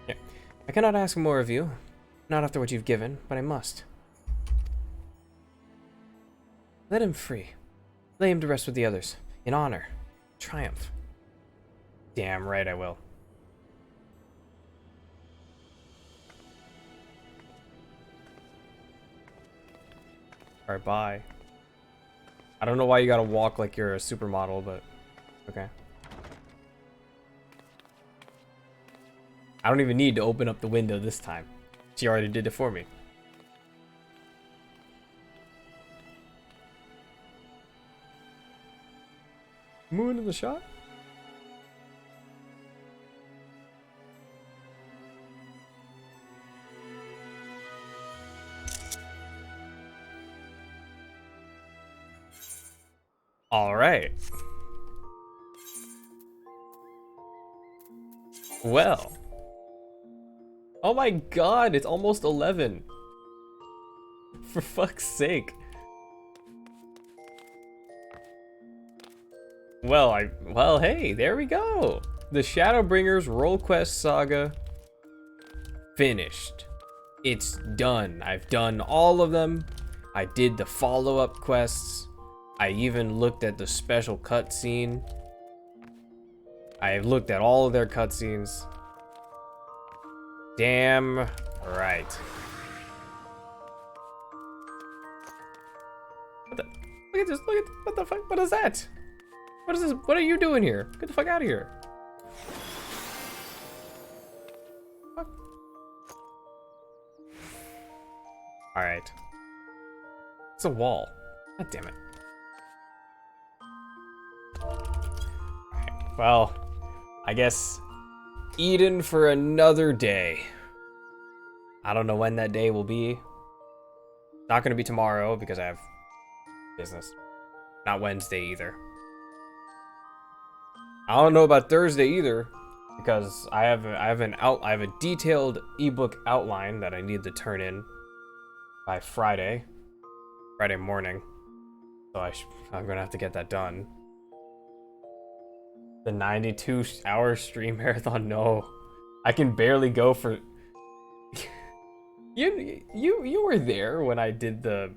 S1: Yeah. I cannot ask more of you. Not after what you've given, but I must. Let him free. Lay him to rest with the others. In honor. Triumph. Damn right I will. Alright, bye. I don't know why you gotta walk like you're a supermodel, but okay. I don't even need to open up the window this time. She already did it for me. Moon in the shot? All right. Well. Oh my god, it's almost 11. For fuck's sake. Well, hey, there we go. The Shadowbringers Roll Quest Saga finished. It's done. I've done all of them. I did the follow-up quests. I even looked at the special cutscene. I looked at all of their cutscenes. Damn right. What the? Look at this. Look at what the fuck? What is that? What is this? What are you doing here? Get the fuck out of here. Fuck. All right. It's a wall. God damn it. Alright, well, I guess Eden for another day. I don't know when that day will be. Not gonna be tomorrow because I have business. Not Wednesday either. I don't know about Thursday either because I have a detailed ebook outline that I need to turn in by Friday morning. So I'm gonna have to get that done. The 92-hour stream marathon, no. I can barely go for... You were there when I did the...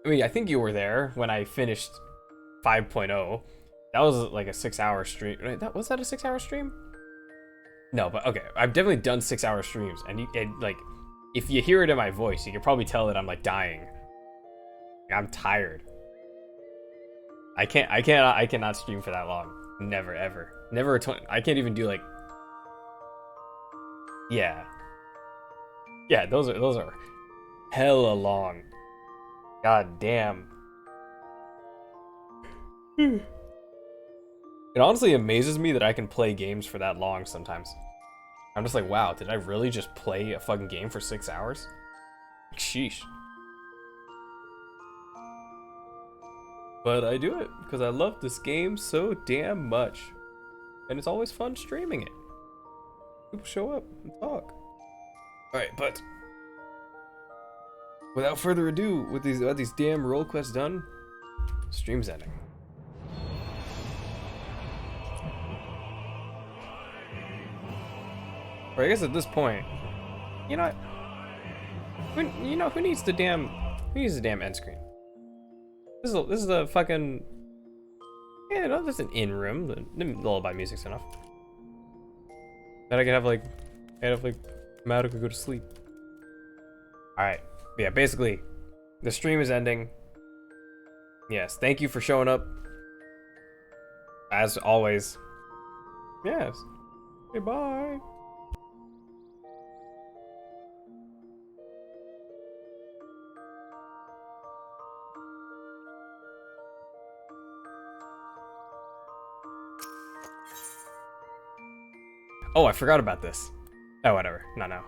S1: I mean, I think you were there when I finished 5.0. That was like a 6-hour stream. Was that a 6-hour stream? No, but okay. I've definitely done 6-hour streams. And like, if you hear it in my voice, you can probably tell that I'm like dying. I'm tired. I cannot stream for that long. Never, ever. Never I can't even do like... Yeah. Yeah, those are hella long. God damn. It honestly amazes me that I can play games for that long sometimes. I'm just like, wow, did I really just play a fucking game for 6 hours? Sheesh. But I do it because I love this game so damn much. And it's always fun streaming it. People show up and talk. Alright, but without further ado, with these damn roll quests done, stream's ending. Or I guess at this point, you know what? Who needs the damn end screen? This is the fucking, yeah, no, this is an in room. The lullaby music's enough. Then I can have like Madoka go to sleep. All right, yeah, basically, the stream is ending. Yes, thank you for showing up. As always. Yes. Goodbye. Oh, I forgot about this. Oh, whatever. Not now.